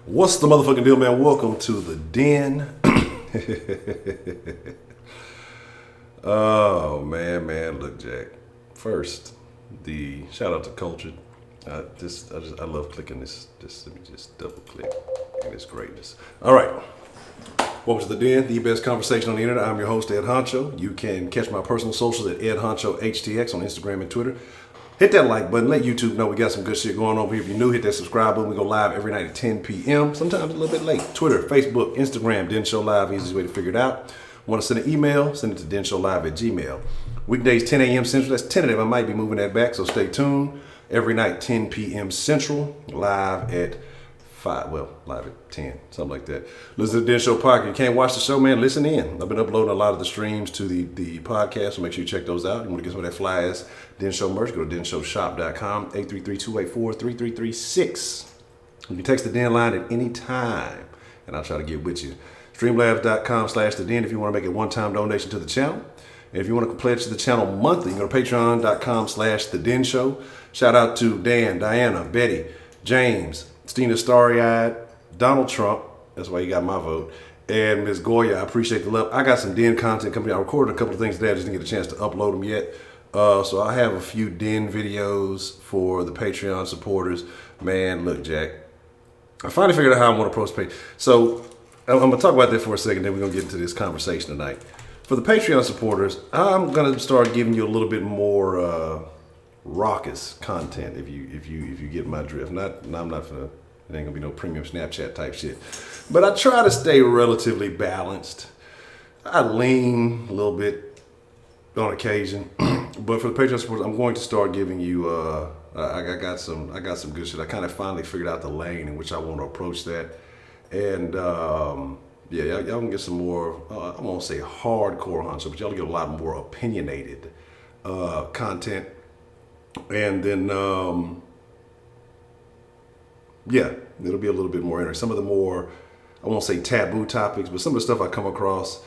What's the motherfucking deal, man? Welcome to the den. Oh man, look, Jack. First, the shout out to Culture. I love clicking this. Let me just double click in its greatness. All right. Welcome to the den, the best conversation on the internet. I'm your host, Ed Honcho. You can catch my personal socials at Ed Honcho HTX on Instagram and Twitter. Hit that like button. Let YouTube know we got some good shit going on here. If you're new, hit that subscribe button. We go live every night at 10 p.m. Sometimes a little bit late. Twitter, Facebook, Instagram, Den Show Live. Easiest way to figure it out. Want to send an email? Send it to denshowlive@gmail. Weekdays 10 a.m. Central. That's tentative. I might be moving that back, so stay tuned. Every night 10 p.m. Central. Live at 10, something like that. Listen to the Den Show podcast. You can't watch the show, man, listen in. I've been uploading a lot of the streams to the podcast, so make sure you check those out. You want to get some of that fly ass Den Show merch, go to denshowshop.com, 833-284-3336. You can text the Den line at any time, and I'll try to get with you. Streamlabs.com/the Den if you want to make a one-time donation to the channel. And if you want to pledge to the channel monthly, you can go to patreon.com/the Den Show. Shout out to Dan, Diana, Betty, James, Stina Starry-Eyed, Donald Trump, that's why you got my vote, and Ms. Goya. I appreciate the love. I got some Den content coming out. I recorded a couple of things today. I just didn't get a chance to upload them yet. So I have a few Den videos for the Patreon supporters. Man, look, Jack, I finally figured out how I want to approach page. So I'm going to talk about that for a second, then we're going to get into this conversation tonight. For the Patreon supporters, I'm going to start giving you a little bit more raucous content if you get my drift. I'm not gonna. It ain't gonna be no premium Snapchat type shit. But I try to stay relatively balanced. I lean a little bit on occasion, but for the Patreon supporters, I'm going to start giving you. I got some good shit. I kind of finally figured out the lane in which I want to approach that, and yeah, y'all can get some more. I won't say hardcore Honcho, but y'all get a lot more opinionated content. And then, yeah, it'll be a little bit more interesting. Some of the more, I won't say taboo topics, but some of the stuff I come across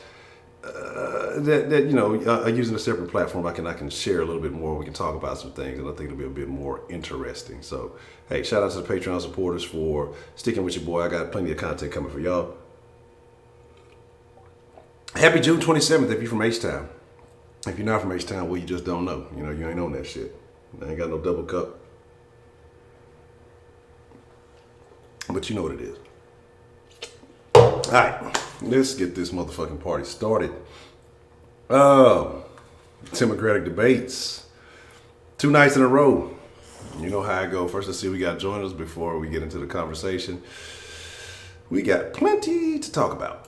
that you know, using a separate platform, I can share a little bit more. We can talk about some things, and I think it'll be a bit more interesting. So, hey, shout out to the Patreon supporters for sticking with your boy. I got plenty of content coming for y'all. Happy June 27th if you're from H-Town. If you're not from H-Town, well, you just don't know. You know, you ain't on that shit. I ain't got no double cup. But you know what it is. All right, let's get this motherfucking party started. Democratic debates. 2 nights in a row. You know how I go. First, let's see who we got join us before we get into the conversation. We got plenty to talk about.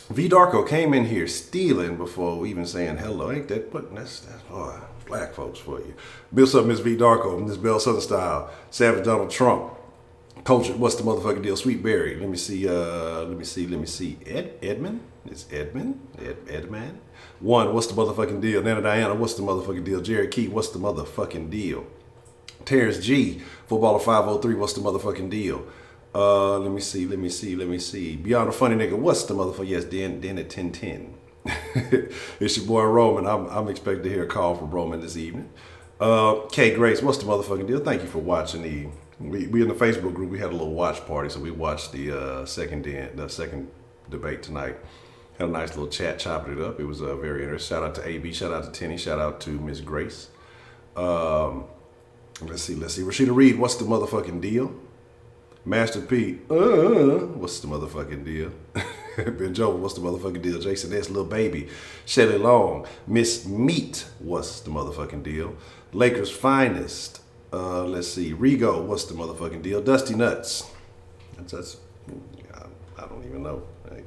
V. Darko came in here stealing before even saying hello. Ain't that? But that's black folks for you. What's up, Miss V. Darko, Miss Bell Southern Style, Savage Donald Trump, Culture. What's the motherfucking deal? Sweet Berry. Let me see. Edmund. It's Edmund. Edman. One. What's the motherfucking deal? Nana Diana. What's the motherfucking deal? Jerry Key. What's the motherfucking deal? Terrence G. Footballer 503. What's the motherfucking deal? Let me see. Beyond a funny nigga, what's the motherfucker? Yes, Den at 1010. It's your boy Roman. I'm expecting to hear a call from Roman this evening. K Grace, what's the motherfucking deal? Thank you for watching we in the Facebook group. We had a little watch party, so we watched the second debate tonight. Had a nice little chat, chopping it up. It was very interesting. Shout out to AB, shout out to Tenny, shout out to Miss Grace. Let's see. Rashida Reed, what's the motherfucking deal? Master P, what's the motherfucking deal? Ben Jover, what's the motherfucking deal? Jason S, Lil Baby, Shelly Long, Miss Meat, what's the motherfucking deal? Lakers Finest, let's see, Rigo, what's the motherfucking deal? Dusty Nuts, I don't even know. I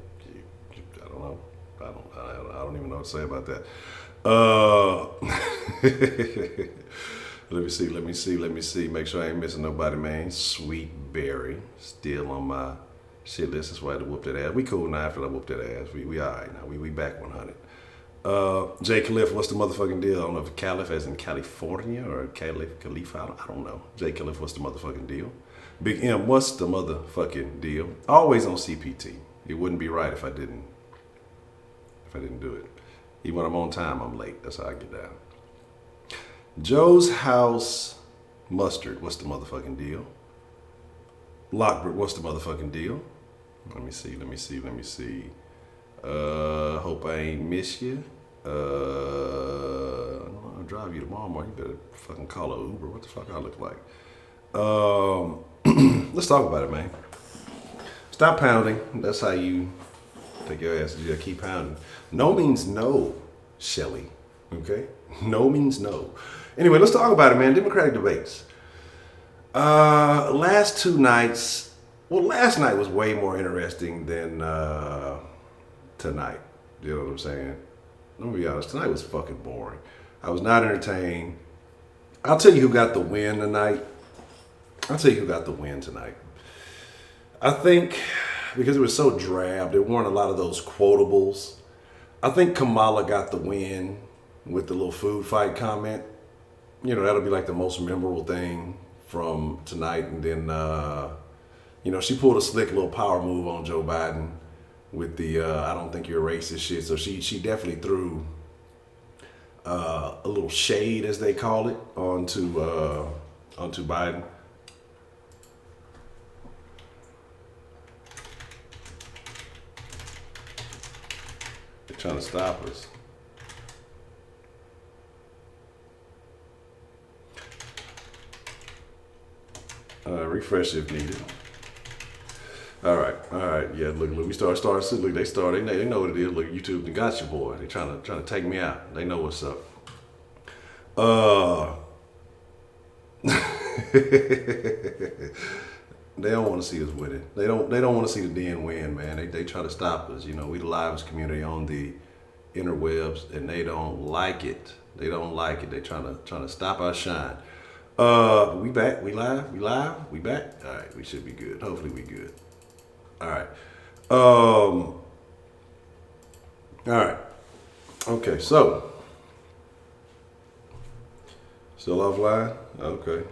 don't know. I don't even know what to say about that. Let me see. Make sure I ain't missing nobody, man. Sweet Berry, still on my shit list. That's why I had to whoop that ass. We cool now after I whooped that ass. We all right now. We back 100. Jay Khalif, what's the motherfucking deal? I don't know if Caliph as in California or Khalifa. I don't know. Jay Khalif, what's the motherfucking deal? Big M, what's the motherfucking deal? Always on CPT. It wouldn't be right if I didn't do it. Even when I'm on time, I'm late. That's how I get down. Joe's House Mustard, what's the motherfucking deal? Lockbrook, what's the motherfucking deal? Let me see. Hope I ain't miss you. I'll drive you to Walmart. You better fucking call an Uber. What the fuck I look like? Let's talk about it, man. Stop pounding. That's how you take your ass. You gotta keep pounding. No means no, Shelly. Okay? No means no. Anyway, let's talk about it, man. Democratic debates. Last two nights, well, last night was way more interesting than tonight. You know what I'm saying? Let me be honest, tonight was fucking boring. I was not entertained. I'll tell you who got the win tonight. I think because it was so drab, there weren't a lot of those quotables. I think Kamala got the win with the little food fight comment. You know, that'll be like the most memorable thing from tonight. And then, she pulled a slick little power move on Joe Biden with the I don't think you're a racist shit. So she definitely threw a little shade, as they call it, onto Biden. They're trying to stop us. Refresh if needed. All right. Yeah, look. We start. Look, they started. They know what it is. Look, YouTube and got you, boy. They trying to take me out. They know what's up. They don't want to see us winning. They don't want to see the Den win, man. They try to stop us. You know, we the livest community on the interwebs, and they don't like it. They trying to stop our shine. We back. We live. We back. All right. We should be good. Hopefully we good. All right. All right. Okay. So still offline. Okay.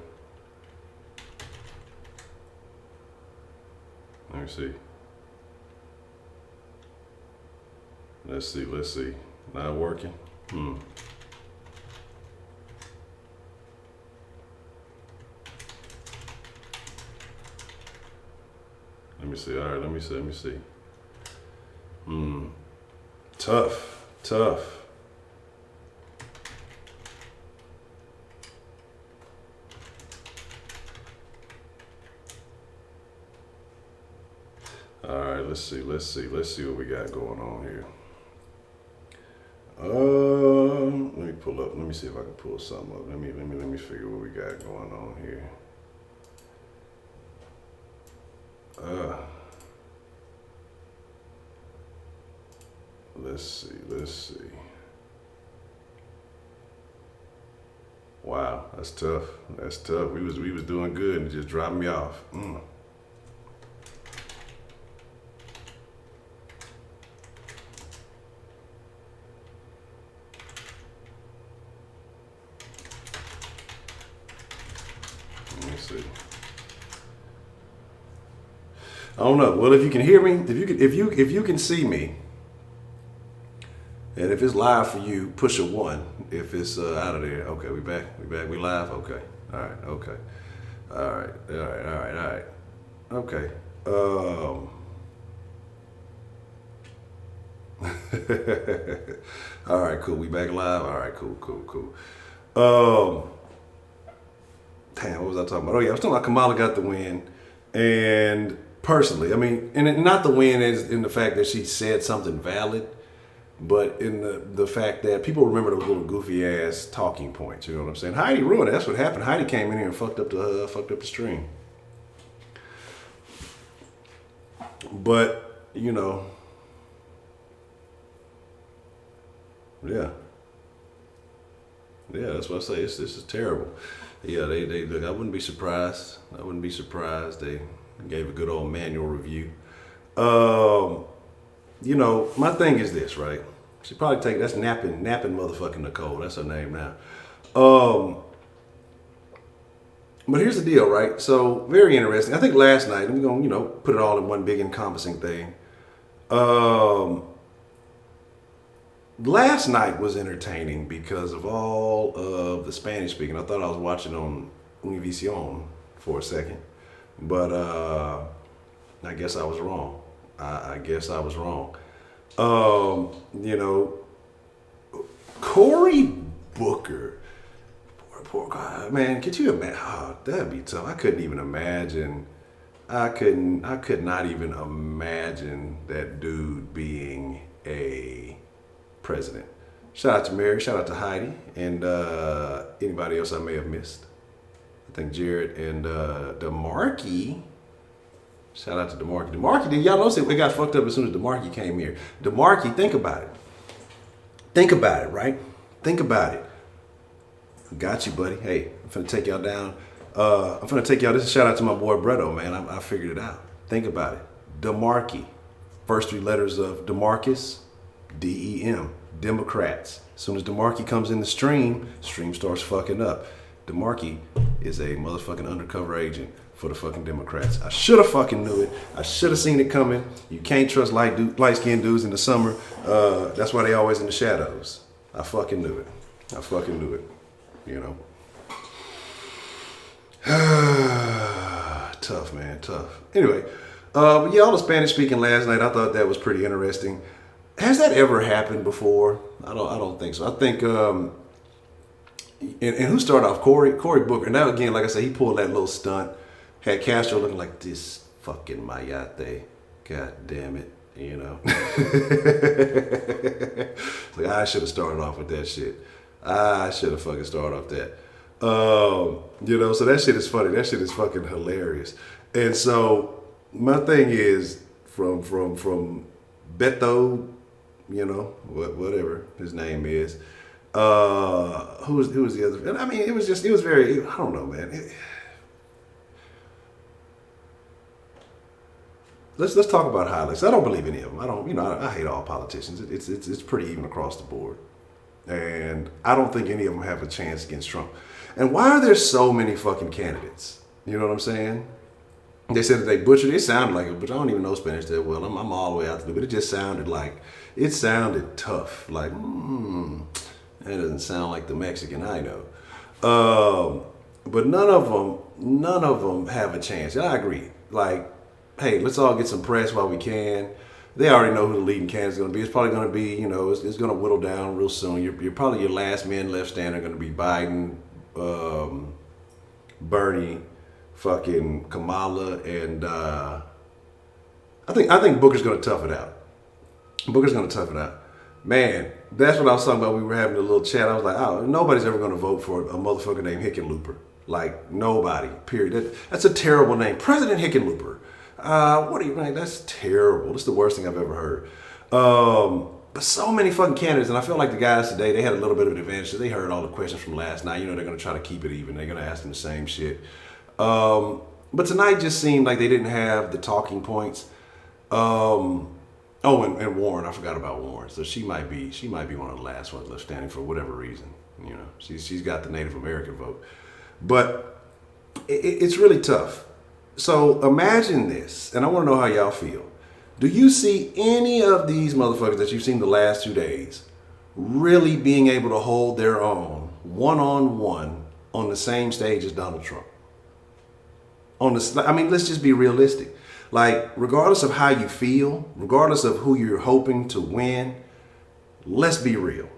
Let me see. Let's see. Not working. Let me see. All right, let me see. Tough. All right, let's see what we got going on here. Let me pull up. Let me see if I can pull something up. Let me figure what we got going on here. Let's see. Wow, that's tough. We was doing good and it just dropped me off. Let me see. I don't know. Well, if you can hear me, if you can see me, and if it's live for you, push a 1. If it's out of there, okay, we back, we live, okay, all right, okay, all right, okay. All right, cool. We back live. All right, cool. Damn, what was I talking about? Oh yeah, I was talking about Kamala got the win, and personally, I mean, and not the win is in the fact that she said something valid, but in the fact that people remember those little goofy ass talking points. You know what I'm saying? Heidi ruined it. That's what happened. Heidi came in here and fucked up the stream. But you know, yeah, that's what I say. This is terrible. Yeah, they look. I wouldn't be surprised. They gave a good old manual review. You know, my thing is this, right? She probably that's napping motherfucking Nicole. That's her name now. But here's the deal, right? So very interesting. I think last night, I'm gonna, put it all in one big encompassing thing. Last night was entertaining because of all of the Spanish speaking. I thought I was watching on Univision for a second. But I guess I was wrong. I guess I was wrong. You know, Cory Booker. Poor guy, man. Could you imagine? Oh, that'd be tough. I couldn't even imagine. I could not even imagine that dude being a president. Shout out to Mary. Shout out to Heidi and anybody else I may have missed. I think Jared and DeMarkey. Shout out to DeMarkey. DeMarkey, did y'all notice it got fucked up as soon as DeMarkey came here? DeMarkey, think about it. Think about it, right? Think about it. Got you, buddy. Hey, I'm finna take y'all down. I'm finna take y'all. This is a shout out to my boy Breto, man. I figured it out. Think about it. DeMarkey. First three letters of DeMarcus, D-E-M. Democrats. As soon as DeMarkey comes in the stream starts fucking up. DeMarkey is a motherfucking undercover agent for the fucking Democrats. I should have fucking knew it. I should have seen it coming. You can't trust light-skinned dudes in the summer. That's why they always in the shadows. I fucking knew it. I fucking knew it. You know. Tough, man. Tough. Anyway, but yeah, all the Spanish speaking last night, I thought that was pretty interesting. Has that ever happened before? I don't think so. I think and who started off? Cory Booker. And now again, like I said, he pulled that little stunt. Had Castro looking like this fucking mayate. God damn it. You know. Like I should have started off with that shit. I should have fucking started off that. You know, so that shit is funny. That shit is fucking hilarious. And so my thing is from Beto, you know, whatever his name is. Who was the other? And I mean, it was very, I don't know, man. Let's talk about highlights. I don't believe any of them. I hate all politicians. It's pretty even across the board. And I don't think any of them have a chance against Trump. And why are there so many fucking candidates? You know what I'm saying? They said that they butchered it. It sounded like it, but I don't even know Spanish that well. I'm all the way out to do it. But it just sounded tough. Like, that doesn't sound like the Mexican I know. But none of them have a chance. And I agree. Like, hey, let's all get some press while we can. They already know who the leading candidate is going to be. It's probably going to be, you know, it's going to whittle down real soon. You're probably your last men left standing are going to be Biden, Bernie, fucking Kamala, and I think Booker's going to tough it out. Booker's going to tough it out. Man, that's what I was talking about. We were having a little chat. I was like, oh, nobody's ever going to vote for a motherfucker named Hickenlooper. Like, nobody, period. That's a terrible name. President Hickenlooper. What do you think? That's terrible. That's the worst thing I've ever heard. But so many fucking candidates, and I feel like the guys today, they had a little bit of an advantage. They heard all the questions from last night. You know, they're going to try to keep it even. They're going to ask them the same shit. But tonight just seemed like they didn't have the talking points. And Warren, I forgot about Warren. So she might be one of the last ones left standing for whatever reason. You know, she's got the Native American vote. But it's really tough. So imagine this, and I want to know how y'all feel. Do you see any of these motherfuckers that you've seen the last 2 days really being able to hold their own one-on-one on the same stage as Donald Trump? Let's just be realistic. Like, regardless of how you feel, regardless of who you're hoping to win, let's be real.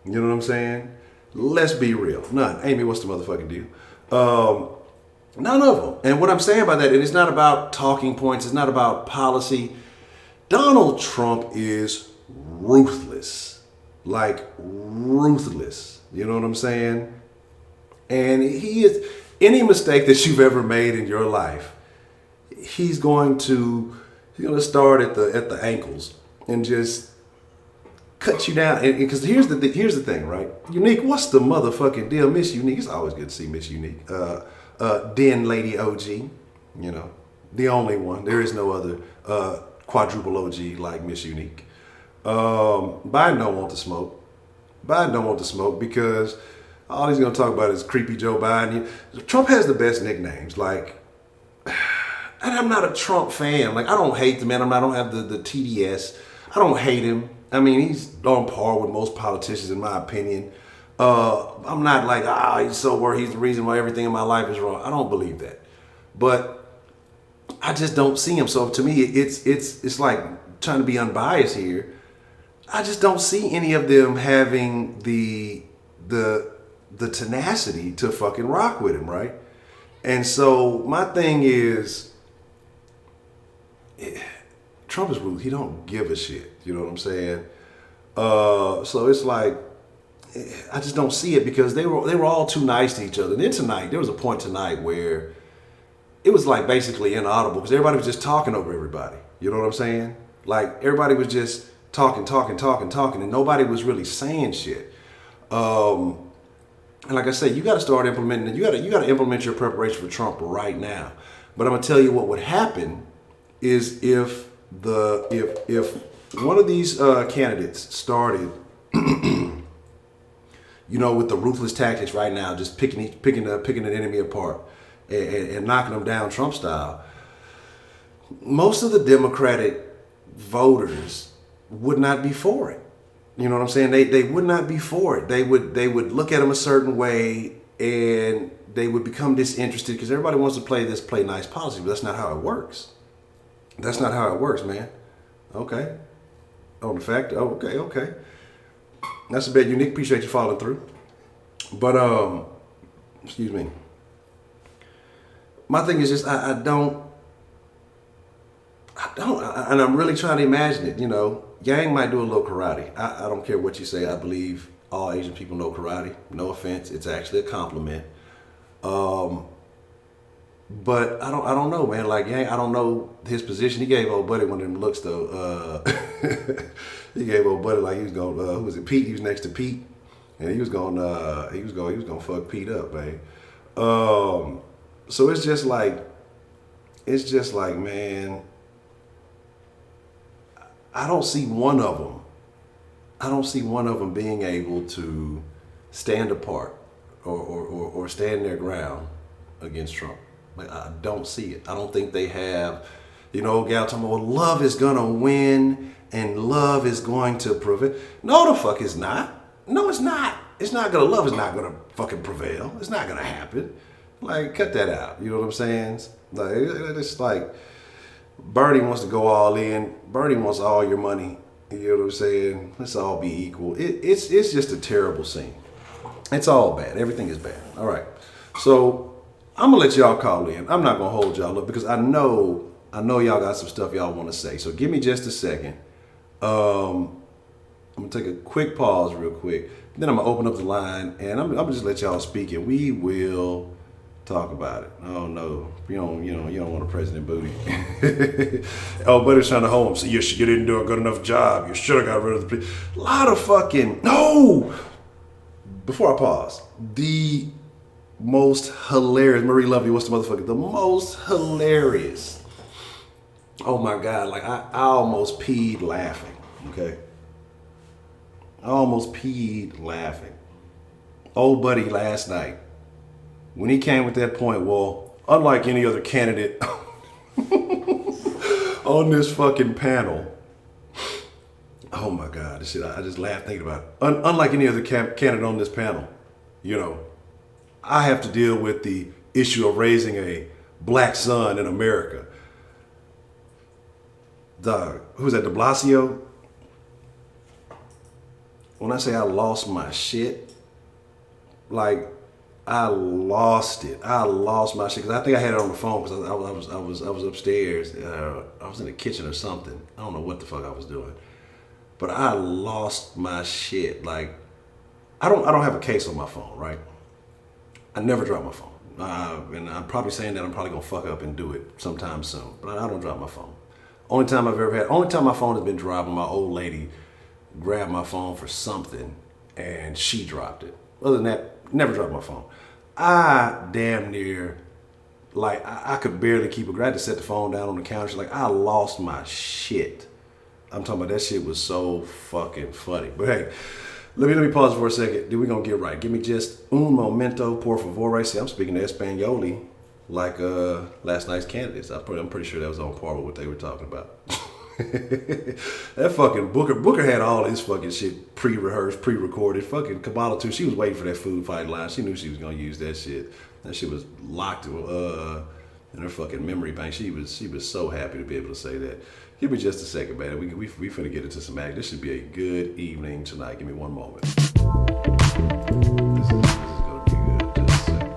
You know what I'm saying? Let's be real. None. Amy, what's the motherfucking deal? None of them. And what I'm saying by that, it's not about talking points. It's not about policy. Donald Trump is ruthless. Like, ruthless. You know what I'm saying? And he is, any mistake that you've ever made in your life, he's going to start at the ankles and just cut you down. Because here's the thing, right? Unique, what's the motherfucking deal? Miss Unique, it's always good to see Miss Unique. Den Lady OG, you know, the only one. There is no other quadruple OG like Miss Unique. Biden don't want to smoke. Biden don't want to smoke because all he's going to talk about is creepy Joe Biden. Trump has the best nicknames. Like, and I'm not a Trump fan. Like, I don't hate the man. I don't have the TDS. I don't hate him. I mean, he's on par with most politicians in my opinion. I'm not like, he's so worried. He's the reason why everything in my life is wrong. I don't believe that. But I just don't see him. So to me, it's like trying to be unbiased here. I just don't see any of them having the tenacity to fucking rock with him, right? And so my thing is, Trump is rude. He don't give a shit. You know what I'm saying? So it's like, I just don't see it because they were all too nice to each other. And then tonight, there was a point tonight where it was like basically inaudible because everybody was just talking over everybody. You know what I'm saying? Like everybody was just talking, and nobody was really saying shit. And like I said, you got to start implementing it. You got to implement your preparation for Trump right now. But I'm gonna tell you what would happen is if one of these candidates started, with the ruthless tactics right now, just picking an enemy apart and knocking them down Trump style, most of the Democratic voters would not be for it. You know what I'm saying? They would not be for it. They would look at him a certain way and they would become disinterested because everybody wants to play nice policy, but that's not how it works. That's not how it works, man. Okay. Oh, the fact. Oh, okay. That's a bit unique. Appreciate you following through. But excuse me. My thing is just I don't, and I'm really trying to imagine it. Yang might do a little karate. I don't care what you say. I believe all Asian people know karate. No offense. It's actually a compliment. But I don't know, man. Like Yang, I don't know his position. He gave old buddy one of them looks though. He gave old buddy like he was going. Who was it? Pete. He was next to Pete, and he was going. He was going to fuck Pete up, man. So it's just like, man. I don't see one of them. I don't see one of them being able to stand apart or stand their ground against Trump. Like I don't see it. I don't think they have. Gal talking about, well, love is gonna win and love is going to prevail. No, the fuck it's not. No, it's not. It's not gonna. Love is not gonna fucking prevail. It's not gonna happen. Like cut that out. You know what I'm saying? Like it's like Bernie wants to go all in. Bernie wants all your money. You know what I'm saying? Let's all be equal. It's just a terrible scene. It's all bad. Everything is bad. All right. So I'm gonna let y'all call in. I'm not gonna hold y'all up because I know y'all got some stuff y'all want to say. So give me just a second. I'm gonna take a quick pause real quick. Then I'm gonna open up the line and I'm gonna just let y'all speak and we will talk about it. Oh no, you don't want a president booty. Oh, but it's trying to hold him. So you didn't do a good enough job. You should have got rid of the police. A lot of fucking no. Before I pause, the most hilarious. Marie Lovey, what's the motherfucker? The most hilarious. Oh my God! Like I almost peed laughing. Okay. I almost peed laughing. Old buddy last night, when he came with that point, well, unlike any other candidate on this fucking panel, oh my God, this shit, I just laughed thinking about it. Unlike any other candidate on this panel, I have to deal with the issue of raising a black son in America. Who's that, de Blasio? When I say I lost my shit, like I lost it. I lost my shit because I think I had it on the phone because I was upstairs. I was in the kitchen or something. I don't know what the fuck I was doing, but I lost my shit. Like I don't have a case on my phone, right? I never drop my phone, and I'm probably saying that I'm probably gonna fuck up and do it sometime soon. But I don't drop my phone. Only time my phone has been dropped when my old lady grabbed my phone for something and she dropped it. Other than that, never dropped my phone. I damn near, like, I could barely keep it. I had to set the phone down on the counter. Like, I lost my shit. I'm talking about that shit was so fucking funny. But hey, let me pause for a second. Then we're going to get right. Give me just un momento, por favor. See, I'm speaking to Espanoli like last night's candidates. I'm pretty sure that was on par with what they were talking about. That fucking Booker had all his fucking shit pre-rehearsed, pre-recorded. Fucking Kamala too. She was waiting for that food fight line. She knew she was gonna use that shit. That shit was locked. in her fucking memory bank. She was so happy to be able to say that. Give me just a second, man. We finna get into some act. This should be a good evening tonight. Give me one moment. This is gonna be good. Just a second.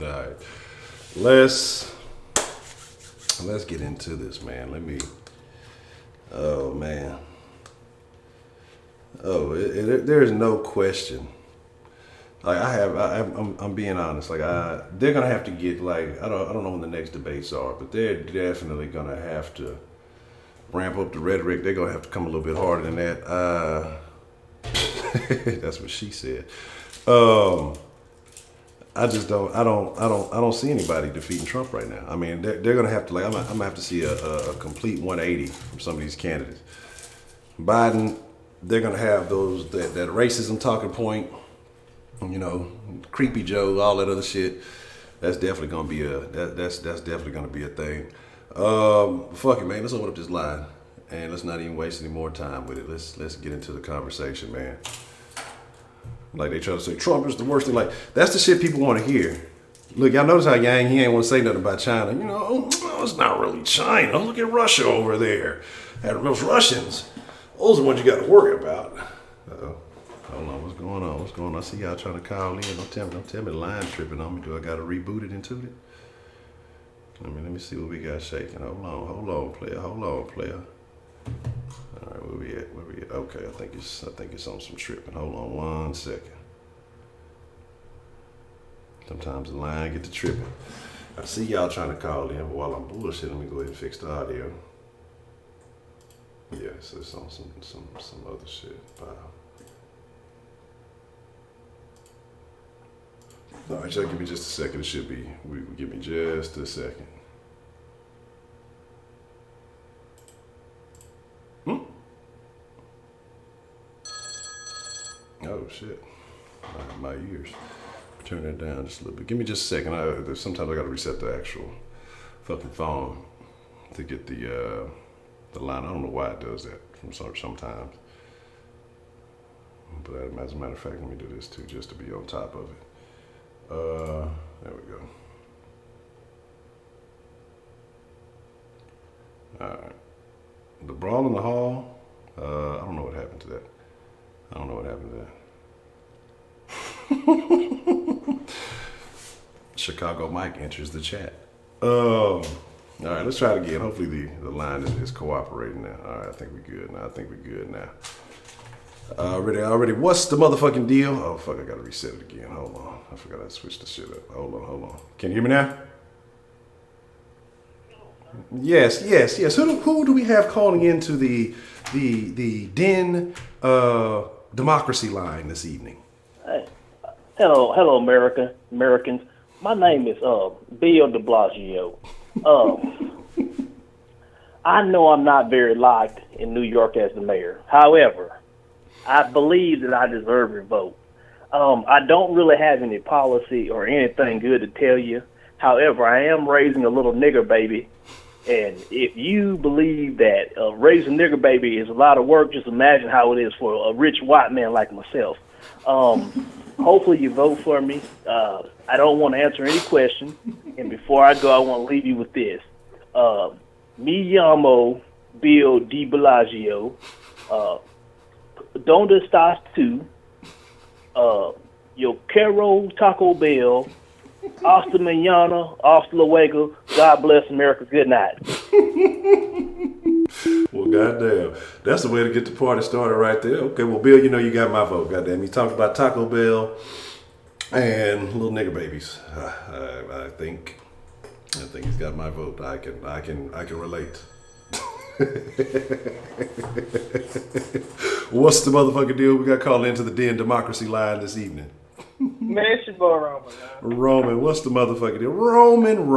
All right, let's get into this, man. Oh man. Oh, there's no question. Like I'm being honest. Like they're gonna have to get like I don't know when the next debates are, but they're definitely gonna have to ramp up the rhetoric. They're gonna have to come a little bit harder than that. That's what she said. I just don't see anybody defeating Trump right now. I mean, they're gonna have to I'm gonna have to see a complete 180 from some of these candidates. Biden, they're gonna have that racism talking point, creepy Joe, all that other shit. That's definitely gonna be that's definitely gonna be a thing. Fuck it, man. Let's open up this line and let's not even waste any more time with it. Let's get into the conversation, man. Like they try to say Trump is the worst thing. Like that's the shit people want to hear. Look, y'all notice how Yang he ain't want to say nothing about China. It's not really China. Look at Russia over there. And those Russians, those are the ones you got to worry about. Uh-oh. Hold on, what's going on? What's going on? I see y'all trying to call in. Don't tell me the line tripping on me. Do I got to reboot it into it? Let me see what we got shaking. Hold on, player. All right, where we at? Okay, I think it's on some tripping. Hold on 1 second. Sometimes the line get to tripping. I see y'all trying to call in, but while I'm bullshitting, let me go ahead and fix the audio. Yeah, so it's on some other shit. Wow. All right, y'all give me just a second. It should be. Give me just a second. Oh shit, my ears. Turn that down just a little bit. Give me just a second. Sometimes I gotta reset the actual fucking phone to get the line. I don't know why it does that sometimes. But as a matter of fact, let me do this too, just to be on top of it. There we go. All right. The brawl in the hall. I don't know what happened to that. Chicago Mike enters the chat. All right, let's try it again. Hopefully the line is cooperating now. All right, I think we're good now. Already. What's the motherfucking deal? Oh, fuck, I gotta reset it again. Hold on. I forgot I switched the shit up. Hold on. Can you hear me now? Yes. Who do we have calling into the Den Democracy line this evening? Hey, hello, Americans. My name is Bill de Blasio. I know I'm not very liked in New York as the mayor. However, I believe that I deserve your vote. I don't really have any policy or anything good to tell you. However, I am raising a little nigger baby. And if you believe that raising a nigger baby is a lot of work, just imagine how it is for a rich white man like myself. Hopefully you vote for me. I don't want to answer any questions. And before I go, I want to leave you with this. Me llamo Bill de Blasio. Donde estás tú? Yo quiero Taco Bell. Hasta mañana. Hasta luego. God bless America. Good night. Well, goddamn, that's the way to get the party started right there. Okay, well, Bill, you know you got my vote. Goddamn, you talked about Taco Bell and little nigger babies. I think he's got my vote. I can relate. What's the motherfucking deal? We got called into the Den Democracy line this evening. Man, it's your boy Roman. Roman, what's the motherfucking deal? Roman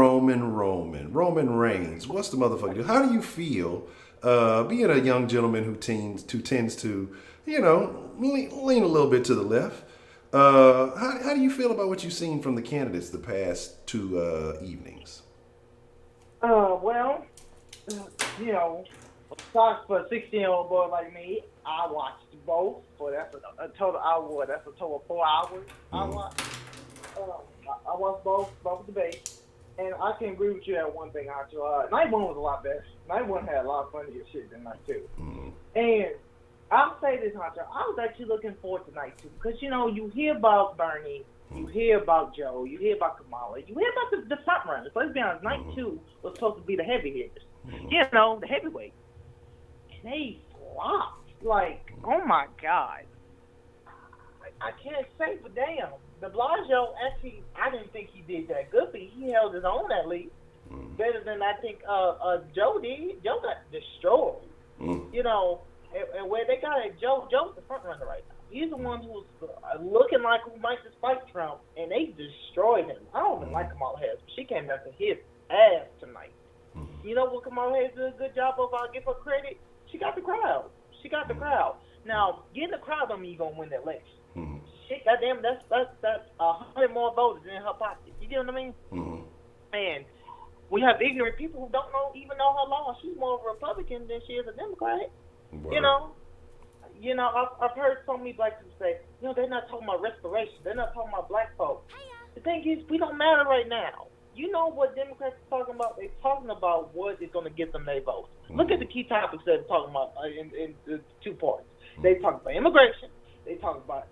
Reigns. What's the motherfucking deal? How do you feel being a young gentleman who tends to, you know, lean a little bit to the left? How do you feel about what you've seen from the candidates the past two evenings? Well, you know, talks for a 16-year-old boy like me, I watched both. That's a total hour. That's a total of 4 hours. I watched both debates, and I can agree with you at one thing. Night one was a lot better. Night one had a lot of funnier shit than night two. And I'll say this, Honcho, I was actually looking forward to night two because you know you hear about Bernie, you hear about Joe, you hear about Kamala, you hear about the front runners. Let's be honest, night two was supposed to be the heavy hitters, you know, the heavyweight, and they flopped. Like, oh my God. I can't say, but damn. De Blasio, actually, I didn't think he did that good, but he held his own at least. Better than I think Joe did. Joe got destroyed. You know, and where they got at Joe's the front runner right now. He's the one who's looking like who might just fight Trump, and they destroyed him. I don't even like Kamala Harris, but she came after his ass tonight. You know what Kamala Harris did a good job of? I'll give her credit. She got the crowd. Now, getting the crowd don't mean you're going to win the election. Shit, goddamn, that's 100 more voters in her pocket. You get what I mean? And we have ignorant people who don't even know her law. She's more of a Republican than she is a Democrat. Wow. You know, I've heard so many black people say, you know, they're not talking about respiration. They're not talking about black folks. The thing is, we don't matter right now. You know what Democrats are talking about? They're talking about what is going to get them their votes. Look at the key topics that they're talking about in the 2 parts. They talk about immigration. They talk about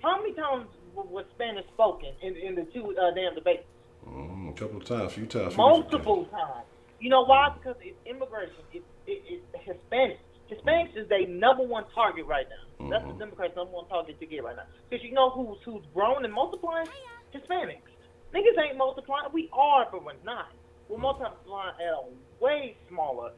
how many times was Spanish spoken in the 2 damn debates? A couple of times, few times. Multiple times. You know why? Because it's immigration. It's Hispanics. Hispanics is their number one target right now. That's the Democrats' number one target to get right now. Because you know who's grown and multiplying? Hispanics. Niggas ain't multiplying. We are, but we're not. We're multiplying at a way smaller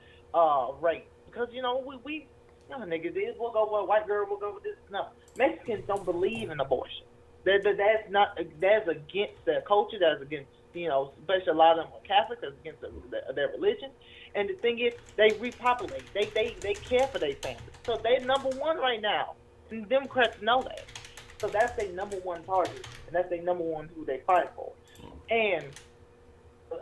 rate. Because, you know, we niggas is, we'll go with a white girl, we'll go with this. No. Mexicans don't believe in abortion. That's against their culture, that's against, you know, especially a lot of them are Catholics, that's against their religion. And the thing is, they repopulate. They care for their families. So they're number one right now. And the Democrats know that. So that's their number one target. And that's their number one who they fight for. And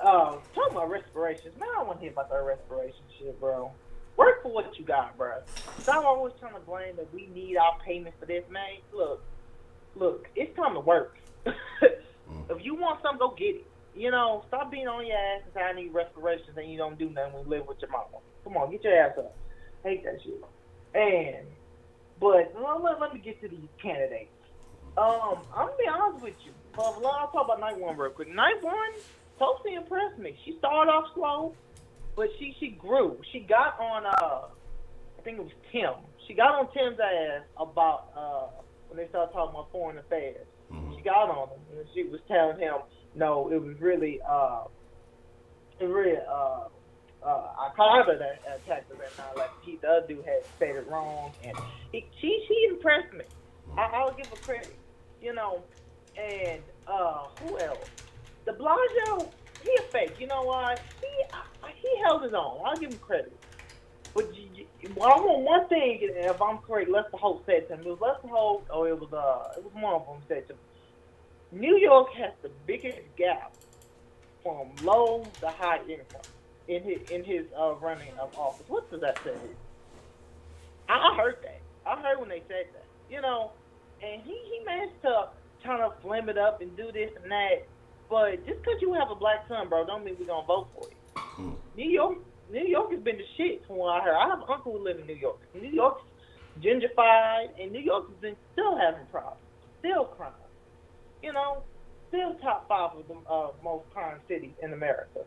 talking about respirations, man, I don't want to hear about that respiration shit, bro. Work for what you got, bro. Stop always trying to blame that we need our payment for this, man. Look, it's time to work. If you want something, go get it. You know, stop being on your ass and say I need respirations and you don't do nothing when you live with your mama. Come on, get your ass up. Hate that shit. But let me get to these candidates. I'm gonna be honest with you. I'll talk about night one real quick. Night one totally impressed me. She started off slow, but she grew. She got on I think it was Tim. She got on Tim's ass about when they started talking about foreign affairs. She got on him and she was telling him, no, it was really I called her that attacked her that night. Like the other dude had said it wrong, and she impressed me. I'll give her credit, you know. And who else? De Blasio, he a fake. You know why? He held his own. I'll give him credit. But I want one thing. If I'm correct, Lester Holt said to him. It was Lester Holt, or it was one of them said to him. New York has the biggest gap from low to high income in his running of office. What does that say? I heard that. I heard when they said that. You know, and he managed to kind of flame it up and do this and that. But just because you have a black son, bro, don't mean we're gonna vote for you. New York has been the shit from what I heard. I have an uncle who lives in New York. New York's gentrified, and New York has been still having problems, still crime. You know, still top 5 of the most crime cities in America.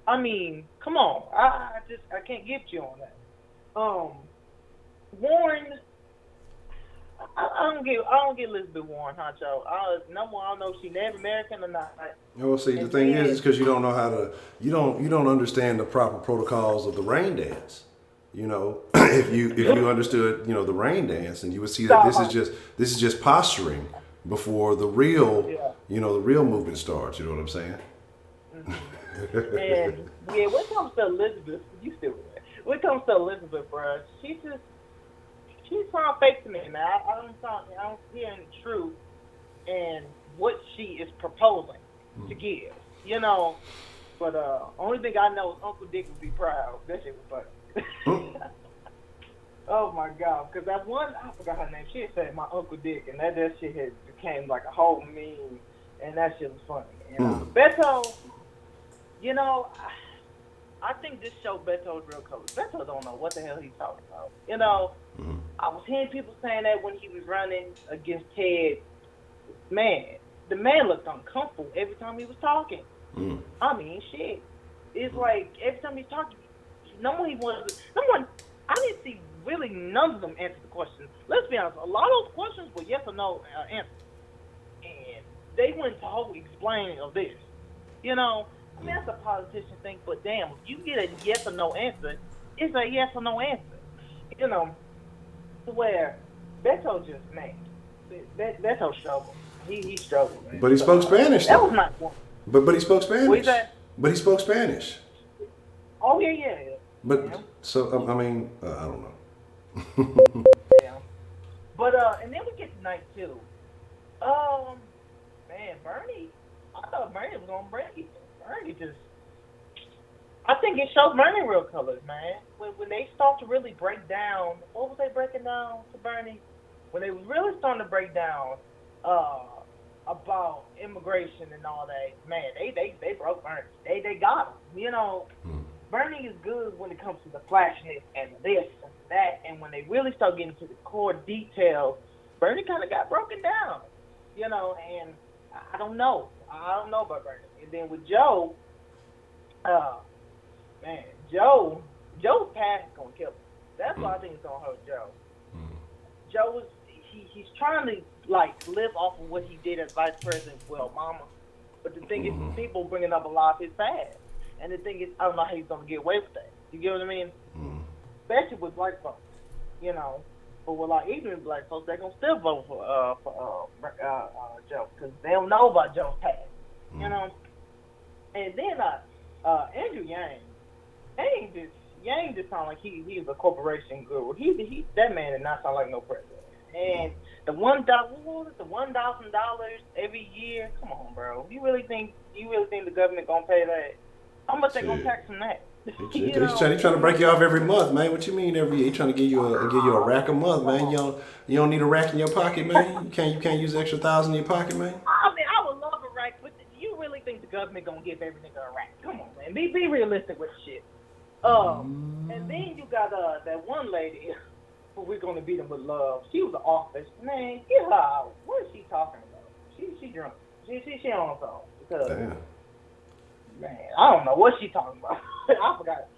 I mean, come on. I can't get you on that. Warren, I don't get Elizabeth Warren, Honcho. Number one, I don't know if she's Native American or not. Well, see, the thing is because you don't know how to, you don't understand the proper protocols of the rain dance. You know, if you understood, you know, the rain dance, and you would see that this is just posturing before the real, you know, the real movement starts. You know what I'm saying? And yeah, when it comes to Elizabeth, you still with that. When it comes to Elizabeth, bro, she's trying fake to me, man. I don't see any truth in what she is proposing to give, you know. But only thing I know is Uncle Dick would be proud. That shit was funny. Oh my God! Because that one, I forgot her name. She had said my Uncle Dick, and that shit had became like a whole meme, and that shit was funny. You know? Beto, you know, I think this show Beto's real colors. Beto don't know what the hell he's talking about. You know, I was hearing people saying that when he was running against Ted. Man, the man looked uncomfortable every time he was talking. I mean, shit. It's like every time he's talking, number one, I didn't see really none of them answer the question. Let's be honest, a lot of those questions were yes or no answers. And they went to whole explaining of this. You know, I mean, that's a politician thing, but damn, if you get a yes or no answer, it's a yes or no answer. You know, to where Beto just, man, Beto struggled. He struggled, man. But he spoke Spanish, though. That was not one. But he spoke Spanish. What is that? But he spoke Spanish. Oh, yeah. But, so, I mean, I don't know. Yeah. But, and then we get to night two. Man, Bernie, I thought Bernie was going to break it. Bernie just, I think it shows Bernie real colors, man. When they start to really break down, what was they breaking down to Bernie? When they was really starting to break down, about immigration and all that, man, they broke Bernie. They got him. You know, Bernie is good when it comes to the flashiness and this and that, and when they really start getting to the core details, Bernie kind of got broken down. You know, and I don't know about Bernie. And then with Joe, man, Joe's past is gonna kill him. That's why I think it's gonna hurt Joe. Joe is he's trying to like live off of what he did as vice president for Obama, but the thing is, people bringing up a lot of his past, and the thing is, I don't know how he's gonna get away with that. You get what I mean? Especially with black folks, you know. But with like ignorant black folks, they're gonna still vote for Joe because they don't know about Joe's past, you know. And then Andrew Yang just sound like he is a corporation guru. He that man did not sound like no president. And the $1,000 every year? Come on, bro. You really think the government gonna pay that? How much they gonna tax from that? He's trying to break you off every month, man. What you mean every year? He's trying to give you a rack a month, man. You don't need a rack in your pocket, man. You can't use extra $1,000 in your pocket, man. I mean, I would love a rack, but you really think the government gonna give every nigga a rack? Come on, man. Be realistic with the shit. And then you got that one lady. But we're gonna beat them with love. She was an office man. Get her out. What is she talking about? She drunk. She on her phone because man, I don't know what she talking about. I forgot.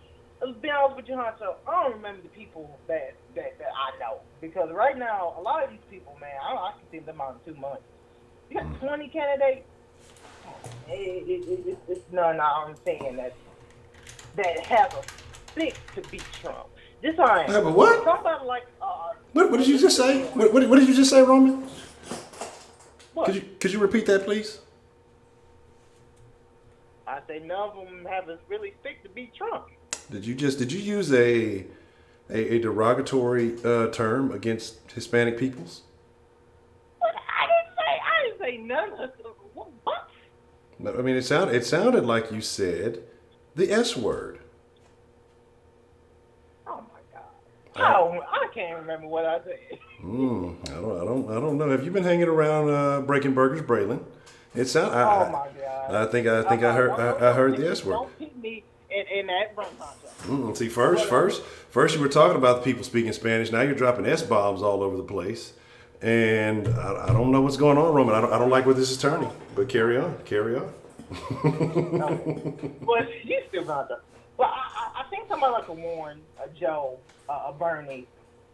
Let's be honest with you, Honcho. I don't remember the people that I know because right now a lot of these people, man, I can see them out in 2 months. You got 20 candidates. It's none I'm saying that have a stick to beat Trump. This I am. But what? Somebody like What did you just say? What did you just say, Roman? What? Could you repeat that, please? I say none of them have a really stick to beat Trump. Did you use a derogatory term against Hispanic peoples? What? I didn't say none of them. What? I mean, it sounded like you said the S word. I can't remember what I said. I don't know. Have you been hanging around Breaking Burgers, Braylon? It sound. Oh my God. I think I heard the S word. Don't hit me in that front concept. See, first you were talking about the people speaking Spanish. Now you're dropping S bombs all over the place, and I don't know what's going on, Roman. I don't like where this is turning. But carry on. No. But you still got that. Well, I think think somebody like a Warren, a Joe, a Bernie,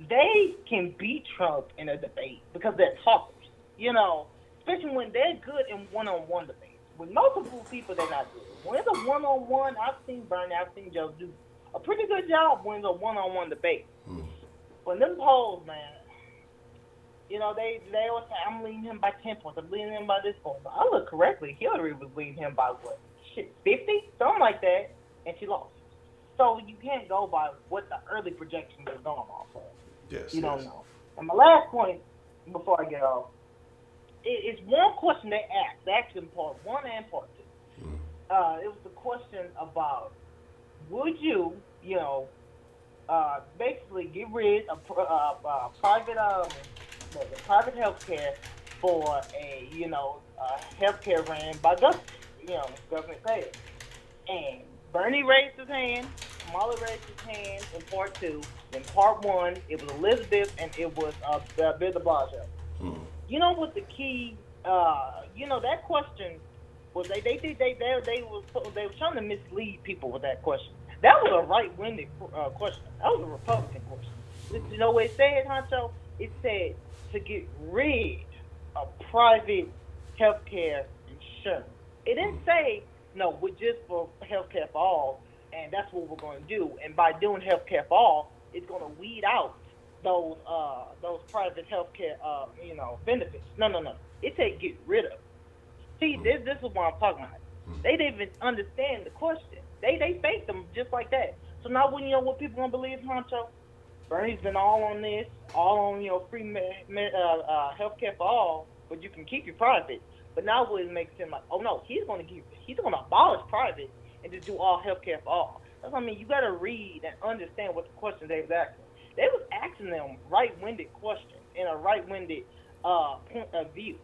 they can beat Trump in a debate because they're talkers. You know, especially when they're good in one-on-one debates. With multiple people, they're not good. When it's a one-on-one, I've seen Bernie, I've seen Joe do a pretty good job when it's a one-on-one debate. When them polls, man, you know, they always say, I'm leading him by 10 points, I'm leading him by this point. But I look correctly, Hillary was leading him by what? 50? Something like that, and she lost. So you can't go by what the early projections are going off of. Yes. You don't know. And my last point, before I get off, it's one question they asked. They asked in part 1 and part 2. It was the question about, would you, basically get rid of private health care for a, health care ran by government, government paid. And Bernie raised his hand, Kamala raised his hand in part 2. In part 1, it was Elizabeth and it was Bill de Blasio. You know what the key? That question was they were trying to mislead people with that question. That was a right-winged question. That was a Republican question. You know what it said, Honcho? It said to get rid of private healthcare insurance. It didn't say no, we're just for healthcare for all, and that's what we're going to do. And by doing healthcare for all, it's going to weed out those private healthcare benefits. No. It said get rid of. See, this is what I'm talking about. They didn't even understand the question. They faked them just like that. So now when what people gonna believe, Honcho? Bernie's been all on this, all on free healthcare for all, but you can keep your private. But now what it makes him like, oh no, he's gonna abolish private and just do all healthcare for all. That's what I mean. You gotta read and understand what the question they was asking. They was asking them right-winded questions in a right-winded point of view.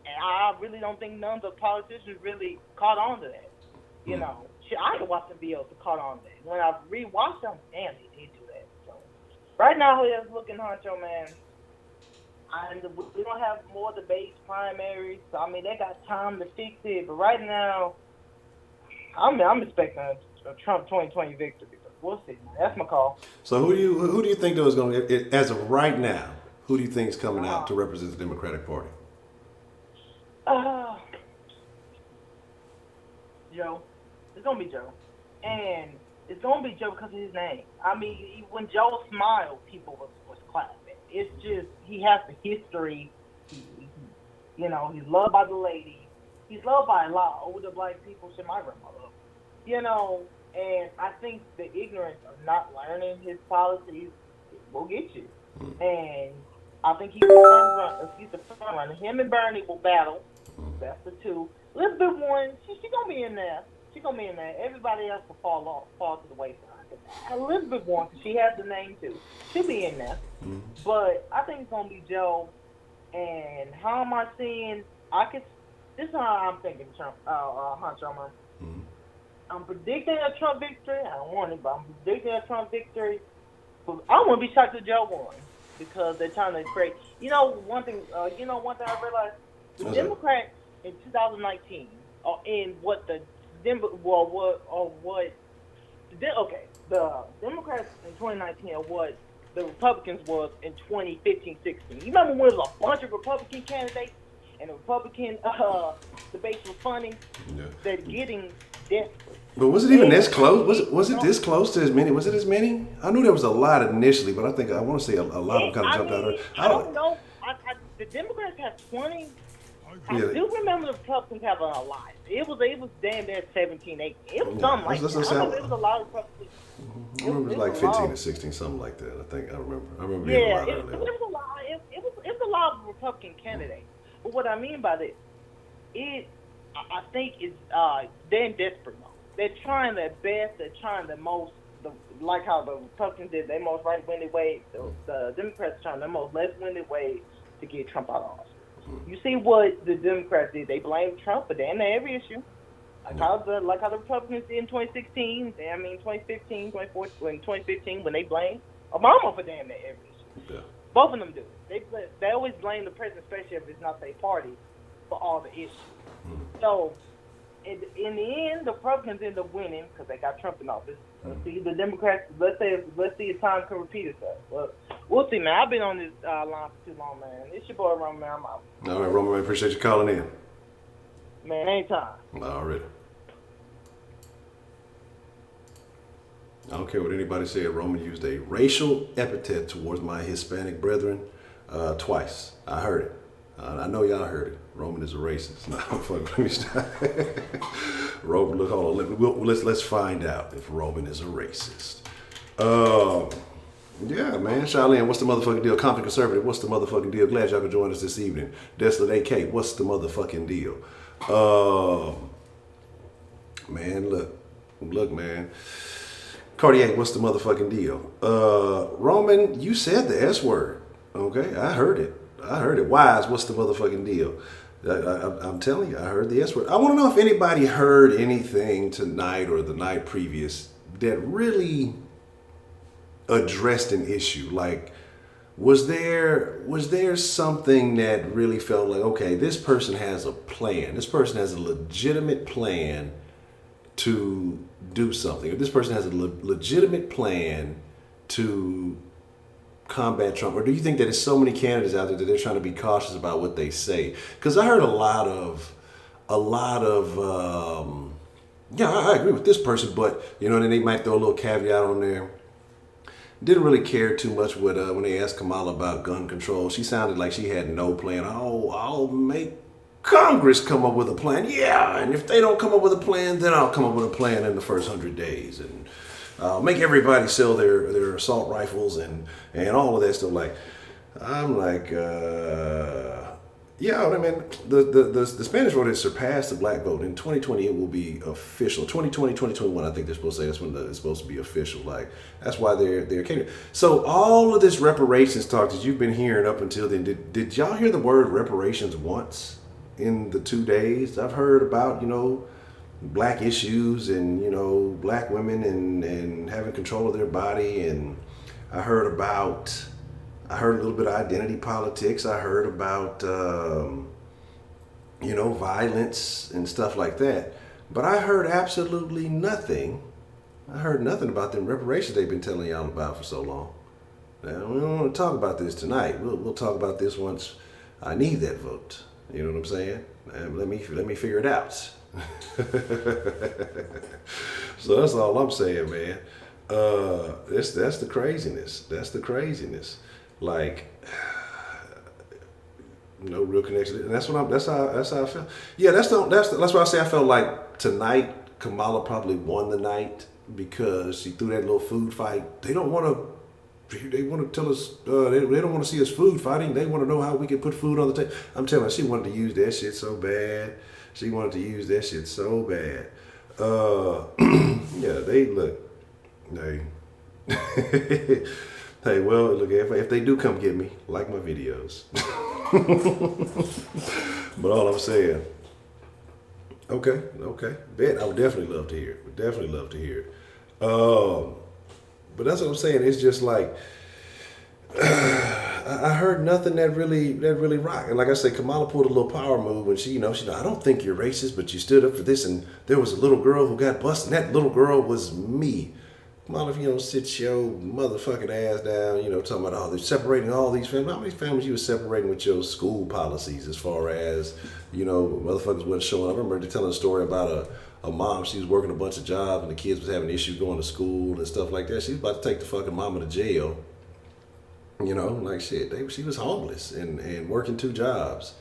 And I really don't think none of the politicians really caught on to that. I can watch some videos to caught on to that. When I rewatched them, damn, they did do that. So right now, it's looking, Honcho, man. We don't have more debates, primaries. So, I mean, they got time to fix it. But right now, I'm expecting a Trump 2020 victory. We'll see. That's my call. So who do you think though is going to, as of right now, who do you think is coming out to represent the Democratic Party? Joe. It's gonna be Joe, and it's gonna be Joe because of his name. I mean, when Joe smiled, people was clapping. It's just he has the history. He's loved by the ladies. He's loved by a lot of older black people. Shit, my grandmother. And I think the ignorance of not learning his policies will get you. And I think he's the front runner. Him and Bernie will battle. That's the two. Elizabeth Warren, she gonna be in there. Everybody else will fall to the wayside. Elizabeth Warren, she has the name too. She'll be in there. But I think it's gonna be Joe. And how am I seeing? This is how I'm thinking, Trump. Honcho, man. I'm predicting a Trump victory. I don't want it, but I'm predicting a Trump victory. But I wouldn't be shocked if Joe won because they're trying to create. One thing I realized: the Democrats in 2019 are in what the Democrats in 2019 are what the Republicans was in 2015-16. You remember when there was a bunch of Republican candidates and the Republican debates were funny? Yeah. They're getting desperate. But was it even this close? Was it this close to as many? Was it as many? I knew there was a lot initially, but I want to say a lot of them kind of jumped out. I don't know. The Democrats have 20. I do remember the Republicans having a lot. It was damn near 17, 18. It was something like that. I remember it was a lot of Republicans. I remember it was like 15 or 16, something like that. I remember being a lot earlier. It was a lot. It was a lot of Republican candidates. But what I mean by this, I think it's they're in desperate mode. They're trying their best. They're trying the most, like how the Republicans did their most right-winded way. The Democrats are trying their most left-winded way to get Trump out of office. You see what the Democrats did? They blamed Trump for damn near every issue. Like how the Republicans did in 2016, 2015, 2014, 2015 when they blamed Obama for damn near every issue. Yeah. Both of them do. They always blame the president, especially if it's not their party, for all the issues. So in the end, the Republicans end up winning because they got Trump in office. Let's see the Democrats. Let's see if time can repeat itself. Well, we'll see, man. I've been on this line for too long, man. It's your boy Roman, man. I'm out. All right, Roman, man, appreciate you calling in. Man, anytime. Already. I don't care what anybody said. Roman used a racial epithet towards my Hispanic brethren twice. I heard it. I know y'all heard it. Roman is a racist. No, fuck. Let me stop. Roman, look, hold on. Let's find out if Roman is a racist. Yeah, man. Charlene, what's the motherfucking deal? Compton Conservative, what's the motherfucking deal? Glad y'all could join us this evening. Desolate AK, what's the motherfucking deal? Man, look, man. Cardiac, what's the motherfucking deal? Roman, you said the S word. Okay, I heard it. Wise, what's the motherfucking deal? I'm telling you, I heard the S word. I want to know if anybody heard anything tonight or the night previous that really addressed an issue. Like, was there something that really felt like, okay, this person has a plan. This person has a legitimate plan to do something. If this person has a legitimate plan to combat Trump, or do you think that there's so many candidates out there that they're trying to be cautious about what they say? Because I heard a lot of yeah, I agree with this person, but you know, then they might throw a little caveat on there. Didn't really care too much with when they asked Kamala about gun control. She sounded like she had no plan. Oh, I'll make Congress come up with a plan. Yeah, and if they don't come up with a plan, then I'll come up with a plan in the first 100 days. And make everybody sell their assault rifles and all of that stuff. Like, I'm like, yeah, I mean, the Spanish vote has surpassed the black vote. In 2020, it will be official. 2020, 2021, I think they're supposed to say that's when it's supposed to be official. Like, that's why they're catering. So all of this reparations talk that you've been hearing up until then, did y'all hear the word reparations once in the 2 days? I've heard about, you know, black issues and, you know, black women and having control of their body. And I heard a little bit of identity politics. I heard about, you know, violence and stuff like that. But I heard absolutely nothing. I heard nothing about them reparations they've been telling y'all about for so long. Now, we don't want to talk about this tonight. We'll talk about this once I need that vote. You know what I'm saying? Let me figure it out. So that's all I'm saying, man. That's the craziness. That's the craziness. Like, no real connection. And that's how I felt. Yeah, that's why I say I felt like tonight Kamala probably won the night because she threw that little food fight. They want to tell us, they don't want to see us food fighting. They want to know how we can put food on the table. I'm telling you, she wanted to use that shit so bad. Yeah, they look. Hey, well, look, if they do come get me, like my videos. But all I'm saying, okay, bet I would definitely love to hear it. But that's what I'm saying. It's just like I heard nothing that really rocked. And like I said, Kamala pulled a little power move when she, I don't think you're racist, but you stood up for this. And there was a little girl who got busted. And that little girl was me. Kamala, if you don't sit your motherfucking ass down, talking about, they're separating all these families. How many families you were separating with your school policies as far as, motherfuckers wasn't showing up? I remember telling a story about a mom. She was working a bunch of jobs and the kids was having issues going to school and stuff like that. She was about to take the fucking mama to jail. Like shit. She was homeless and working 2 jobs.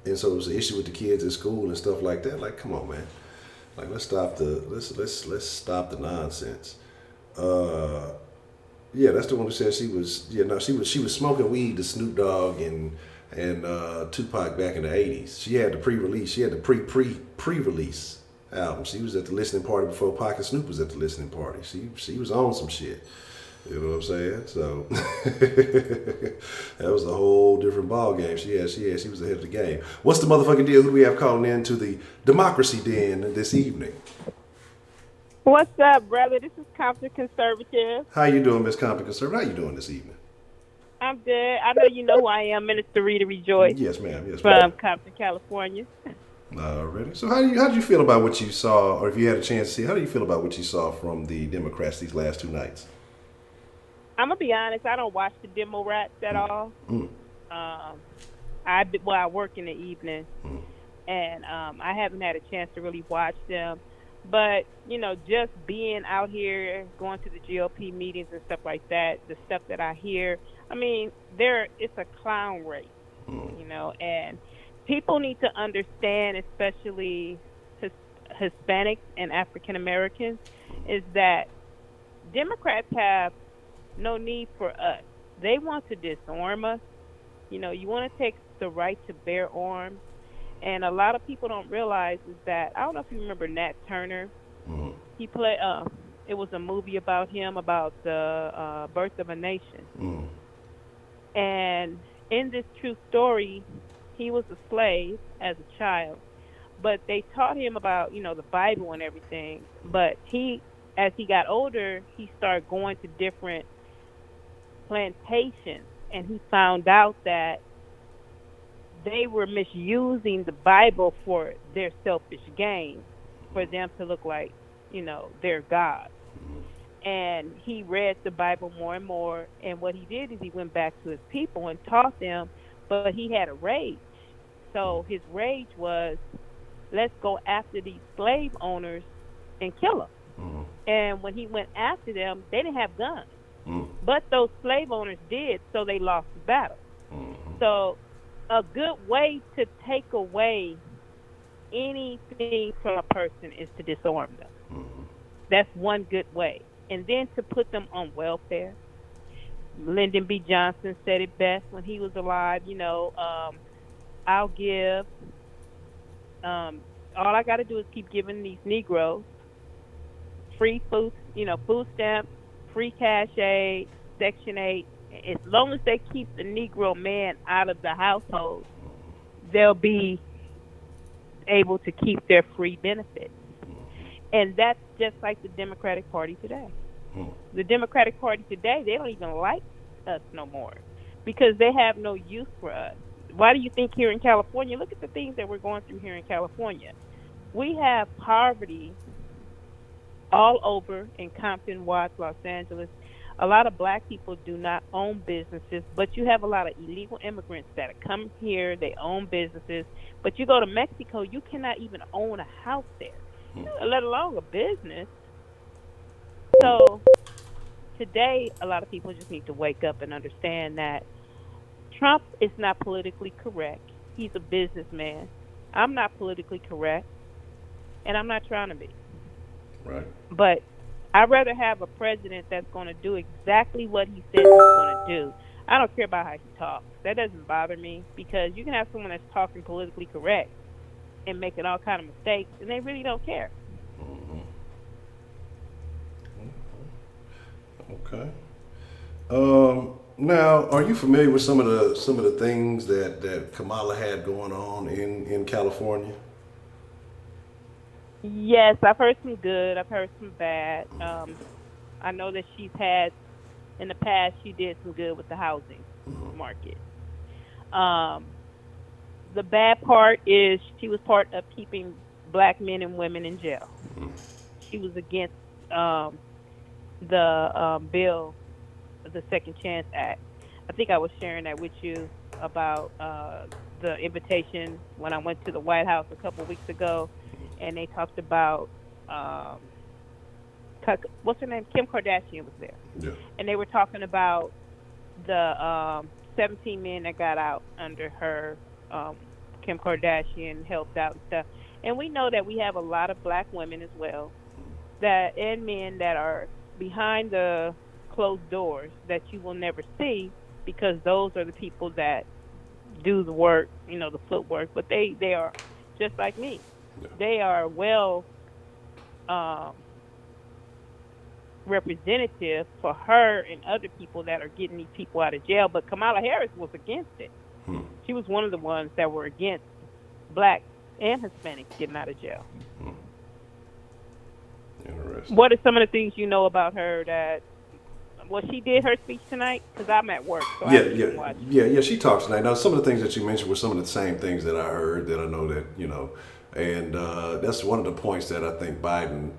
And so it was an issue with the kids at school and stuff like that. Like, come on, man. Like, let's stop the nonsense. Yeah, that's the one who said she was smoking weed to Snoop Dogg and Tupac back in the 80s. She had the pre-release. She had the pre-release album. She was at the listening party before Pac and Snoop was at the listening party. She was on some shit. You know what I'm saying? So that was a whole different ball game. She was ahead of the game. What's the motherfucking deal? Who do we have calling in to the Democracy Den this evening? What's up, brother? This is Compton Conservative. How you doing, Miss Compton Conservative? How you doing this evening? I'm good. I know you know who I am, Minister Rita Rejoice. Yes, ma'am. From Compton, California. Already. So how did you feel about what you saw, or if you had a chance to see, how do you feel about what you saw from the Democrats these last 2 nights? I'm gonna be honest. I don't watch the demo rats at all. Mm, Um, I work in the evening, and I haven't had a chance to really watch them. But just being out here, going to the GOP meetings and stuff like that, the stuff that I hear, I mean, it's a clown race, and people need to understand, especially his, Hispanics and African Americans, is that Democrats have no need for us. They want to disarm us. You want to take the right to bear arms. And a lot of people don't realize is that, I don't know if you remember Nat Turner. mm, He played. It was a movie about him, about the birth of a nation. mm, And in this true story, he was a slave as a child, but they taught him about the Bible and everything. But as he got older, he started going to different plantations, and he found out that they were misusing the Bible for their selfish gain, for them to look like, their God. And he read the Bible more and more, and what he did is he went back to his people and taught them, but he had a rage. So his rage was, let's go after these slave owners and kill them. mm, And when he went after them, they didn't have guns. mm, But those slave owners did, so they lost the battle. mm, So a good way to take away anything from a person is to disarm them. mm, That's one good way. And then to put them on welfare. Lyndon B. Johnson said it best when he was alive. I'll give, all I got to do is keep giving these Negroes free food, food stamps, free cash aid, Section 8. As long as they keep the Negro man out of the household, they'll be able to keep their free benefits. And that's just like the Democratic Party today. The Democratic Party today, they don't even like us no more because they have no use for us. Why do you think here in California, look at the things that we're going through here in California. We have poverty all over in Compton, Watts, Los Angeles. A lot of black people do not own businesses, but you have a lot of illegal immigrants that come here. They own businesses. But you go to Mexico, you cannot even own a house there, let alone a business. So today, a lot of people just need to wake up and understand that Trump is not politically correct. He's a businessman. I'm not politically correct, and I'm not trying to be. right. But I'd rather have a president that's going to do exactly what he says he's going to do. I don't care about how he talks. That doesn't bother me because you can have someone that's talking politically correct and making all kind of mistakes, and they really don't care. Okay. Now, are you familiar with some of the things that Kamala had going on in California? Yes, I've heard some good. I've heard some bad. I know that she's had, in the past, she did some good with the housing market. The bad part is she was part of keeping black men and women in jail. She was against the bill, the Second Chance Act. I think I was sharing that with you about the invitation when I went to the White House a couple of weeks ago, and they talked about what's her name? Kim Kardashian was there. Yeah. And they were talking about the 17 men that got out under her. Kim Kardashian helped out and stuff. And we know that we have a lot of black women as well, and men that are behind the closed doors that you will never see because those are the people that do the work, the footwork. But they are just like me. Yeah. They are well representative for her and other people that are getting these people out of jail. But Kamala Harris was against it. She was one of the ones that were against black and Hispanics getting out of jail. Interesting. What are some of the things you know about her that Well, she did her speech tonight because I'm at work, so I Yeah, didn't yeah, watch. yeah. She talks tonight. Now, some of the things that you mentioned were some of the same things that I heard. That I know that and that's one of the points that I think Biden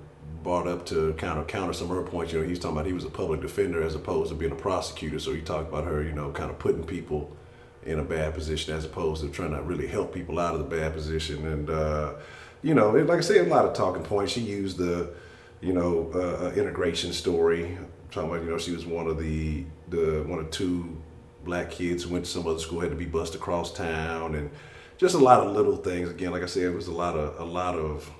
brought up to kind of counter some of her points. He's talking about he was a public defender as opposed to being a prosecutor. So he talked about her, kind of putting people in a bad position as opposed to trying to really help people out of the bad position. And like I said, a lot of talking points. She used the integration story, talking about she was one of the one of two black kids who went to some other school, had to be bused across town, and just a lot of little things. Again, like I said, it was a lot of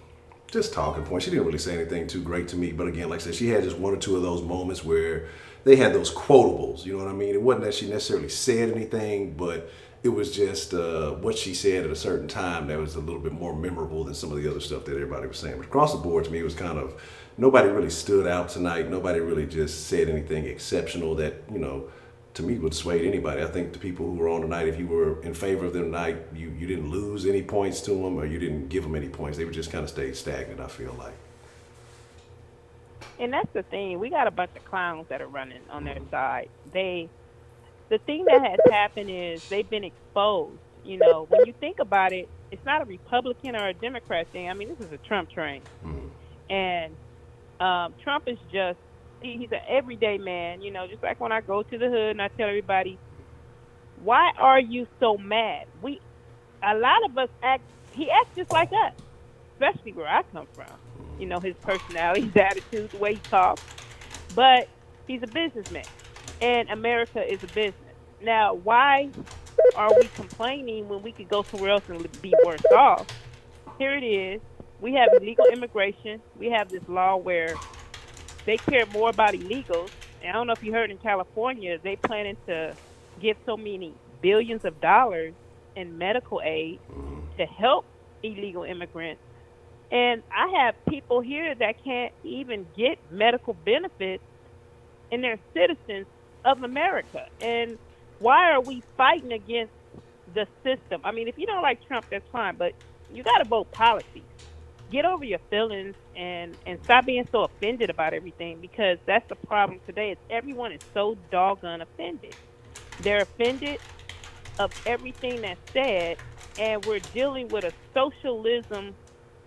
just talking points. She didn't really say anything too great to me, but again, like I said, she had just one or two of those moments where they had those quotables. You know what I mean? It wasn't that she necessarily said anything, but it was just what she said at a certain time that was a little bit more memorable than some of the other stuff that everybody was saying. But across the board, to me, it was kind of nobody really stood out tonight. Nobody really just said anything exceptional that to me would sway anybody. I think the people who were on tonight, if you were in favor of them tonight, you didn't lose any points to them or you didn't give them any points. They would just kind of stayed stagnant, I feel like. And that's the thing. We got a bunch of clowns that are running on their side. The thing that has happened is they've been exposed. When you think about it, it's not a Republican or a Democrat thing. I mean, this is a Trump train. And Trump is just, he's an everyday man, just like when I go to the hood and I tell everybody, why are you so mad? A lot of us he acts just like us, especially where I come from. His personality, his attitude, the way he talks. But he's a businessman, and America is a business. Now, why are we complaining when we could go somewhere else and be worse off? Here it is. We have illegal immigration. We have this law where they care more about illegals. And I don't know if you heard in California, they planning to give so many billions of dollars in medical aid to help illegal immigrants. And I have people here that can't even get medical benefits, and they're citizens of America. And why are we fighting against the system? I mean, if you don't like Trump, that's fine, but you got to vote policy. Get over your feelings and stop being so offended about everything, because that's the problem today. Is everyone is so doggone offended. They're offended of everything that's said, and we're dealing with a socialism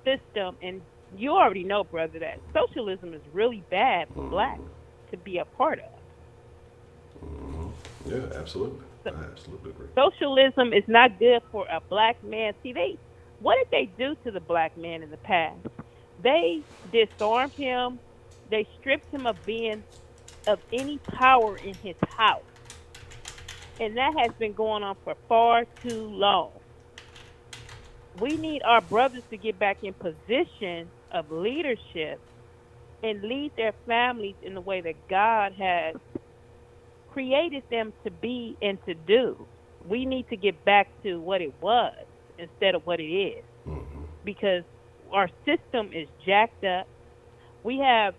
system. And you already know, brother, that socialism is really bad for blacks to be a part of. Yeah, absolutely. I absolutely agree. Socialism is not good for a black man. See, what did they do to the black man in the past? They disarmed him. They stripped him of any power in his house. And that has been going on for far too long. We need our brothers to get back in position of leadership and lead their families in the way that God has created them to be and to do. We need to get back to what it was instead of what it is, because our system is jacked up. We have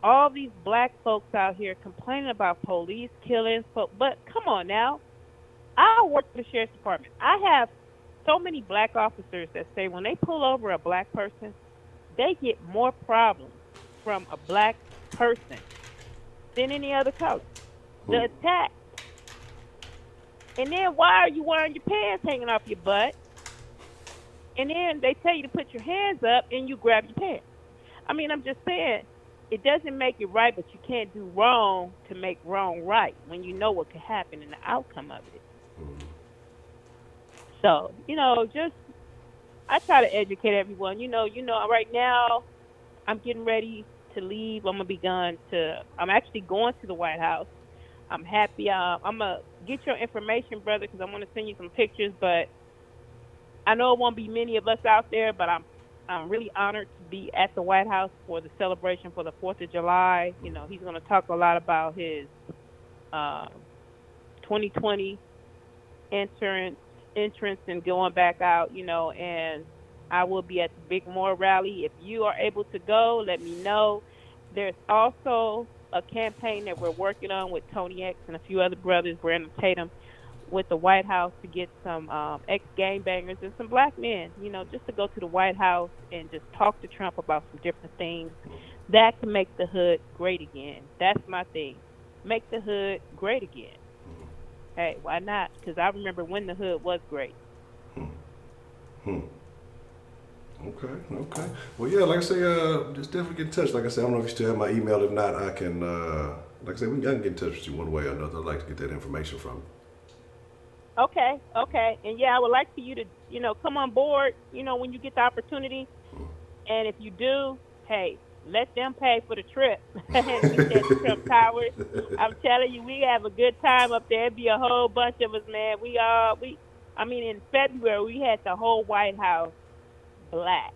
all these black folks out here complaining about police killings, but come on now. I work for the sheriff's department. I have so many black officers that say when they pull over a black person, they get more problems from a black person than any other color. The attack. And then why are you wearing your pants hanging off your butt? And then they tell you to put your hands up and you grab your pants. I mean, I'm just saying, it doesn't make it right, but you can't do wrong to make wrong right when you know what could happen and the outcome of it. So, I try to educate everyone. Right now I'm getting ready to leave. I'm actually going to the White House. I'm happy. I'm going to get your information, brother, because I want to send you some pictures, but I know it won't be many of us out there, but I'm really honored to be at the White House for the celebration for the 4th of July. He's going to talk a lot about his 2020 entrance and going back out, and I will be at the Big More rally. If you are able to go, let me know. There's also a campaign that we're working on with Tony X and a few other brothers, Brandon Tatum. with the White House to get some ex-gangbangers and some black men, just to go to the White House and just talk to Trump about some different things. That can make the hood great again. That's my thing. Make the hood great again. Hey, why not? Because I remember when the hood was great. Okay. Well, yeah, like I say, just definitely get in touch. Like I said, I don't know if you still have my email. If not, I can, like I said, I can get in touch with you one way or another. I'd like to get that information from you. Okay. And yeah, I would like for you to, come on board, when you get the opportunity. And if you do, hey, let them pay for the trip. Meet at the Trump Towers. I'm telling you, we have a good time up there. It'd be a whole bunch of us, man. In February, we had the whole White House black.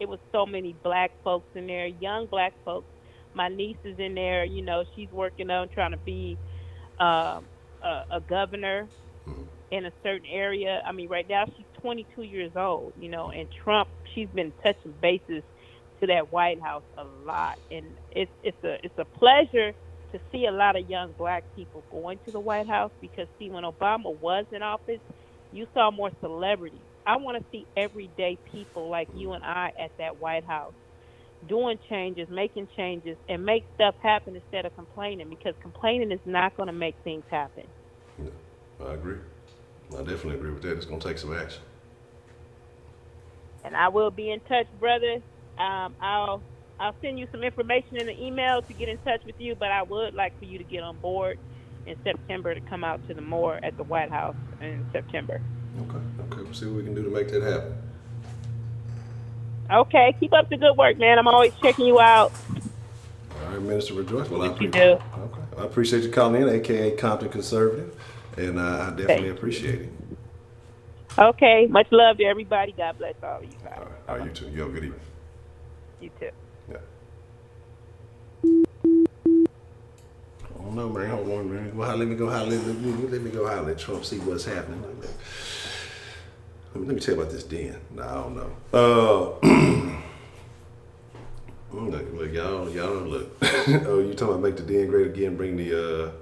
It was so many black folks in there, young black folks. My niece is in there, she's working on trying to be a governor in a certain area. Right now she's 22 years old, and Trump, she's been touching bases to that White House a lot. And it's a pleasure to see a lot of young black people going to the White House because, see, when Obama was in office, you saw more celebrities. I want to see everyday people like you and I at that White House doing changes, making changes, and make stuff happen instead of complaining, because complaining is not going to make things happen. Yeah, I agree. I definitely agree with that. It's going to take some action. And I will be in touch, brother. I'll send you some information in the email to get in touch with you, but I would like for you to get on board in September to come out to the Moore at the White House in September. Okay. We'll see what we can do to make that happen. Okay. Keep up the good work, man. I'm always checking you out. All right, Minister Rejoice. Well, you do. Okay. I appreciate you calling in, a.k.a. Compton Conservative, and I definitely appreciate it. Okay. Much love to everybody. God bless all of you guys. All right, you too. You have a good evening. You too. Yeah. Oh no, man. Hold on, man. Well, let me go holler at Trump, see what's happening. Let me tell you about this den. No, I don't know. Look, y'all look. Oh, you talking about make the den great again? Bring the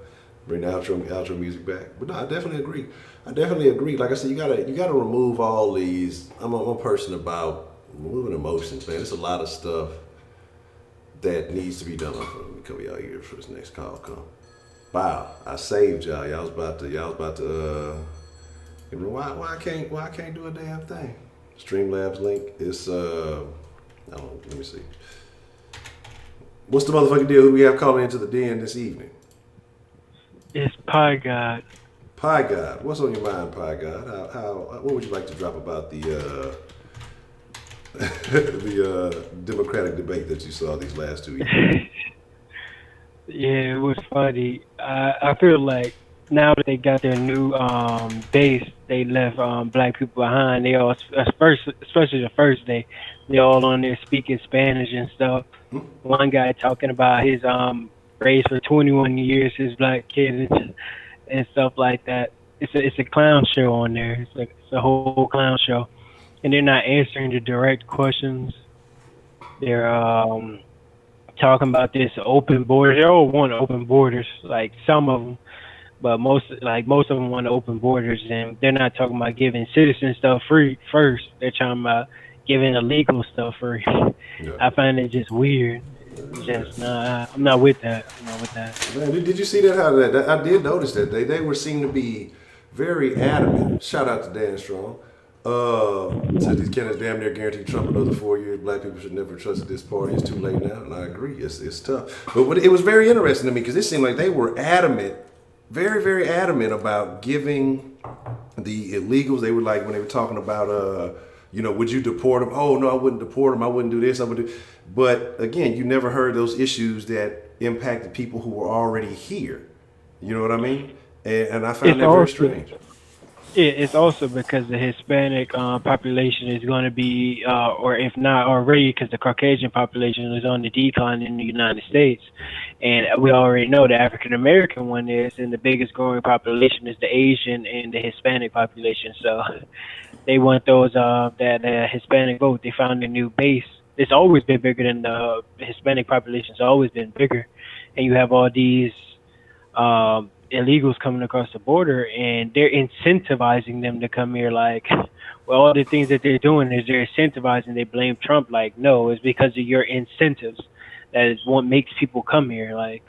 outro music back. But no, I definitely agree. Like I said, you gotta remove all these. I'm a person about removing emotions, man. There's a lot of stuff that needs to be done. Let me come y'all here for this next call. Come. Wow, I saved y'all. Y'all was about to. Why I can't do a damn thing? Streamlabs link. It's let me see. What's the motherfucking deal? Who we have calling into the den this evening? It's Pie God. Pie God. What's on your mind, Pie God? What would you like to drop about the the Democratic debate that you saw these last 2 years? Yeah, it was funny. I feel like now that they got their new base, they left black people behind. They all, especially the first day, they all on there speaking Spanish and stuff. One guy talking about his raised for 21 years, his black kids and stuff like that. It's a clown show on there. It's a whole clown show, and they're not answering the direct questions. They're talking about this open borders. They all want open borders, like some of them, but most of them want open borders, and they're not talking about giving citizen stuff free first. They're talking about giving illegal stuff free. Yeah. I find it just weird. I'm not with that. Man, did you see that? I did notice that they were seem to be very adamant. Shout out to Dan Strong. Said these candidates damn near guarantee Trump another 4 years. Black people should never trust this party. It's too late now, and I agree. It's tough. But it was very interesting to me because it seemed like they were adamant, very very adamant about giving the illegals. They were like when they were talking about would you deport them? Oh no, I wouldn't deport them. I wouldn't do this. I would do. But again, you never heard those issues that impacted people who were already here. You know what I mean? And I found that very strange. It's also because the Hispanic population is going to be, or if not already, because the Caucasian population is on the decline in the United States. And we already know the African American one is, and the biggest growing population is the Asian and the Hispanic population. So they want those that Hispanic vote. They found a new base. It's always been bigger than the Hispanic population. It's always been bigger, and you have all these illegals coming across the border, and they're incentivizing them to come here. Like, well, all the things that they're doing is they're incentivizing. They blame Trump. Like, no, it's because of your incentives. That is what makes people come here. Like,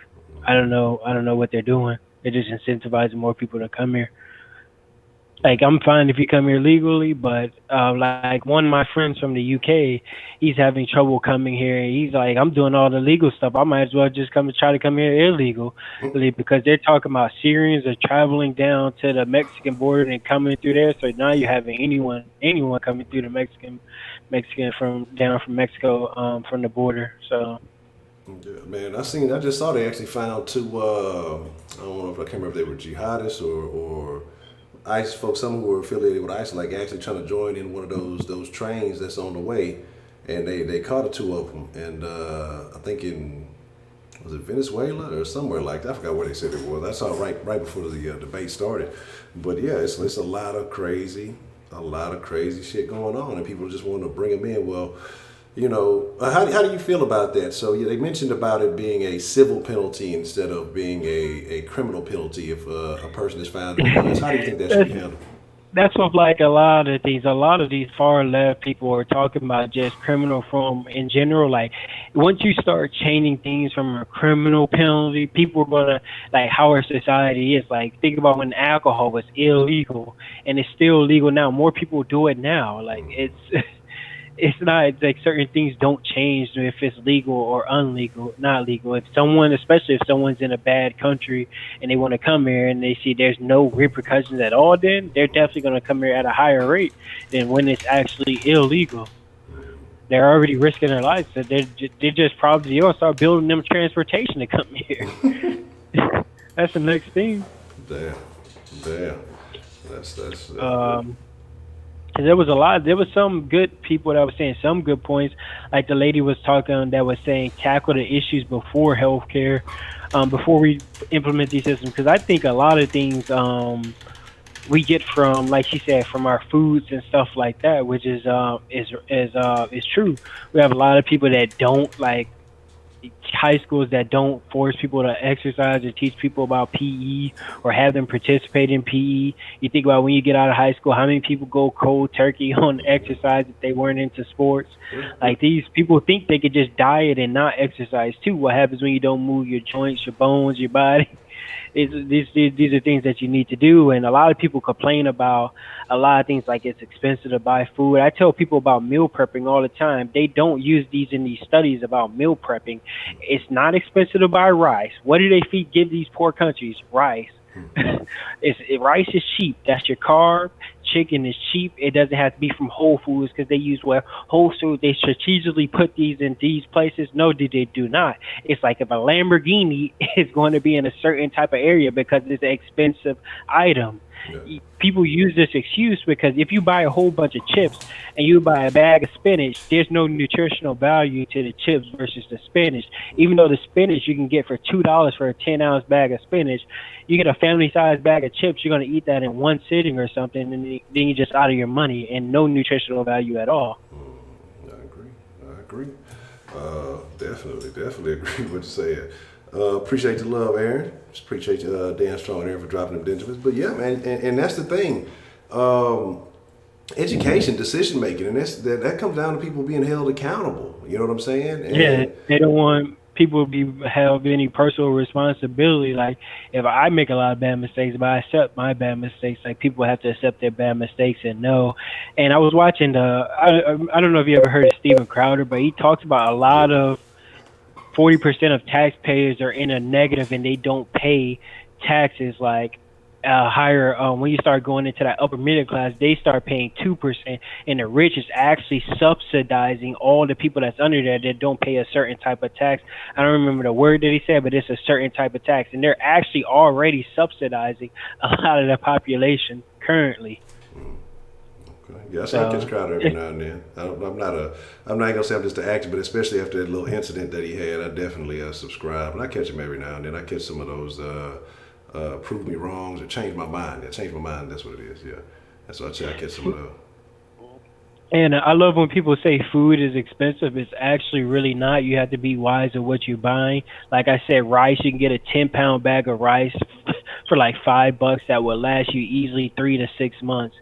I don't know what they're doing. They're just incentivizing more people to come here. Like, I'm fine if you come here legally, but like one of my friends from the UK, he's having trouble coming here. He's like, I'm doing all the legal stuff. I might as well just come and try to come here illegal, really, because they're talking about Syrians are traveling down to the Mexican border and coming through there. So now you're having anyone coming through the Mexican from down from Mexico from the border. So Yeah, man, I just saw they actually found two. I don't know if I can't remember if they were jihadists or ISIS folks, some who were affiliated with ISIS, like actually trying to join in one of those trains that's on the way, and they caught the two of them, and I think in was it Venezuela or somewhere like that. I forgot where they said it was. I saw it right before the debate started, but yeah, it's a lot of crazy shit going on, and people just want to bring them in. Well, how do you feel about that? So they mentioned about it being a civil penalty instead of being a criminal penalty if a person is found in guns. How do you think that should be handled? that's what like a lot of these far left people are talking about just criminal from in general. Like once you start changing things from a criminal penalty, people are gonna like how our society is. Like think about when alcohol was illegal and it's still legal now. More people do it now. Like it's not it's like certain things don't change if it's legal or not legal. If someone, especially if someone's in a bad country and they want to come here and they see there's no repercussions at all, then they're definitely going to come here at a higher rate than when it's actually illegal. They're already risking their lives, so they're just probably going to start building them transportation to come here. That's the next thing. Damn. That's. There was some good people that was saying some good points. Like the lady was talking that was saying tackle the issues before healthcare, before we implement these systems. Because I think a lot of things we get from, like she said, from our foods and stuff like that, which is true. We have a lot of people that don't like high schools that don't force people to exercise or teach people about PE or have them participate in PE. You think about when you get out of high school, how many people go cold turkey on exercise if they weren't into sports? Like these people think they could just diet and not exercise too. What happens when you don't move your joints, your bones, your body? These are things that you need to do, and a lot of people complain about a lot of things like it's expensive to buy food. I tell people about meal prepping all the time. They don't use these in these studies about meal prepping. It's not expensive to buy rice. What do they give these poor countries? Rice. Rice is cheap. That's your carb. Chicken is cheap. It doesn't have to be from Whole Foods because they use Whole Foods. They strategically put these in these places. No, they do not. It's like if a Lamborghini is going to be in a certain type of area because it's an expensive item. Yeah. People use this excuse because if you buy a whole bunch of chips and you buy a bag of spinach, there's no nutritional value to the chips versus the spinach. Even though the spinach you can get for $2 for a 10-ounce bag of spinach, you get a family-sized bag of chips, you're going to eat that in one sitting or something, and then you're just out of your money and no nutritional value at all. I agree. Definitely agree with what you said. Appreciate the love, Aaron. Just appreciate you, Dan Strong and Aaron, for dropping them Benjamins. But yeah, man, and that's the thing. Education, decision making, and that comes down to people being held accountable. You know what I'm saying? And they don't want people to have any personal responsibility. Like if I make a lot of bad mistakes, but I accept my bad mistakes, like people have to accept their bad mistakes and know. And I was watching I don't know if you ever heard of Steven Crowder, but he talks about a lot of 40% of taxpayers are in a negative and they don't pay taxes. Like higher when you start going into that upper middle class, they start paying 2%, and the rich is actually subsidizing all the people that's under there that don't pay a certain type of tax. I don't remember the word that he said, but it's a certain type of tax, and they're actually already subsidizing a lot of the population currently. Yes, I catch Crowder every now and then. I'm not gonna say I'm just an actor, but especially after that little incident that he had, I definitely subscribe, and I catch him every now and then. I catch some of those prove me wrongs or change my mind. Yeah, change my mind. That's what it is. Yeah, that's what I catch some of those. And I love when people say food is expensive. It's actually really not. You have to be wise of what you're buying. Like I said, rice, you can get a 10-pound bag of rice for like $5 that will last you easily 3 to 6 months.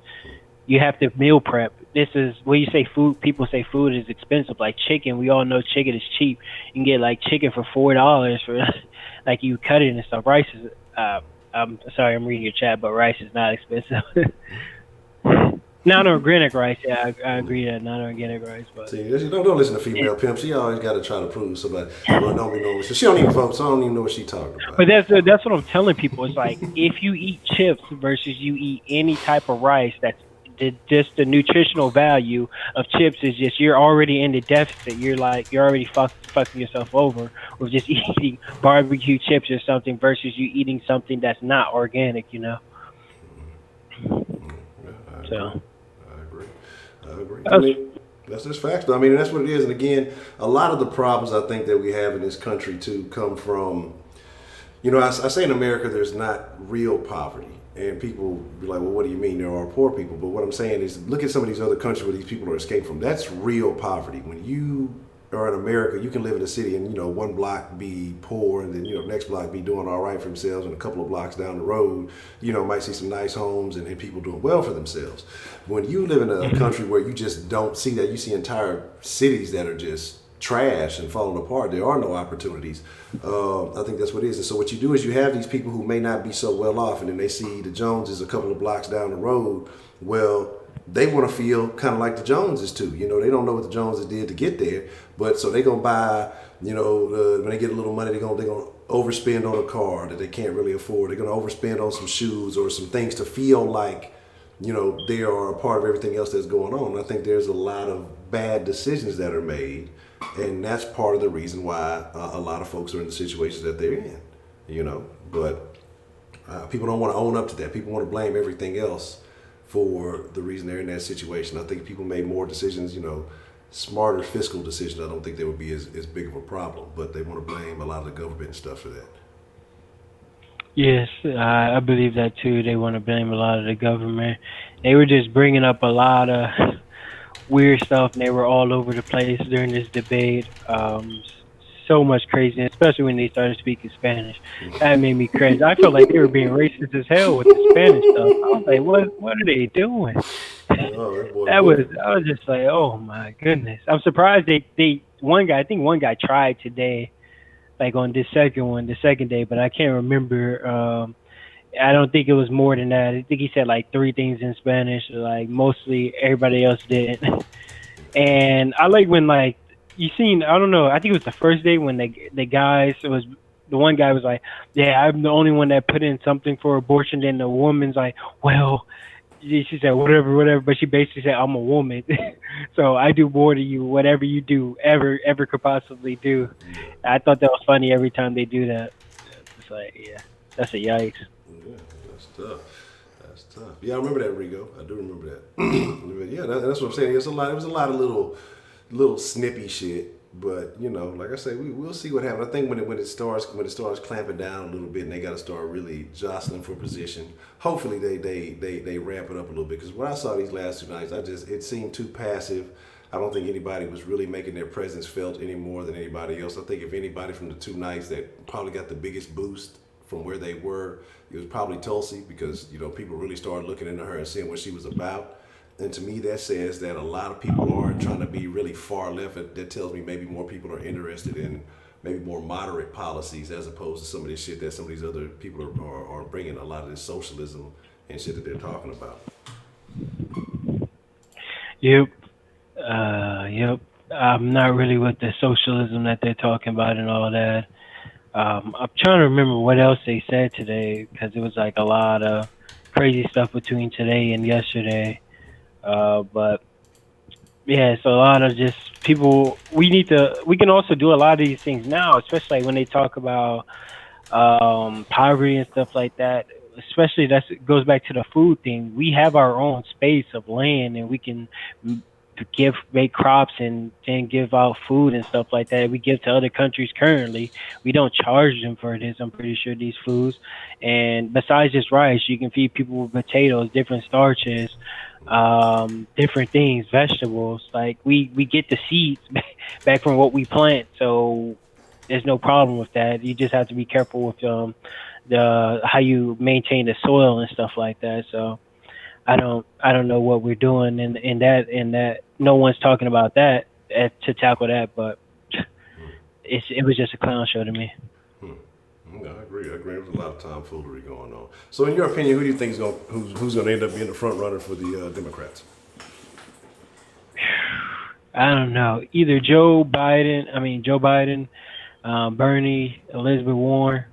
You have to meal prep. This is when you say food, people say food is expensive. Like chicken, we all know chicken is cheap. You can get like chicken for $4 for like you cut it and stuff. Rice is I'm sorry, I'm reading your chat, but rice is not expensive. Non-organic rice, yeah, I agree that non-organic rice, but See, don't listen to female pimp. She always got to try to prove somebody. Well, don't be no. She don't even vote, so I don't even know what she talking about. but that's what I'm telling people. It's like if you eat chips versus you eat any type of rice, that's just the nutritional value of chips is just you're already in the deficit. You're already fucking yourself over with just eating barbecue chips or something versus you eating something that's not organic. Yeah, So. I agree. I agree. I That's, mean, that's just facts. Though. I mean, that's what it is. And again, a lot of the problems I think that we have in this country too come from, I say in America there's not real poverty. And people be like, well, what do you mean there are poor people? But what I'm saying is look at some of these other countries where these people are escaping from. That's real poverty. When you are in America, you can live in a city and, one block be poor and then, next block be doing all right for themselves, and a couple of blocks down the road, might see some nice homes and people doing well for themselves. When you live in a country where you just don't see that, you see entire cities that are just trash and falling apart, there are no opportunities. I think that's what it is. And so what you do is you have these people who may not be so well off, and then they see the Joneses a couple of blocks down the road. Well, they want to feel kind of like the Joneses too. They don't know what the Joneses did to get there, but so they're gonna buy. When they get a little money, they're gonna overspend on a car that they can't really afford. They're gonna overspend on some shoes or some things to feel like they are a part of everything else that's going on. And I think there's a lot of bad decisions that are made, and that's part of the reason why a lot of folks are in the situations that they're in. But people don't want to own up to that. People want to blame everything else for the reason they're in that situation. I think people made more decisions, smarter fiscal decisions. I don't think they would be as big of a problem, but they want to blame a lot of the government and stuff for that. yes, I believe that too. They want to blame a lot of the government. They were just bringing up a lot of weird stuff, and they were all over the place during this debate. So much crazy, especially when they started speaking Spanish. That made me cringe. I felt like they were being racist as hell with the Spanish stuff. I was like, what are they doing? I was just like, oh my goodness. I'm surprised I think one guy tried today, like on this the second day, but I can't remember. I don't think it was more than that. I think he said like three things in Spanish, like mostly everybody else didn't. And I like when like you seen, I don't know, I think it was the first day when the guys, it was the one guy was like, yeah, I'm the only one that put in something for abortion. Then the woman's like, well, she said whatever, but she basically said I'm a woman, so I do more to you, whatever you do ever could possibly do. I thought that was funny every time they do that. It's like, yeah, that's a yikes. Yeah, that's tough. That's tough. Yeah, I remember that, Rigo. I do remember that. But yeah, that's what I'm saying. It was a lot of little snippy shit. But like I say, we'll see what happens. I think when it starts clamping down a little bit, and they got to start really jostling for position. Hopefully they ramp it up a little bit. Because when I saw these last 2 nights, it seemed too passive. I don't think anybody was really making their presence felt any more than anybody else. I think if anybody from the 2 nights that probably got the biggest boost from where they were, it was probably Tulsi, because people really started looking into her and seeing what she was about. And to me, that says that a lot of people aren't trying to be really far left. That tells me maybe more people are interested in maybe more moderate policies, as opposed to some of this shit that some of these other people are bringing, a lot of this socialism and shit that they're talking about. Yep. Yep. I'm not really with the socialism that they're talking about and all that. I'm trying to remember what else they said today, because it was like a lot of crazy stuff between today and yesterday. But yeah, it's a lot of just people. We can also do a lot of these things now, especially when they talk about poverty and stuff like that. Especially goes back to the food thing. We have our own space of land, and we can make crops and then give out food and stuff like that. We give to other countries currently. We don't charge them for this. I'm pretty sure these foods. And besides just rice, you can feed people with potatoes, different starches. different things, vegetables. Like we get the seeds back from what we plant, so there's no problem with that. You just have to be careful with the how you maintain the soil and stuff like that. So I don't know what we're doing in that no one's talking about that to tackle that, but it was just a clown show to me. Yeah, I agree. I agree. There's a lot of tomfoolery going on. So, in your opinion, who do you think is going who's going to end up being the front runner for the Democrats? I don't know. Either Joe Biden, Bernie, Elizabeth Warren,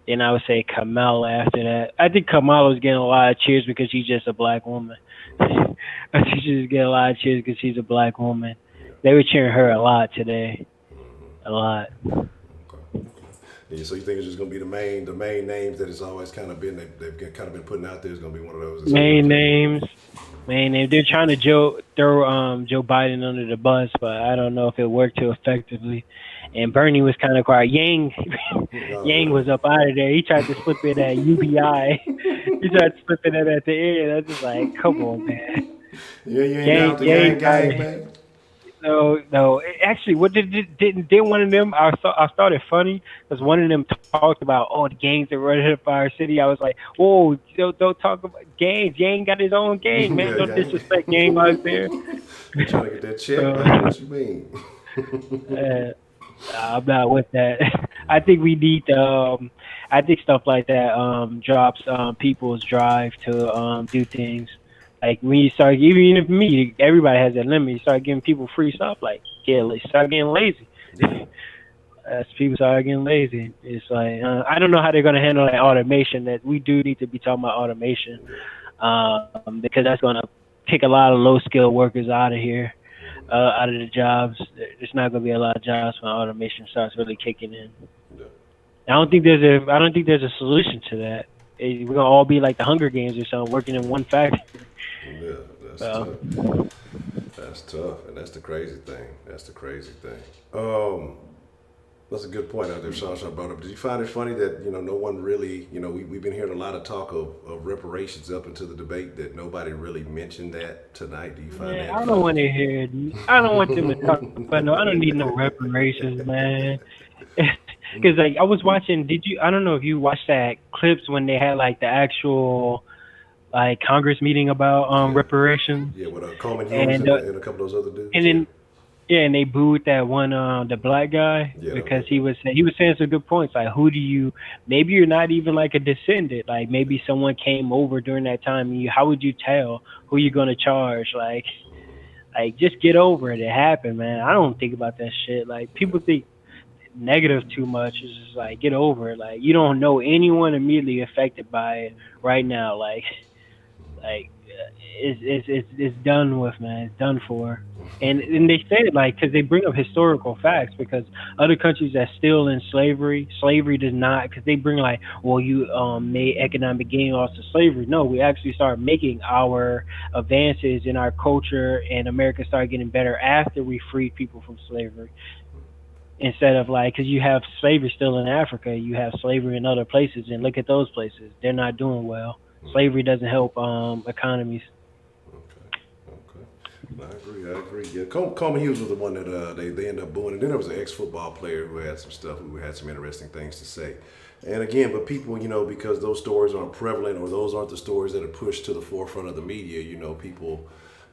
and I would say Kamala after that. I think Kamala's getting a lot of cheers because she's just a black woman. I think she's getting a lot of cheers because she's a black woman. They were cheering her a lot today, a lot. Okay. Yeah, so you think it's just going to be the main names that it's always kind of been they've kind of been putting out there is going to be one of those. That's gonna Main take. names, main name. They're trying to throw Joe Biden under the bus, but I don't know if it worked too effectively. And Bernie was kind of quiet. Yang, Yang Right. was up out of there. He tried to slip in at UBI. He tried to slip in at the end. I was just like, come on, man. Yeah, you ain't down Yang, with the Yang gang gang, tried. man. No, no. Actually, what didn't one of them? I thought it funny because one of them talked about the gangs that running up our city. I was like, whoa, don't talk about gangs. Yang got his own gang, man. Yeah, Don't gang. disrespect gang out there. They trying to get that check, So man. What you mean? uh, I'm not with that. I think we need I think stuff like that drops people's drive to do things. Like when you start, even if me, everybody has that limit. You start giving people free stuff, like start getting lazy. Yeah. As people start getting lazy, it's like I don't know how they're gonna handle that automation. That we do need to be talking about automation, because that's gonna kick a lot of low skilled workers out of here, out of the jobs. There's not gonna be a lot of jobs when automation starts really kicking in. Yeah. I don't think there's a solution to that. We're gonna all be like the Hunger Games or something, working in one factory. Yeah, that's So tough. That's tough, and that's the crazy thing. That's the crazy thing. That's a good point out there, Sean brought up. Did you find it funny that no one really, we've been hearing a lot of talk of reparations up into the debate that nobody really mentioned that tonight. Do you find man, that I don't funny? want to hear. I don't want them to talk about no. I don't need no reparations, man. Because like I was watching. Did you? I don't know if you watched that clips when they had like the actual like Congress meeting about Yeah, reparations, yeah. With Coleman Hughes and and a couple of those other dudes. and Yeah, then yeah, and they booed that one, the black guy, yeah. because he was saying some good points. Like, who do you? Maybe you're not even like a descendant. Like, maybe someone came over during that time. And how would you tell who you're gonna charge? Like just get over it. It happened, man. I don't think about that shit. Like, people think negative too much. It's just like get over it. Like, you don't know anyone immediately affected by it right now. It's done with, man. It's done for. And they say it like because they bring up historical facts, because other countries that still in slavery does not, because they bring like, well, you made economic gain off of slavery. No, we actually started making our advances in our culture, and America started getting better after we freed people from slavery. Instead of like, because you have slavery still in Africa, you have slavery in other places, and look at those places; they're not doing well. Slavery doesn't help economies. Okay. Okay. I agree. I agree. Yeah, Coleman Hughes was the one that they ended up booing, and then there was an ex-football player who had some stuff, who had some interesting things to say. And again, but people, because those stories aren't prevalent, or those aren't the stories that are pushed to the forefront of the media, people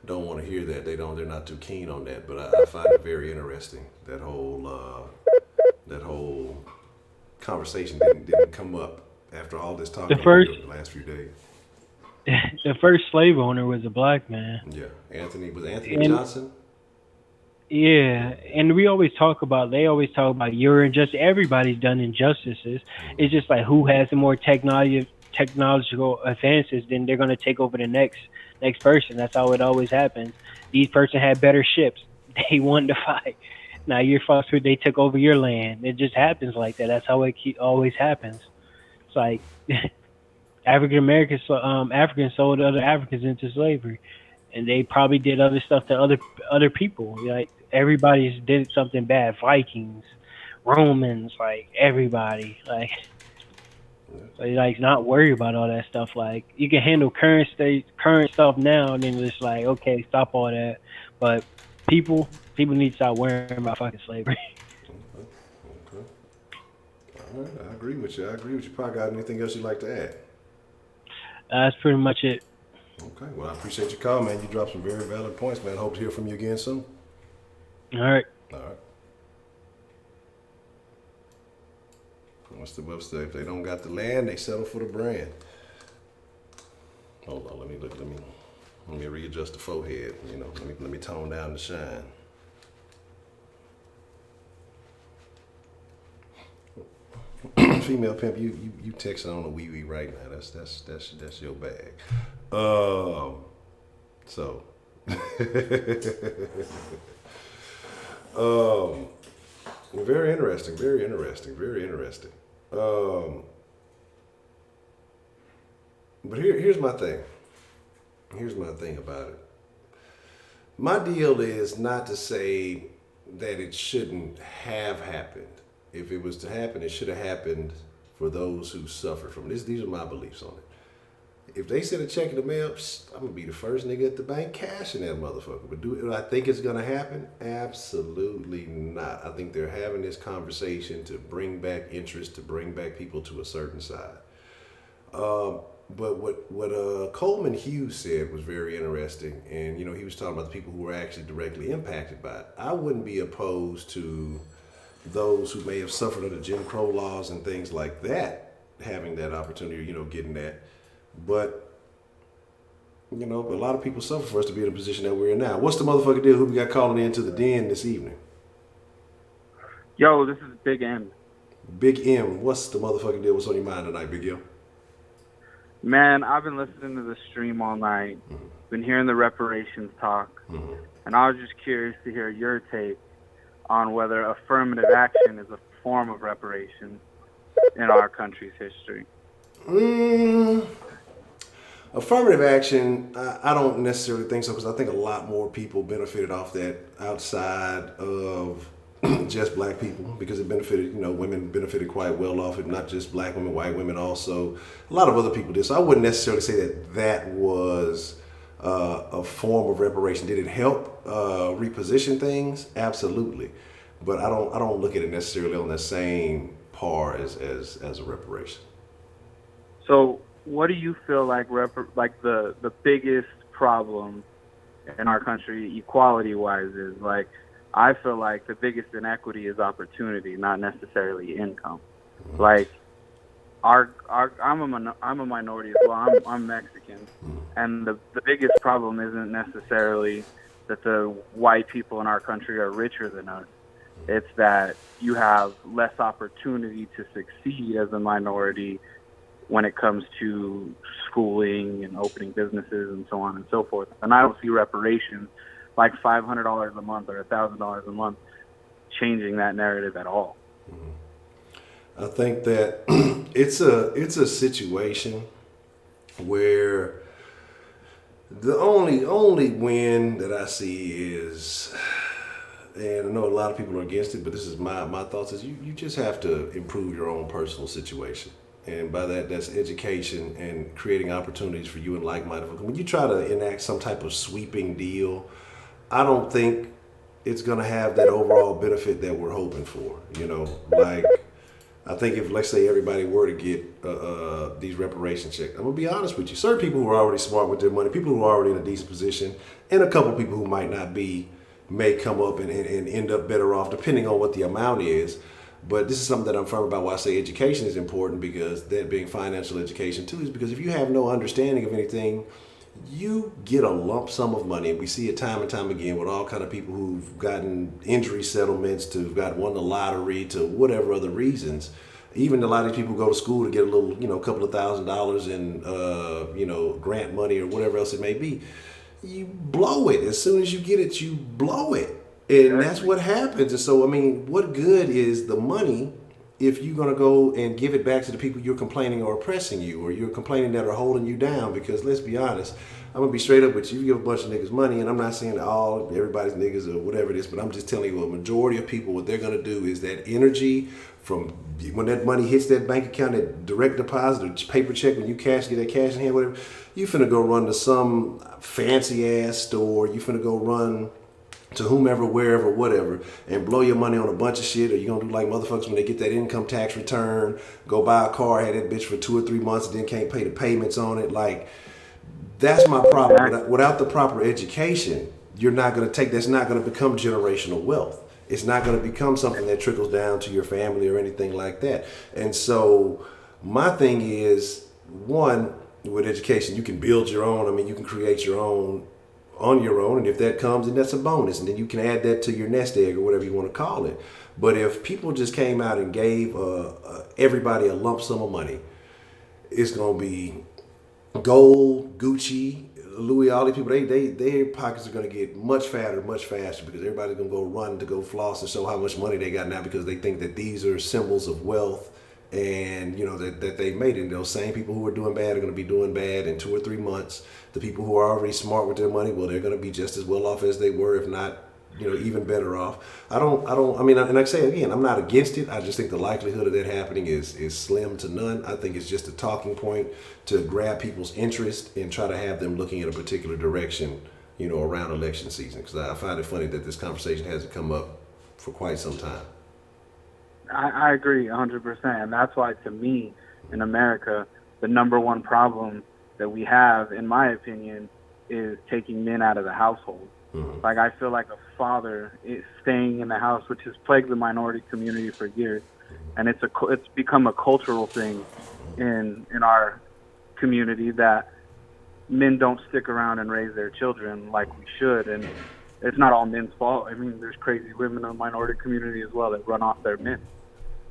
don't want to hear that. They're not too keen on that. But I find it very interesting that whole conversation didn't come up after all this talk The over first the last few days. the first slave owner was a black man. Yeah, Anthony And Johnson. yeah, and they always talk about your injustice. Everybody's done injustices. It's just like who has the more technological advances, then they're gonna take over the next person. That's how it always happens. These person had better ships. They won the fight. Now you're fucked with. They took over your land. It just happens like that. That's how it always happens. It's like Africans sold other Africans into slavery, and they probably did other stuff to other people. Like everybody's did something bad. Vikings, Romans, like everybody. Like So you like not worry about all that stuff. Like you can handle current stuff now, and then it's like okay, stop all that. But people need to stop worrying about fucking slavery. Okay. All right. I agree with you. I agree with you. Probably got anything else you'd like to add? That's pretty much it. Okay. Well, I appreciate your call, man. You dropped some very valid points, man. Hope to hear from you again soon. All right. All right. What's the website? If they don't got the land, they settle for the brand. Hold on. Let me readjust the forehead. You know, let me tone down the shine. Female pimp, you texting on a wee wee right now. That's your bag. So very interesting, very interesting, very interesting. But here's my thing. Here's my thing about it. My deal is not to say that it shouldn't have happened. If it was to happen, it should have happened for those who suffered from this. These are my beliefs on it. If they send a check in the mail, I'm gonna be the first nigga at the bank cashing that motherfucker. But do I think it's gonna happen? Absolutely not. I think they're having this conversation to bring back interest, to bring back people to a certain side. But what Coleman Hughes said was very interesting, and you know he was talking about the people who were actually directly impacted by it. I wouldn't be opposed to those who may have suffered under Jim Crow laws and things like that having that opportunity, you know, getting that. But you know, a lot of people suffer for us to be in the position that we're in now. What's the motherfucker deal? Who we got calling into the den this evening? Yo, this is Big M. Big M. What's the motherfucking deal? What's on your mind tonight, Big M? Man, I've been listening to the stream all night. Been hearing the reparations talk. And I was just curious to hear your take on whether affirmative action is a form of reparation in our country's history. Affirmative action, I don't necessarily think so, because I think a lot more people benefited off that outside of just black people, because it benefited, you know, women benefited quite well off it, not just black women, white women also. A lot of other people did. So I wouldn't necessarily say that that was a form of reparation. Did it help reposition things? Absolutely. But I don't look at it necessarily on the same par as a reparation. So what do you feel like the biggest problem in our country equality-wise is? Like, I feel like the biggest inequity is opportunity, not necessarily income. Like, I'm a minority as well. I'm Mexican, and the biggest problem isn't necessarily that the white people in our country are richer than us. It's that you have less opportunity to succeed as a minority when it comes to schooling and opening businesses and so on and so forth. And I don't see reparations like $500 a month or $1,000 a month changing that narrative at all. I think that it's a situation where the only win that I see is, and I know a lot of people are against it, but this is my thoughts, is you just have to improve your own personal situation. And by that, that's education and creating opportunities for you and like-minded folks. When you try to enact some type of sweeping deal, I don't think it's going to have that overall benefit that we're hoping for. You know, like, I think if, let's say, everybody were to get these reparation checks, I'm going to be honest with you, certain people who are already smart with their money, people who are already in a decent position, and a couple people who might not be, may come up and end up better off, depending on what the amount is. But this is something that I'm firm about why I say education is important, because that being financial education too, is because if you have no understanding of anything, you get a lump sum of money. And we see it time and time again with all kind of people who've gotten injury settlements, to who've got won the lottery, to whatever other reasons. Even a lot of these people go to school to get a little, you know, a couple of $1,000s in, you know, grant money or whatever else it may be. You blow it. As soon as you get it, you blow it. And that's what happens. And so, I mean, what good is the money if you're going to go and give it back to the people you're complaining are oppressing you, or you're complaining that are holding you down? Because let's be honest, I'm gonna be straight up with you. You give a bunch of niggas money, and I'm not saying everybody's niggas or whatever it is, but I'm just telling you, a majority of people, what they're gonna do is that energy from when that money hits that bank account, that direct deposit or paper check, when you get that cash in hand, whatever, you finna go run to some fancy ass store. You finna go run to whomever, wherever, whatever, and blow your money on a bunch of shit, or you gonna do like motherfuckers when they get that income tax return, go buy a car, had that bitch for 2 or 3 months, and then can't pay the payments on it. Like, that's my problem. Without the proper education, that's not gonna become generational wealth. It's not gonna become something that trickles down to your family or anything like that. And so my thing is, one, with education, you can build your own. I mean, you can create your own on your own, and if that comes, then that's a bonus, and then you can add that to your nest egg or whatever you want to call it. But if people just came out and gave everybody a lump sum of money, it's gonna be gold, Gucci, Louis, all these people. Their pockets are gonna get much fatter, much faster, because everybody's gonna go run to go floss and show how much money they got now, because they think that these are symbols of wealth. And that they made it. And those same people who are doing bad are going to be doing bad in 2 or 3 months. The people who are already smart with their money, well, they're going to be just as well off as they were, if not, even better off. I mean, and like I say again, I'm not against it. I just think the likelihood of that happening is slim to none. I think it's just a talking point to grab people's interest and try to have them looking in a particular direction, around election season. Because I find it funny that this conversation hasn't come up for quite some time. I agree 100%. And that's why, to me, in America, the number one problem that we have, in my opinion, is taking men out of the household. Mm-hmm. Like, I feel like a father is staying in the house, which has plagued the minority community for years. And it's become a cultural thing in our community that men don't stick around and raise their children like we should. And it's not all men's fault. I mean, there's crazy women in the minority community as well that run off their men.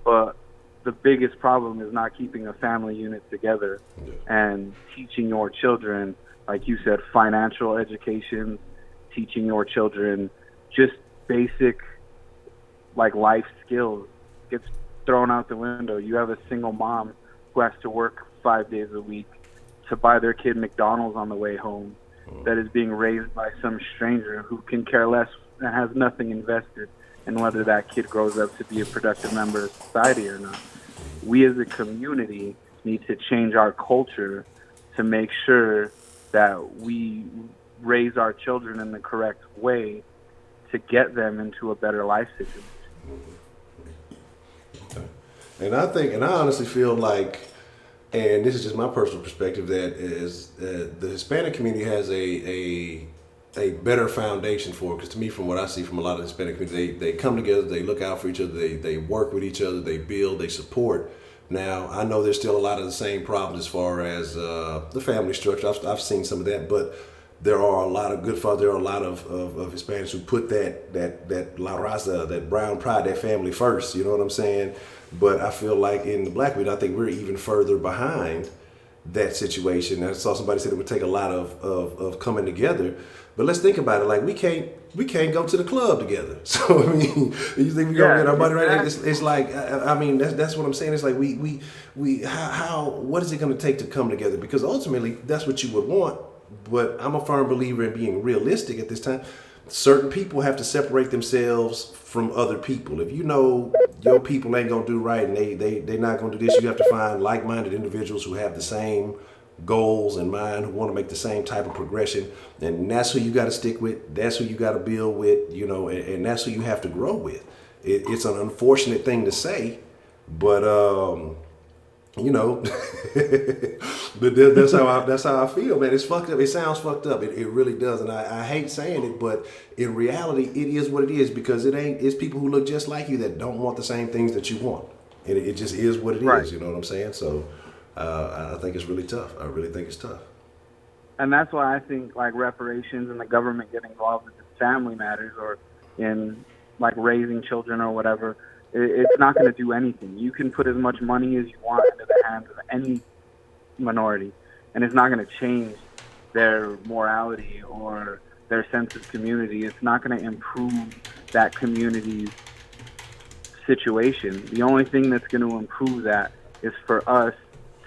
But the biggest problem is not keeping a family unit together and teaching your children, like you said, financial education, teaching your children just basic, like, life skills gets thrown out the window. You have a single mom who has to work 5 days a week to buy their kid McDonald's on the way home, that is being raised by some stranger who can care less and has nothing invested in whether that kid grows up to be a productive member of society or not. We as a community need to change our culture to make sure that we raise our children in the correct way to get them into a better life situation. And I honestly feel like, and this is just my personal perspective, that is the Hispanic community has a better foundation for it. Because to me, from what I see from a lot of Hispanic communities, they come together, they look out for each other, they work with each other, they build, they support. Now, I know there's still a lot of the same problems as far as the family structure. I've seen some of that, but there are a lot of good fathers. There are a lot of Hispanics who put that La Raza, that brown pride, that family first. You know what I'm saying? But I feel like in the Black community, I think we're even further behind that situation. I saw somebody said it would take a lot of coming together. But let's think about it. Like, we can't go to the club together. So I mean, you think we gonna get our money right? It's like, I mean, that's what I'm saying. It's like what is it gonna take to come together? Because ultimately, that's what you would want. But I'm a firm believer in being realistic at this time. Certain people have to separate themselves from other people. If you know your people ain't gonna do right and they're not gonna do this, you have to find like-minded individuals who have the same goals in mind, who want to make the same type of progression, and that's who you got to stick with. That's who you got to build with, and that's who you have to grow with. It's an unfortunate thing to say, but but that's how I feel, man. It's fucked up. It sounds fucked up. It really does, and I hate saying it, but in reality, it is what it is, because it's people who look just like you that don't want the same things that you want, and it just is what it is. You know what I'm saying? So. I think it's really tough. I really think it's tough. And that's why I think, like, reparations and the government getting involved in family matters or in, like, raising children or whatever, it's not going to do anything. You can put as much money as you want into the hands of any minority, and it's not going to change their morality or their sense of community. It's not going to improve that community's situation. The only thing that's going to improve that is for us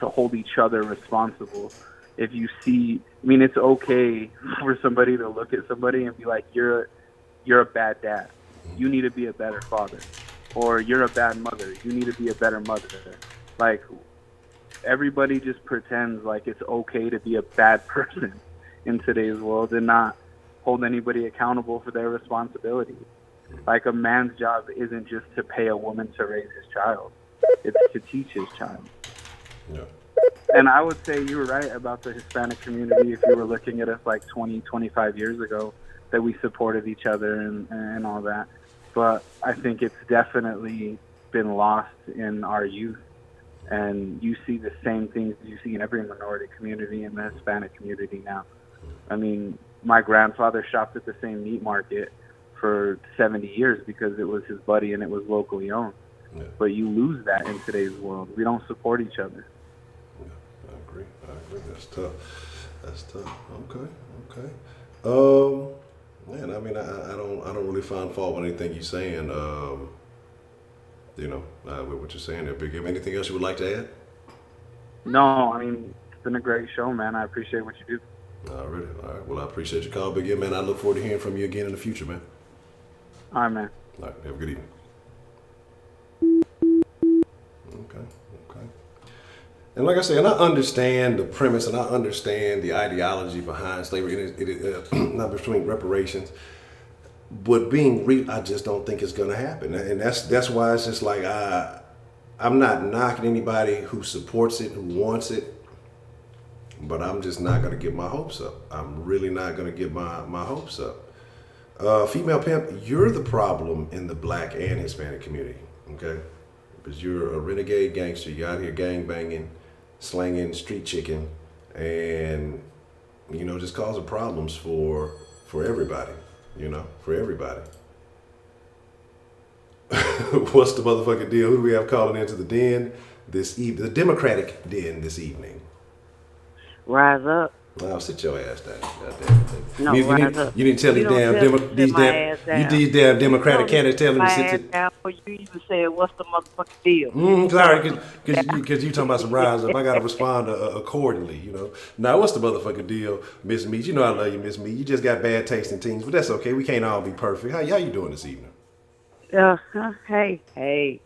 to hold each other responsible. If you see I mean, it's okay for somebody to look at somebody and be like, you're a bad dad. You need to be a better father. Or you're a bad mother. You need to be a better mother. Like, everybody just pretends like it's okay to be a bad person in today's world and not hold anybody accountable for their responsibility. Like, a man's job isn't just to pay a woman to raise his child. It's to teach his child. Yeah. And I would say you were right about the Hispanic community if you were looking at us like 20, 25 years ago, that we supported each other and all that. But I think it's definitely been lost in our youth. And you see the same things you see in every minority community in the Hispanic community now. I mean, my grandfather shopped at the same meat market for 70 years because it was his buddy and it was locally owned. Yeah. But you lose that in today's world. We don't support each other. I agree. That's tough. Okay. Man, I mean, I don't really find fault with anything you're saying. With what you're saying there, Big M. Anything else you would like to add? No, I mean, it's been a great show, man. I appreciate what you do. All right. Well, I appreciate your call, Big M, man. I look forward to hearing from you again in the future, man. All right, man. All right. Have a good evening. Okay. And like I said, and I understand the premise and I understand the ideology behind slavery, and it not between reparations, but I just don't think it's going to happen. And that's why it's just like, I'm not knocking anybody who supports it, who wants it, but I'm just not going to get my hopes up. I'm really not going to get my hopes up. Female pimp, you're the problem in the Black and Hispanic community, okay? Because you're a renegade gangster. You're out here gang banging, slanging street chicken, and just causing problems for everybody. For everybody. What's the motherfucking deal? Who do we have calling into the den this evening? The Democratic den this evening. Rise up. Oh, sit your ass down. Goddamn. No, rise up. You didn't tell these these damn Democratic candidates tell them to sit down before you even said, what's the motherfucking deal? Sorry, because you talking about some rise up. I got to respond accordingly, Now, what's the motherfucking deal, Miss Mead? You know I love you, Miss Mead. You just got bad taste in teens, but that's okay. We can't all be perfect. How you doing this evening? Hey,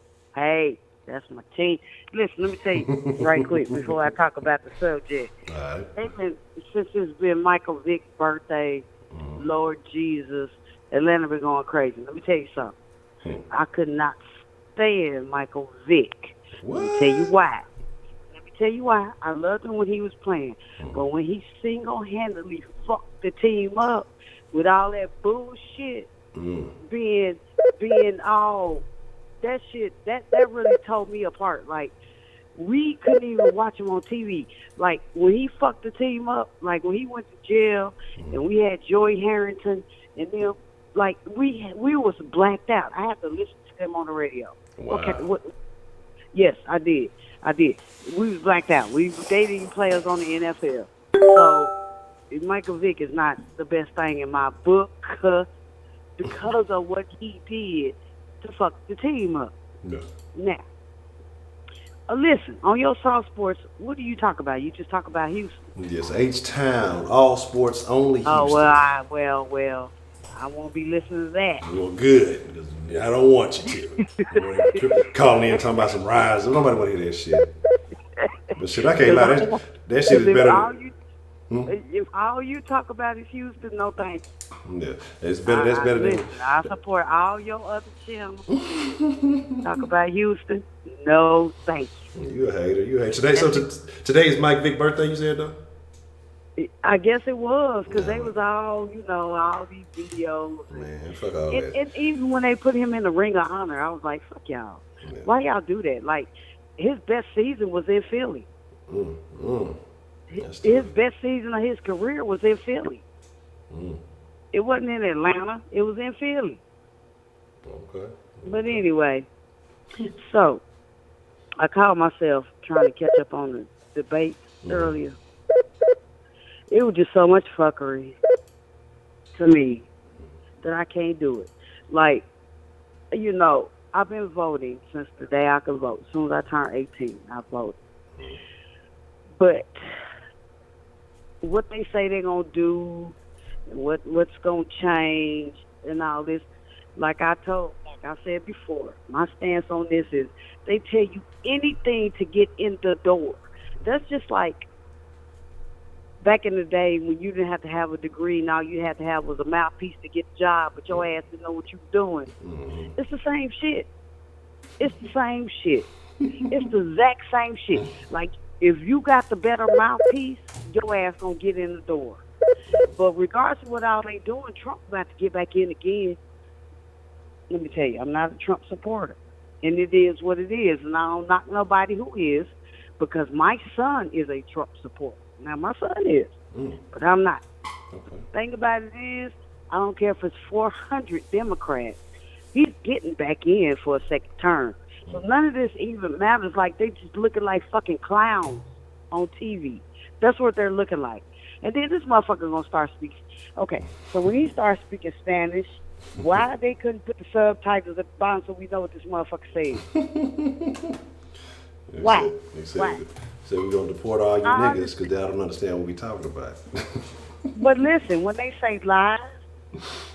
that's my team. Listen, let me tell you right quick before I talk about the subject. All right. Since it's been Michael Vick's birthday, Lord Jesus, Atlanta been going crazy. Let me tell you something. I could not stand Michael Vick. What? Let me tell you why. I loved him when he was playing. But when he single-handedly fucked the team up with all that bullshit, being all that shit, that really tore me apart. Like, we couldn't even watch him on TV. Like, when he fucked the team up, like when he went to jail and we had Joy Harrington and them, like, we was blacked out. I had to listen to them on the radio. Wow. Okay, yes, I did. We was blacked out. They didn't even play us on the NFL. So Michael Vick is not the best thing in my book because of what he did to fuck the team up. No. Now, listen, on your Soft Sports, what do you talk about? You just talk about Houston. Yes, H-Town, all sports, only Houston. Oh, well, I won't be listening to that. Well, good, because I don't want you to. Calling in talking about some rise. Nobody want to hear that shit. But shit, I can't lie. That shit is better. If all you talk about is Houston, no thanks. Yeah, that's better than. I support all your other channels. Talk about Houston, no thanks. You a hater. Today is Mike Vick's birthday, you said, though? I guess it was, because they was all, all these videos. Man, fuck all that. And even when they put him in the Ring of Honor, I was like, fuck y'all. Yeah. Why y'all do that? Like, his best season was in Philly. His best season of his career was in Philly. It wasn't in Atlanta. It was in Philly. Okay. But anyway, so I called myself trying to catch up on the debate earlier. It was just so much fuckery to me that I can't do it. Like, I've been voting since the day I could vote. As soon as I turned 18, I voted. But what they say they're gonna do, and what's gonna change, and all this. Like I said before, my stance on this is they tell you anything to get in the door. That's just like back in the day when you didn't have to have a degree, and all you had to have was a mouthpiece to get a job, but your ass didn't know what you were doing. Mm-hmm. It's the same shit. It's the same shit. It's the exact same shit. Like, if you got the better mouthpiece, your ass gonna get in the door. But regardless of what all they doing, Trump about to get back in again. Let me tell you, I'm not a Trump supporter. And it is what it is. And I don't knock nobody who is, because my son is a Trump supporter. Now, my son is, but I'm not. Okay. Thing about it is, I don't care if it's 400 Democrats. He's getting back in for a second term. So none of this even matters. Like, they just looking like fucking clowns on TV. That's what they're looking like. And then this motherfucker gonna start speaking. Okay, so when he starts speaking Spanish, why they couldn't put the subtitles at the bottom so we know what this motherfucker says? Why? They said, Why? we're going to deport all you I niggas because they don't understand what we talking about. But listen, when they say lies,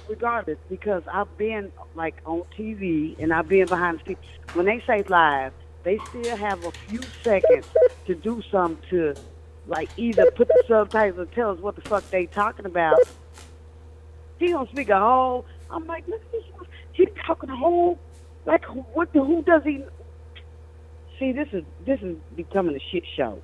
regardless, because I've been like on TV and I've been behind the scenes. When they say live, they still have a few seconds to do something to, like, either put the subtitles or tell us what the fuck they talking about. He gonna speak a whole. I'm like, look at this. He's talking a whole. Like, who does he? See, this is becoming a shit show.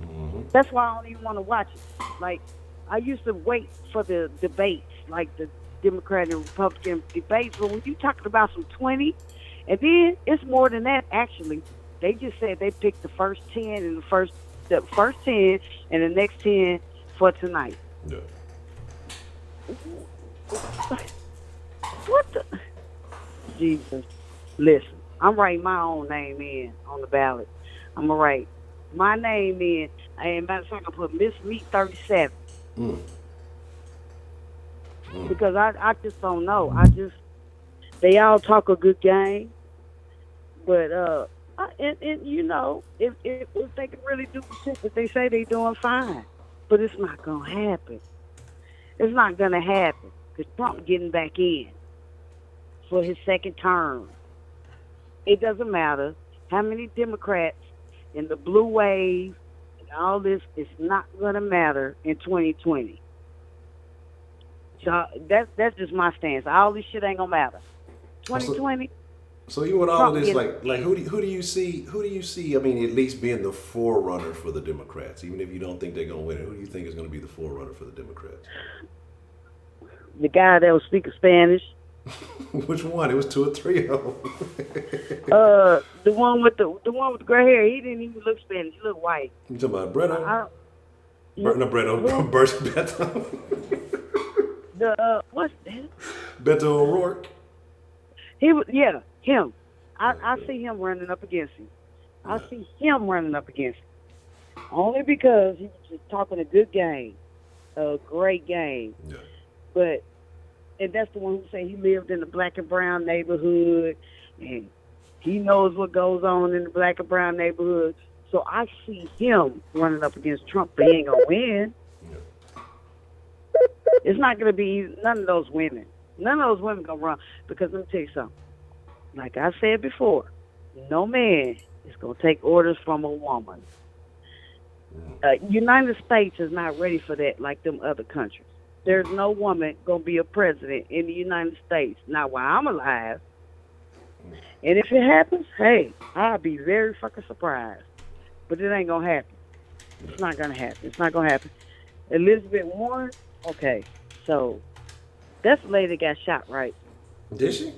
Mm-hmm. That's why I don't even want to watch it. Like, I used to wait for the debates, like the Democrat and Republican debates, but when you talking about some 20, and then it's more than that, actually. They just said they picked the first 10 and the first 10 and the next 10 for tonight. Yeah. What the? Jesus. Listen, I'm writing my own name in on the ballot. I'm going to write my name in. And matter of fact, I'll put Miss Meat 37. Because I just don't know. They all talk a good game. But, and you know, if they can really do the shit that they say they doing, fine. But it's not going to happen. It's not going to happen. Because Trump getting back in for his second term. It doesn't matter how many Democrats in the blue wave and all this, it's not going to matter in 2020. So that's just my stance. All this shit ain't going to matter. 2020. So you want all Trump of this, getting- like who do you see? Who do you see? I mean, at least being the forerunner for the Democrats, even if you don't think they're going to win it. Who do you think is going to be the forerunner for the Democrats? The guy that was speaking Spanish. Which one? It was 2 or 3 of them. The one with the gray hair. He didn't even look Spanish. He looked white. You talking about Breno? Who? Beto. What's that? Beto O'Rourke. He was, yeah, him. I see him running up against him. I see him running up against him. Only because he was just talking a good game, a great game. Yeah. But, and that's the one who say he lived in the black and brown neighborhood, and he knows what goes on in the black and brown neighborhood. So I see him running up against Trump, but he ain't gonna win. Yeah. It's not gonna be none of those women. None of those women gonna run, because let me tell you something. Like I said before, no man is gonna take orders from a woman. United States is not ready for that like them other countries. There's no woman gonna be a president in the United States, not while I'm alive. And if it happens, hey, I'll be very fucking surprised. But it ain't gonna happen. It's not gonna happen. It's not gonna happen. Elizabeth Warren, okay, so that's the lady that got shot, right? Did she?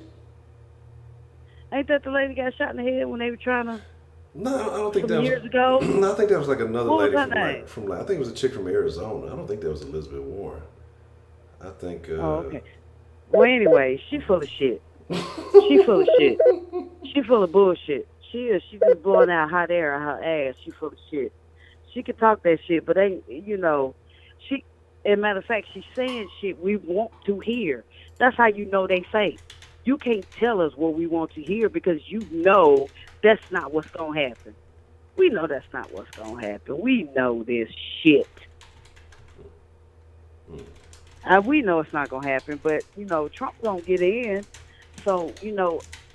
Ain't that the lady that got shot in the head when they were trying to? No, I don't think Some that was. years ago? No, I think that was like another What was lady her name? from I think it was a chick from Arizona. I don't think that was Elizabeth Warren. I think. Oh, okay. Well, anyway, she full of shit. She full of shit. She full of bullshit. She is. She just blowing out hot air out her ass. She full of shit. She can talk that shit, but ain't, you know, she, as a matter of fact, she's saying shit we want to hear. That's how you know they fake. You can't tell us what we want to hear because you know that's not what's going to happen. We know that's not what's gonna happen. We know this shit. We know it's not gonna happen, but Trump gonna get in. So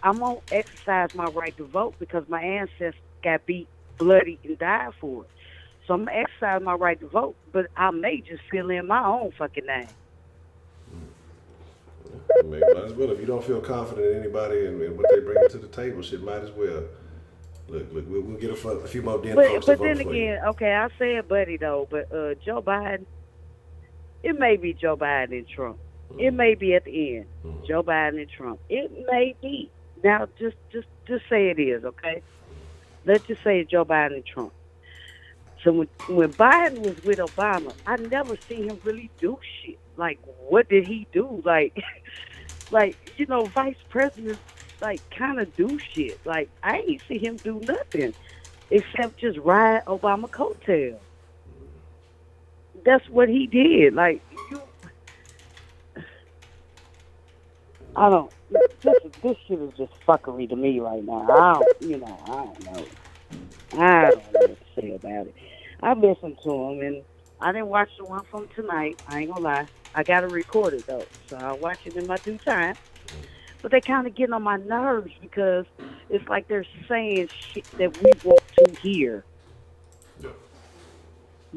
I'm gonna exercise my right to vote because my ancestors got beat, bloody, and died for it. So I'm gonna exercise my right to vote, but I may just fill in my own fucking name. I mean, might as well. If you don't feel confident in anybody and what they bring to the table, shit, might as well. Look, we'll get a few more den folks to But vote then for you. again, okay, I said buddy though, but Joe Biden, it may be Joe Biden and Trump. It may be at the end, Joe Biden and Trump. It may be. Now, just say it is, okay? Let's just say it's Joe Biden and Trump. So when Biden was with Obama, I never seen him really do shit. Like, what did he do? Like, vice presidents, kind of do shit. Like, I ain't see him do nothing except just ride Obama coattail. That's what he did. Like, I don't. This shit is just fuckery to me right now. I don't know. I don't know what to say about it. I listened to him, and I didn't watch the one from tonight. I ain't gonna lie. I got to record it though, so I'll watch it in my due time. But they kind of getting on my nerves because it's like they're saying shit that we want to hear. Yeah.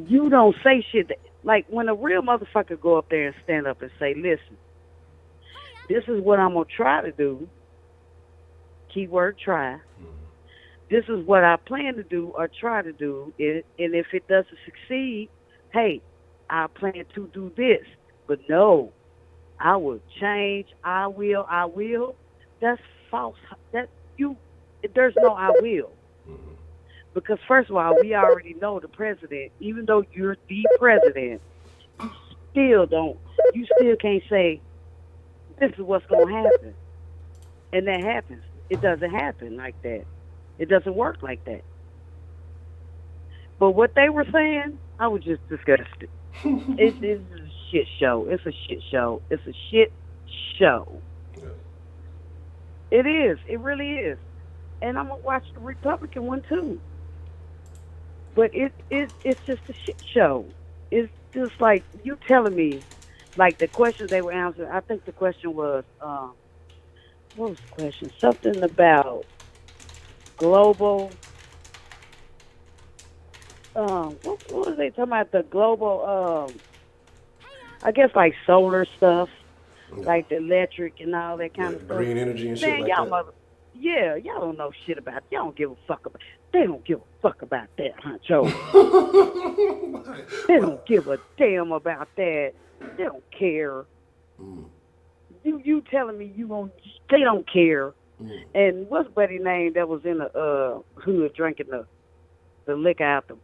You don't say shit like when a real motherfucker go up there and stand up and say, "Listen, this is what I'm gonna try to do." Keyword try. This is what I plan to do or try to do, and if it doesn't succeed, hey, I plan to do this. But no, I will change. I will. That's false. There's no I will. Because first of all, we already know the president, even though you're the president, you still can't say, this is what's going to happen. And that happens. It doesn't happen like that. It doesn't work like that. But what they were saying, I was just disgusted. It's a shit show. It's a shit show. It's a shit show. Yeah. It is. It really is. And I'm going to watch the Republican one too. But it's just a shit show. It's just like you telling me, like the questions they were answering. I think the question was, what was the question? Something about global. What was they talking about? The global. I guess like solar stuff, like the electric and all that kind of stuff. Green energy and shit Man, like that. y'all don't know shit about. Y'all don't give a fuck about. They don't give a fuck about that, Honcho. They don't give a damn about that. They don't care. You telling me you won't? They don't care. And what's buddy's name that was in the hood drinking the liquor out the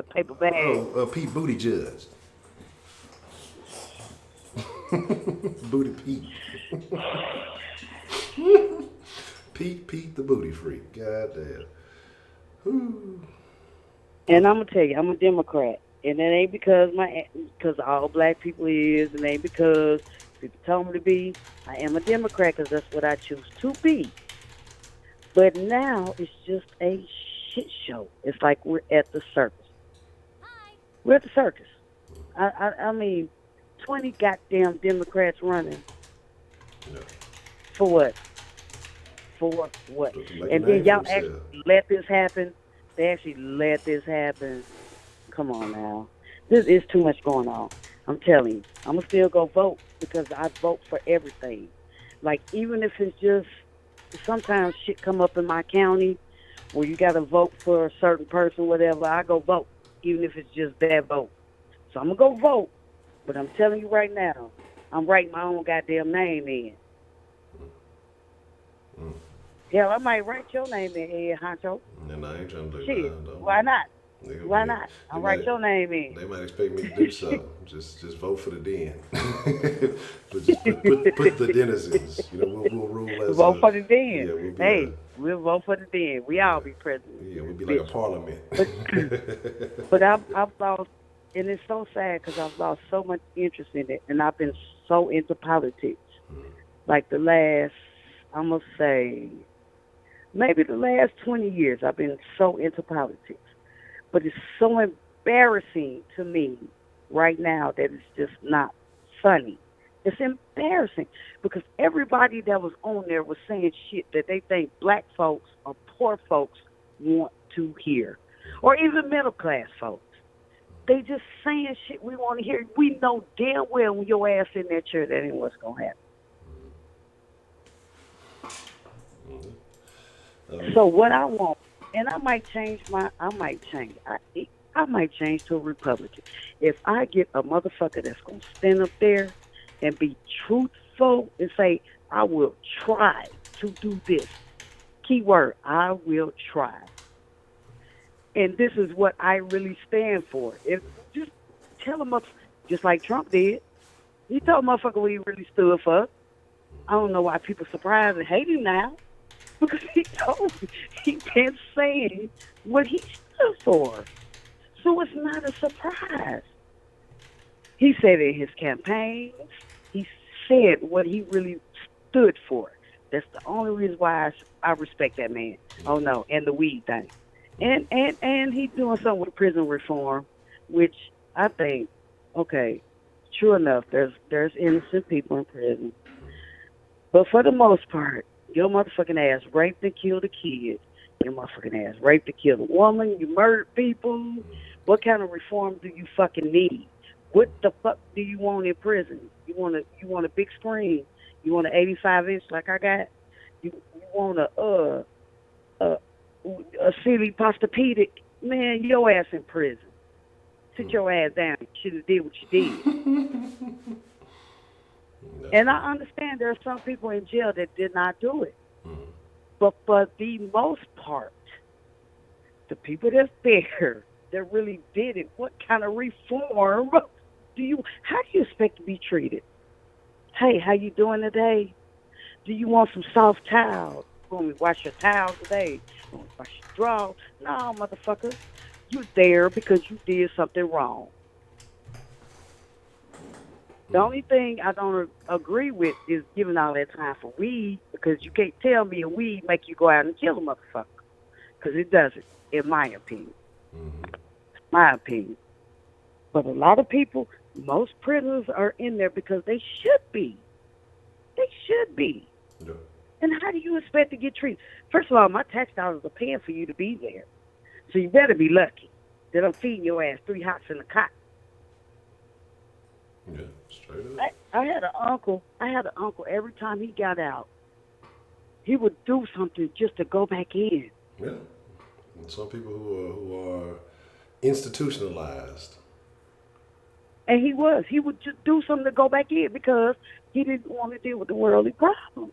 paper bag? Oh, Pete Booty Judge. Booty Pete. Pete the booty freak. Goddamn. And I'm gonna tell you, I'm a Democrat, and it ain't because all black people is, and it ain't because people told me to be. I am a Democrat because that's what I choose to be. But now it's just a shit show. It's like we're at the circus. We're at the circus. I mean, 20 goddamn Democrats running. Yeah. For what? For what? And then y'all actually let this happen. They actually let this happen. Come on now. This is too much going on. I'm telling you. I'm going to still go vote because I vote for everything. Like, even if it's just, sometimes shit come up in my county where you got to vote for a certain person, whatever, I go vote, even if it's just that vote. So I'm going to go vote. But I'm telling you right now, I'm writing my own goddamn name in. Yeah, I might write your name in here, Honcho. And I ain't trying to do Shit, that. why not? Why not? I'll write your name in. They might expect me to do something. just vote for the den. But just put the denizens. We'll rule as vote for the den. Yeah, we'll vote for the den. We all be president. Yeah, we'll be like a parliament. But I've lost, and it's so sad because I've lost so much interest in it, and I've been so into politics. Like the last, I'm gonna say, maybe the last 20 years, I've been so into politics. But it's so embarrassing to me right now that it's just not funny. It's embarrassing because everybody that was on there was saying shit that they think black folks or poor folks want to hear, or even middle class folks. They just saying shit we want to hear. We know damn well when your ass in that chair, that ain't what's gonna happen. So what I want, and I might change, I might change to a Republican. If I get a motherfucker that's gonna stand up there and be truthful and say, I will try to do this. Keyword, I will try. And this is what I really stand for. If just tell a motherfucker, just like Trump did. He told a motherfucker what he really stood for. I don't know why people surprised and hate him now. Because he been saying what he stood for. So it's not a surprise. He said in his campaigns, he said what he really stood for. That's the only reason why I respect that man. Oh no, and the weed thing. And he's doing something with prison reform, which I think, okay, true enough, there's innocent people in prison. But for the most part, your motherfucking ass raped and killed a kid. Your motherfucking ass raped and killed a woman. You murdered people. What kind of reform do you fucking need? What the fuck do you want in prison? You want a big screen? You want an 85-inch like I got? You want a silly Posturepedic? Man, your ass in prison. Sit your ass down. You should have did what you did. And I understand there are some people in jail that did not do it. But for the most part, the people that's there that really did it, what kind of reform how do you expect to be treated? Hey, how you doing today? Do you want some soft towels? You want me to wash your towels today? You want me to wash your drawers? No, motherfucker. You're there because you did something wrong. The only thing I don't agree with is giving all that time for weed, because you can't tell me a weed make you go out and kill a motherfucker. Because it doesn't, in my opinion. My opinion. But a lot of people, most prisoners are in there because they should be. They should be. Yeah. And how do you expect to get treated? First of all, my tax dollars are paying for you to be there. So you better be lucky that I'm feeding your ass 3 hots in a cot. Yeah, straight up. I had an uncle every time he got out, he would do something just to go back in. Yeah. And some people who are institutionalized. And he would just do something to go back in because he didn't want to deal with the worldly problems.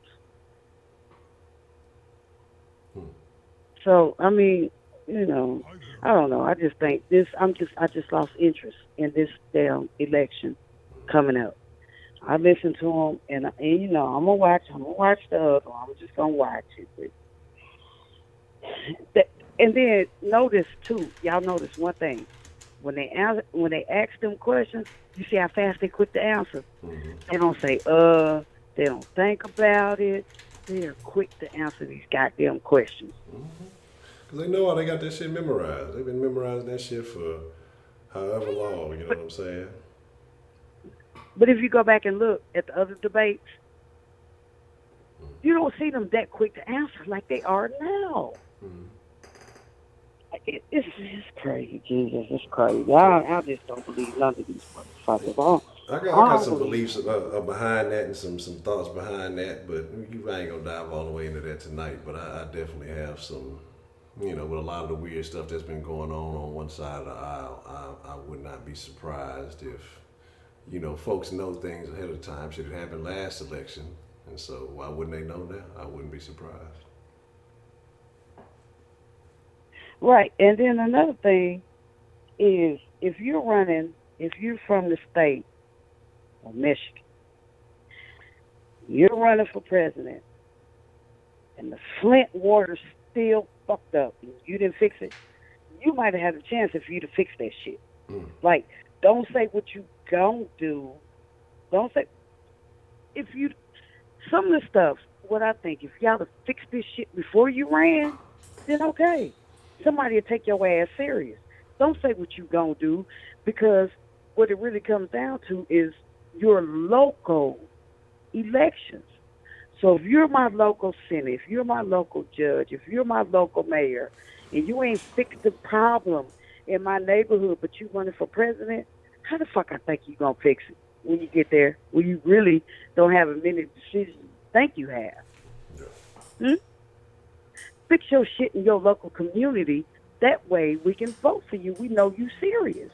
So, I mean, I don't know. I just think I just lost interest in this damn election coming up. I listen to him, and I'm gonna watch the other one. I'm just gonna watch it. And then notice too, y'all notice one thing. When they ask them questions, you see how fast they quit to answer. They don't say they don't think about it. They're quick to answer these goddamn questions. Because they know how they got that shit memorized. They've been memorizing that shit for however long, you know what I'm saying? But if you go back and look at the other debates, you don't see them that quick to answer like they are now. It's crazy, Jesus. It's crazy. I just don't believe none of these motherfuckers. I got some beliefs behind that and some thoughts behind that, but I ain't gonna dive all the way into that tonight. But I definitely have some, with a lot of the weird stuff that's been going on one side of the aisle. I would not be surprised if, folks know things ahead of time. Should it happen last election? And so why wouldn't they know now? I wouldn't be surprised. Right. And then another thing is if you're from the state of Michigan, you're running for president, and the Flint water's still fucked up, and you didn't fix it, you might have had a chance if you to fix that shit. Like, don't say what you don't do. Don't say, some of the stuff, what I think. If y'all have fixed this shit before you ran, then okay. Somebody will take your ass serious. Don't say what you gonna do, because what it really comes down to is your local elections. So if you're my local senate, if you're my local judge, if you're my local mayor, and you ain't fixed the problem in my neighborhood, but you running for president, how the fuck I think you gonna fix it when you get there, when you really don't have as many decisions you think you have? Hmm? Fix your shit in your local community. That way we can vote for you. We know you serious.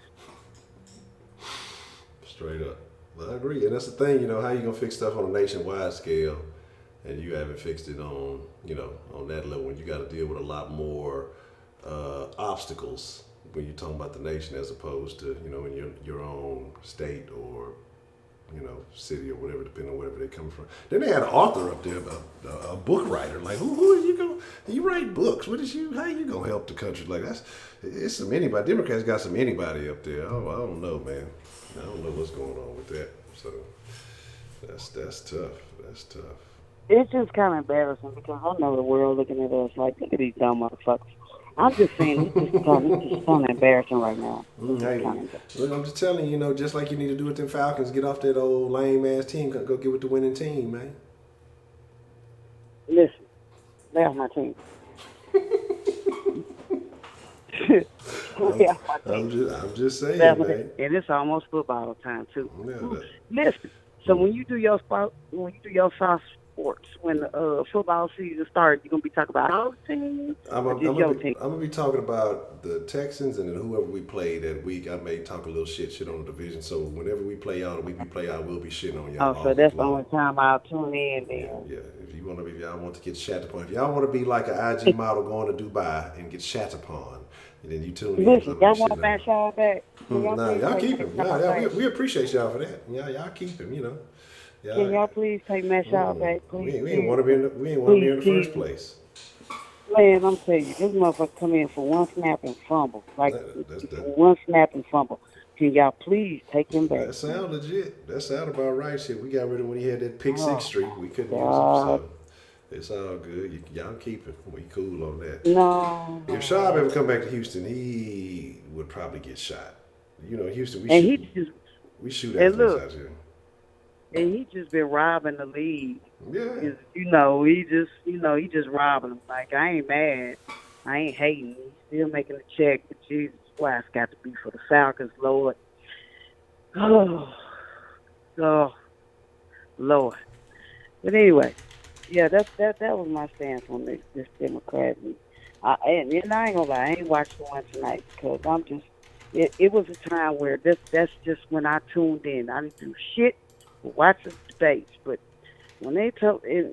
Straight up. Well, I agree, and that's the thing. You know, how you gonna fix stuff on a nationwide scale, and you haven't fixed it on, you know, on that level. When you got to deal with a lot more obstacles when you're talking about the nation, as opposed to, you know, in your own state or, you know, city or whatever, depending on wherever they come from. Then they had an author up there, a book writer. Like, who are you going? You write books. How you gonna help the country? Like, it's some anybody. Democrats got some anybody up there. Oh, I don't know, man. I don't know what's going on with that. So that's tough. That's tough. It's just kind of embarrassing, because I know the world looking at us like, look at these dumb motherfuckers. I'm just saying, it's just kind of embarrassing right now. Hey, look, I'm just telling you, you know, just like you need to do with them Falcons, get off that old lame ass team, go get with the winning team, man. Listen, they're my team. I'm just saying, man. And it's almost football time too. Yeah, Listen, so when you do your soft sports, when the football season starts, you're gonna be talking about our team. I'm gonna be talking about the Texans, and then whoever we play that week. I may talk a little shit on the division. So whenever we play y'all, the week we play y'all, we'll be shitting on y'all. Oh, so that's the only time I'll tune in then. Yeah. If y'all want to get shat upon, if y'all want to be like an IG model going to Dubai and get shat upon, and then you tune in. Listen, y'all want to bash y'all back? Nah, y'all keep him. Nah, we appreciate y'all for that. Y'all keep him. You know. Can y'all please take Mashal back, please? We ain't want to be in the first place. Man, I'm telling you, this motherfucker come in for one snap and fumble. Like, one snap and fumble. Can y'all please take him back? That sound legit. That sound about right. Shit, we got rid of when he had that pick six streak. We couldn't use him, so it's all good. Y'all keep it. We cool on that. No. If Schaub ever come back to Houston, he would probably get shot. You know, Houston, we shoot athletes out here. And he just been robbing the league. Yeah. He just robbing them. Like, I ain't mad. I ain't hating. He's still making a check, but Jesus, why it's got to be for the Falcons, Lord. Oh, Lord. But anyway, yeah, that was my stance on this Democrat. And I ain't gonna lie, I ain't watched the one tonight, because I'm just, it was a time where that's just when I tuned in. I didn't do shit. Watch the debates, but when they told it,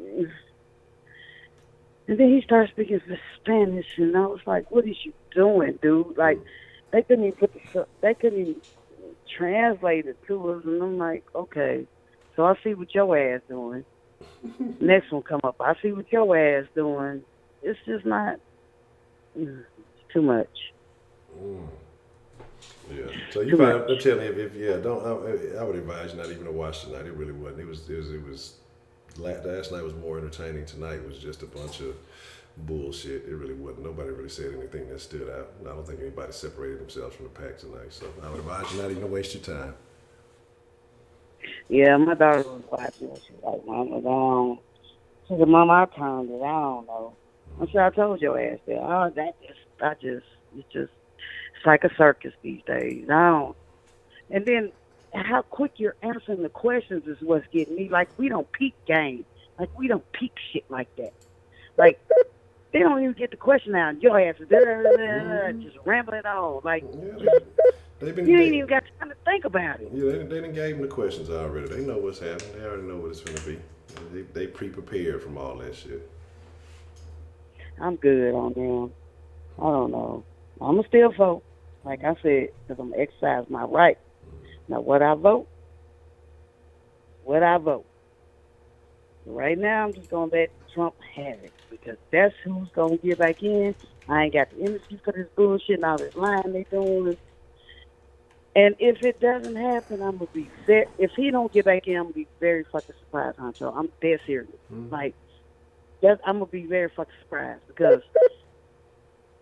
and then he started speaking Spanish, and I was like, "What is you doing, dude?" Like, they couldn't even translate it to us, and I'm like, "Okay, so I see what your ass doing." Next one come up, I see what your ass doing. It's just not. It's too much. Yeah. So you find, I'm telling you, I would advise you not even to watch tonight. It really wasn't. It was last night was more entertaining. Tonight was just a bunch of bullshit. It really wasn't. Nobody really said anything that stood out. I don't think anybody separated themselves from the pack tonight. So I would advise you not even to waste your time. Yeah, my daughter was watching it. She was like, "Mama, she said, Mama, I turned it. I don't know." I'm sure I told your ass that. Oh, it's just. It's like a circus these days. And then how quick you're answering the questions is what's getting me. Like, we don't peep game. Like, we don't peep shit like that. Like, they don't even get the question out. Your ass is just rambling on. Like, you ain't even got time to think about it. Yeah, they done gave them the questions already. They know what's happening. They already know what it's going to be. They pre-prepared from all that shit. I'm good on them. I don't know. I'm going to still vote, like I said, because I'm going to exercise my right. Now, what I vote. Right now, I'm just going to let Trump have it, because that's who's going to get back in. I ain't got the energy for this bullshit and all this lying they doing. And if it doesn't happen, I'm going to be if he don't get back in, I'm going to be very fucking surprised, Honcho. I'm dead serious. Like, I'm gonna be very fucking surprised because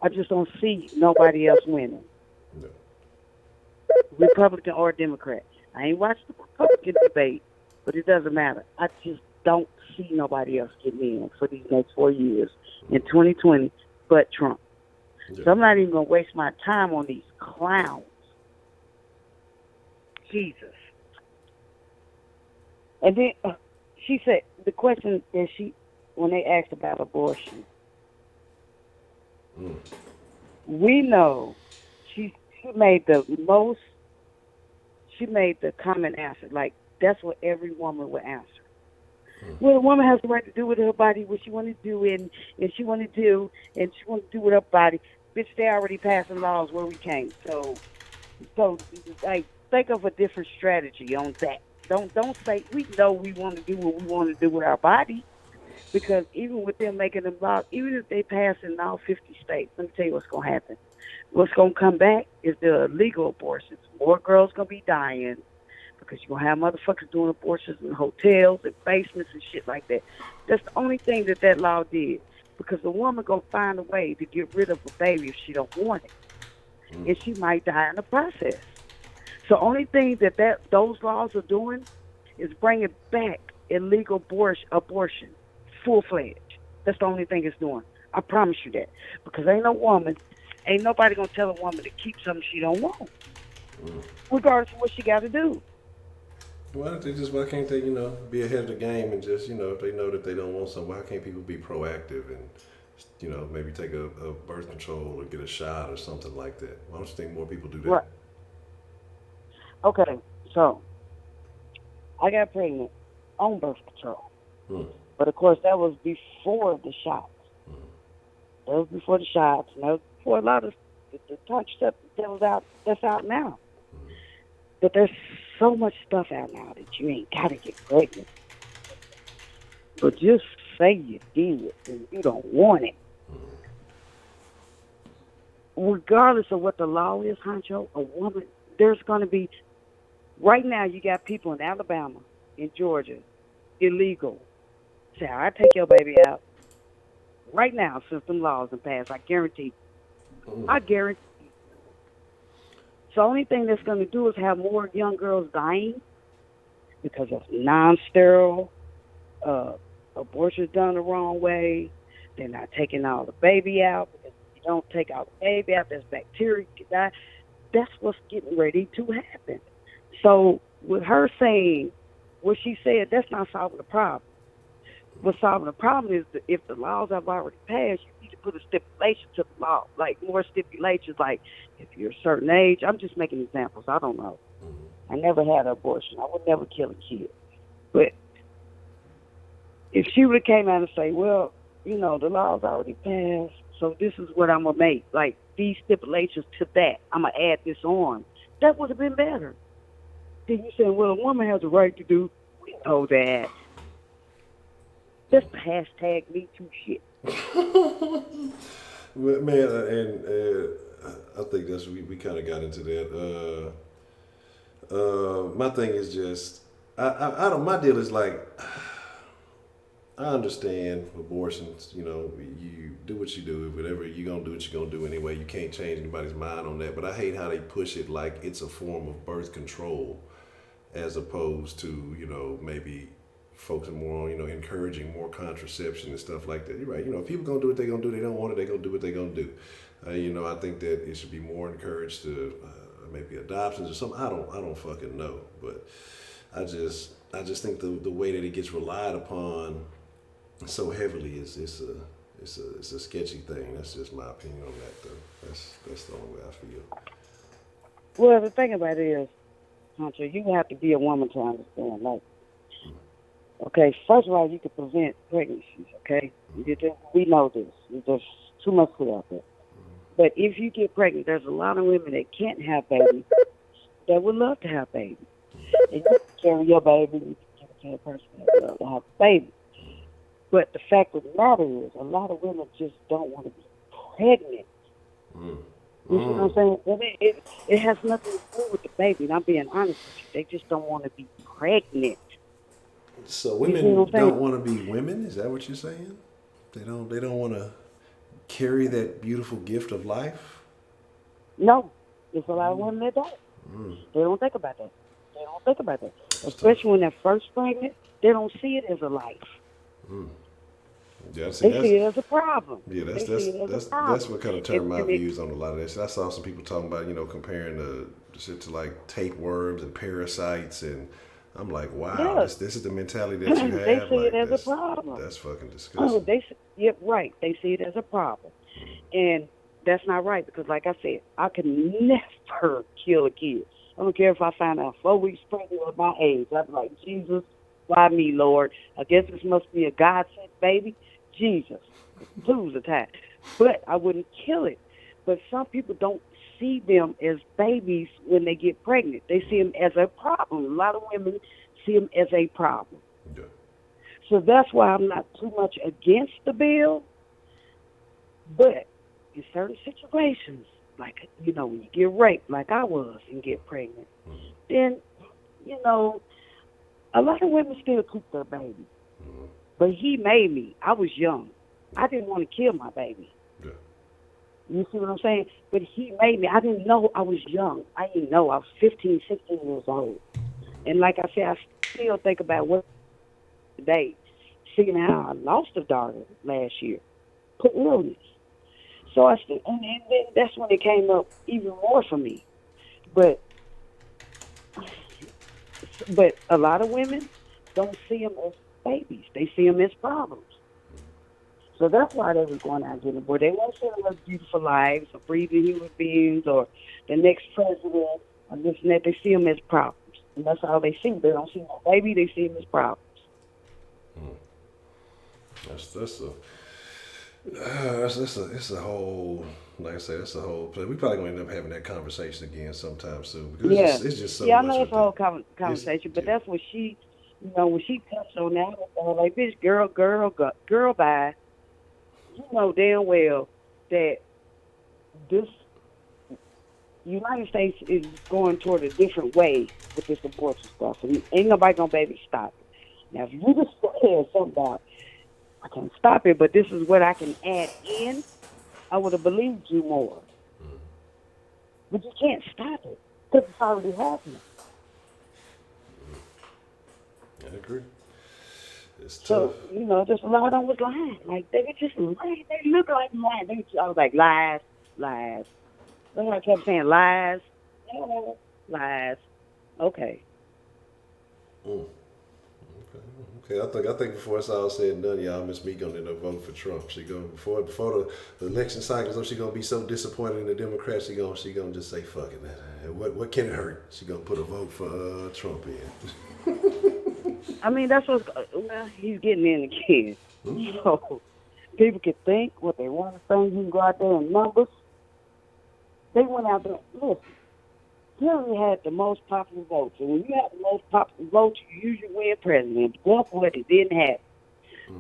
I just don't see nobody else winning, No. Republican or Democrat. I ain't watched the Republican debate, but it doesn't matter. I just don't see nobody else getting in for these next 4 years in 2020 but Trump. Yeah. So I'm not even gonna waste my time on these clowns. Jesus. And then she said the question that when they asked about abortion, we know she made the most. She made the common answer. Like that's what every woman would answer. Well, a woman has the right to do with her body what she want to do, and she want to do, and she want to do with her body. Bitch, they already passing laws where we can't. So like think of a different strategy on that. Don't say we know we want to do what we want to do with our body, because even with them making them laws, even if they pass in all 50 states, let me tell you what's gonna happen. What's gonna come back is the illegal abortions. More girls gonna be dying because you're gonna have motherfuckers doing abortions in hotels and basements and shit like that. That's the only thing that law did, because the woman gonna find a way to get rid of a baby if she don't want it, and she might die in the process. So only thing that those laws are doing is bringing back illegal abortion, full-fledged. That's the only thing it's doing. I promise you that. Because ain't nobody going to tell a woman to keep something she don't want, regardless of what she got to do. Why can't they, be ahead of the game and just, if they know that they don't want something, why can't people be proactive and, maybe take a birth control or get a shot or something like that? Why don't you think more people do that? Right. Okay, so I got pregnant on birth control. But of course, that was before the shots. That was before the shots, and that was before a lot of the contraceptive that's out now. But there's so much stuff out now that you ain't got to get pregnant. But just say you did and you don't want it. Regardless of what the law is, Honcho, a woman, there's going to be, right now you got people in Alabama, in Georgia, illegal. Say, I take your baby out. Right now, since them laws have passed, I guarantee. I guarantee. So the only thing that's going to do is have more young girls dying because of non-sterile, abortions done the wrong way. They're not taking all the baby out, because if you don't take all the baby out, there's bacteria you can die. That's what's getting ready to happen. So with her saying what she said, that's not solving the problem. What's solving the problem is that if the laws have already passed, you need to put a stipulation to the law, like more stipulations, like if you're a certain age. I'm just making examples. I don't know. I never had an abortion. I would never kill a kid. But if she would have came out and say, well, the law's already passed, so this is what I'm going to make, like these stipulations to that, I'm going to add this on, that would have been better. Then you saying, well, a woman has a right to do, we know that. That's the hashtag Me Too shit. Well, man, and I think we kind of got into that. My thing is just, I don't, my deal is like, I understand abortions, you do what you do, whatever you're going to do, what you're going to do anyway. You can't change anybody's mind on that. But I hate how they push it like it's a form of birth control as opposed to, maybe focusing more on, encouraging more contraception and stuff like that. You're right. If people going to do what they're going to do, they don't want it, they're going to do what they're going to do. I think that it should be more encouraged to maybe adoptions or something. I don't fucking know. But I just think the way that it gets relied upon so heavily it's a sketchy thing. That's just my opinion on that, though. That's the only way I feel. Well, the thing about it is, Honcho, you have to be a woman to understand. Like, okay, first of all, you can prevent pregnancies. Okay, we know this. There's too much food out there. But if you get pregnant, there's a lot of women that can't have babies that would love to have babies. And you can carry your baby, you can give it to a person that would love to have a baby. But the fact of the matter is, a lot of women just don't want to be pregnant. You see what I'm saying? It has nothing to do with the baby, and I'm being honest with you. They just don't want to be pregnant. So women don't want to be women? Is that what you're saying? They don't want to carry that beautiful gift of life. No, there's a lot of women that don't. They don't think about that. They don't think about that. Especially when they're first pregnant, they don't see it as a life. Yeah, They see it as a problem. Yeah, that's what kind of term I've used on a lot of that shit. I saw some people talking about, comparing the shit to like tapeworms and parasites, and I'm like, wow, Yeah. this is the mentality that you have. They see like, it as a problem. That's fucking disgusting. Right. They see it as a problem. And that's not right because, like I said, I could never kill a kid. I don't care if I find out 4 weeks pregnant at my age. I'd be like, Jesus, why me, Lord? I guess this must be a God-sent baby. Jesus, blues attack. But I wouldn't kill it. But some people don't see them as babies when they get pregnant. They see them as a problem. A lot of women see them as a problem. Yeah. So that's why I'm not too much against the bill. But in certain situations, like, when you get raped, like I was, and get pregnant, then, a lot of women still keep their baby. But he made me. I was young. I didn't want to kill my baby. Yeah. You see what I'm saying? But he made me. I didn't know I was young. I didn't know. I was 15, 16 years old. And like I said, I still think about what today, seeing how I lost a daughter last year, for illness. So and then that's when it came up even more for me. But a lot of women don't see them as babies. They see them as problems. So that's why they were going out getting aborted. They won't see them as beautiful lives or breathing human beings or the next president or this and that. They see them as problems. And that's all they see. They don't see no baby. They see them as problems. It's a whole, like I said, it's a whole. We probably gonna end up having that conversation again sometime soon because it's just so much. I know it's a whole conversation, but that's what she, when she touched on that, I was like, bitch, girl, bye. You know damn well that this United States is going toward a different way with this abortion stuff, and ain't nobody gonna be able to stop it. Now, if you just said something about I can stop it, but this is what I can add in, I would have believed you more. But you can't stop it because it's already happening. I agree. It's tough. So, just a lot of them was lying. Like, they were just lying. They look like lying. I was like, lies. That's why I kept saying lies. Lies. Okay. Okay, I think before it's all said and done, y'all, Miss Meek gonna end up voting for Trump. She gonna before the election cycle, she gonna be so disappointed in the Democrats. She gonna just say fuck it. What can it hurt? She gonna put a vote for Trump in. I mean, that's he's getting in again. So people can think what they want to think. You can go out there in numbers. They went out there. Listen, Hillary had the most popular votes, and when you have the most popular votes, you usually win president. But guess what? It didn't happen.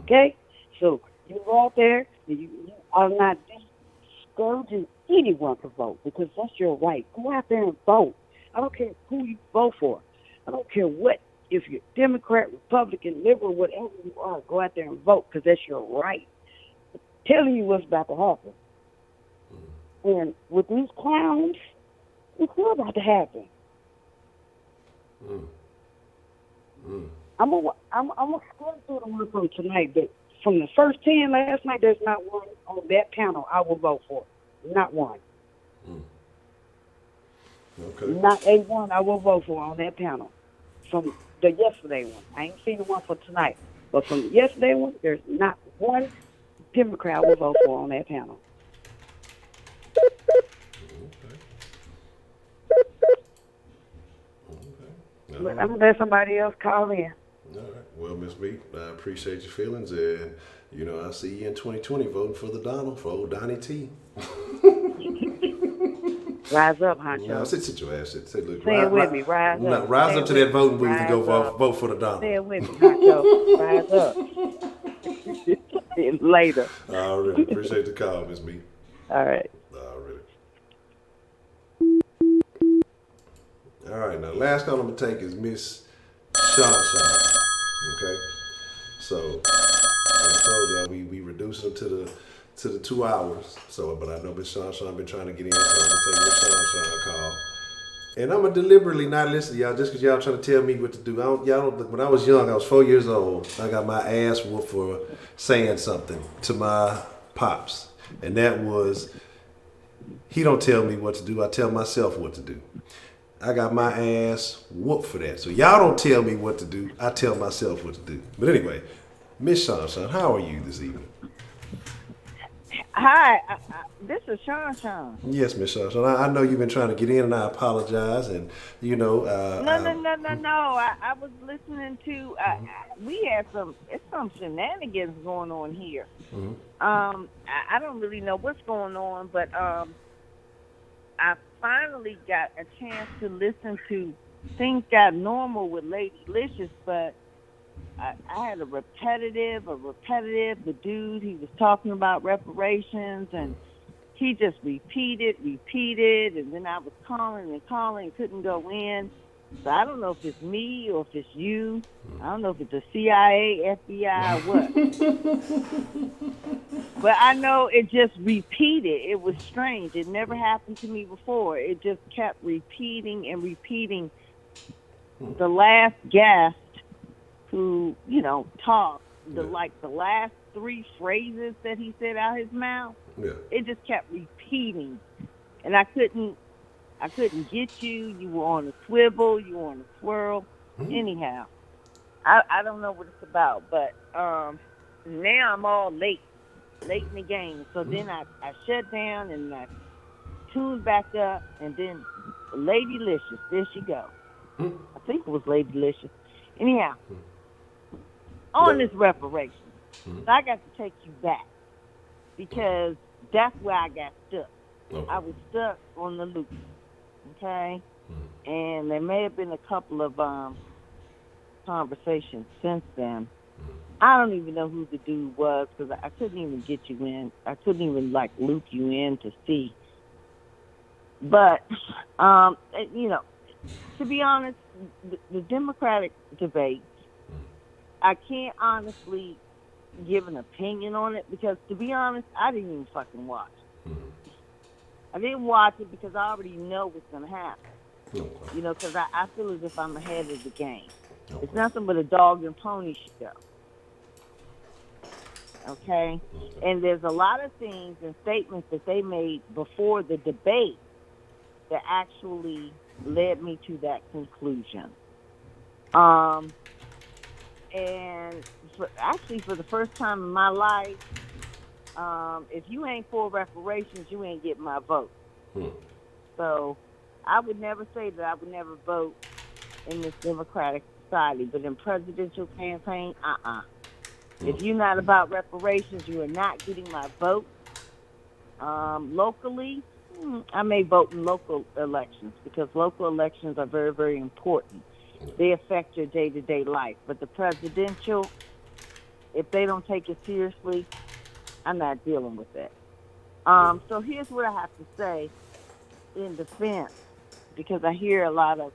Okay? So you go out there, and you are not discouraging anyone to vote because that's your right. Go out there and vote. I don't care who you vote for. I don't care what. If you're Democrat, Republican, liberal, whatever you are, go out there and vote because that's your right. I'm telling you what's about to happen. And with these clowns, it's not about to happen. I'm gonna skim through the one from tonight, but from the first 10 last night, there's not one on that panel I will vote for. Not one. Okay. Not a one I will vote for on that panel. From the yesterday one. I ain't seen the one for tonight. But from the yesterday one, there's not one Democrat I will vote for on that panel. But I'm gonna let somebody else call in. All right. Well, Miss Meek, I appreciate your feelings, and I see you in 2020 voting for for old Donnie T. Rise up, Honcho. No, sit your ass. Say, look, say it with me. Rise up. Rise up to that voting booth and go vote for the Donald. Say it with me, Honcho. Rise up. Later. All right. Appreciate the call, Miss Meek. All right. All right, now last call I'm gonna take is Miss Shawn. Okay, so I told you I we reduced them to the 2 hours. So, but I know Miss Sean been trying to get in, so I'm gonna take Miss Sean call. And I'm gonna deliberately not listen to y'all just because y'all trying to tell me what to do. Y'all don't. When I was young, I was 4 years old. I got my ass whooped for saying something to my pops, and that was, he don't tell me what to do. I tell myself what to do. I got my ass whooped for that. So y'all don't tell me what to do. I tell myself what to do. But anyway, Miss Sean, how are you this evening? Hi, this is Sean. Yes, Miss Sean. I know you've been trying to get in, and I apologize. And you know, No. I was listening to. We had some shenanigans going on here. Mm-hmm. I don't really know what's going on, but I finally got a chance to listen to Things Got Normal with Lady Licious, but I had a repetitive. The dude, he was talking about reparations, and he just repeated, and then I was calling, couldn't go in. So I don't know if it's me or if it's you. I don't know if it's the CIA, FBI, or what. But I know it just repeated. It was strange. It never happened to me before. It just kept repeating and repeating. The last guest who, talked, the last 3 phrases that he said out his mouth, it just kept repeating. And I couldn't get you. You were on a swivel. You were on a swirl. Anyhow, I don't know what it's about, but now I'm all late in the game. So then I shut down and I tuned back up, and then Lady Licious, there she go. I think it was Lady Licious. Anyhow, on this reparation, so I got to take you back because that's where I got stuck. Okay. I was stuck on the loop. Okay, and there may have been a couple of conversations since then. I don't even know who the dude was because I couldn't even get you in. I couldn't even loop you in to see. But to be honest, the Democratic debate, I can't honestly give an opinion on it because, to be honest, I didn't even fucking watch. I didn't watch it because I already know what's going to happen. Because I feel as if I'm ahead of the game. It's nothing but a dog and pony show. Okay? And there's a lot of things and statements that they made before the debate that actually led me to that conclusion. And for the first time in my life, if you ain't for reparations, you ain't getting my vote. So I would never say that I would never vote in this democratic society, but in presidential campaign, If you're not about reparations, you are not getting my vote. Locally, I may vote in local elections because local elections are very, very important. They affect your day-to-day life. But the presidential, if they don't take it seriously, I'm not dealing with that. So here's what I have to say in defense, because I hear a lot of,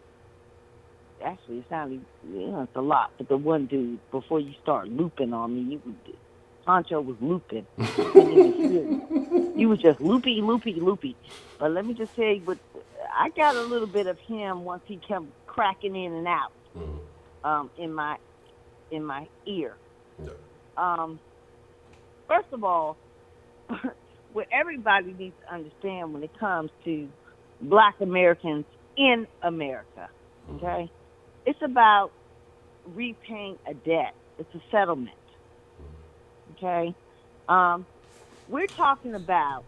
actually it sounded, it's a lot, but the one dude, before you start looping on me, Honcho was looping. You was just loopy. But let me just tell you what, I got a little bit of him once he kept cracking in and out in my ear. First of all, what everybody needs to understand when it comes to Black Americans in America, okay? It's about repaying a debt. It's a settlement, okay? We're talking about,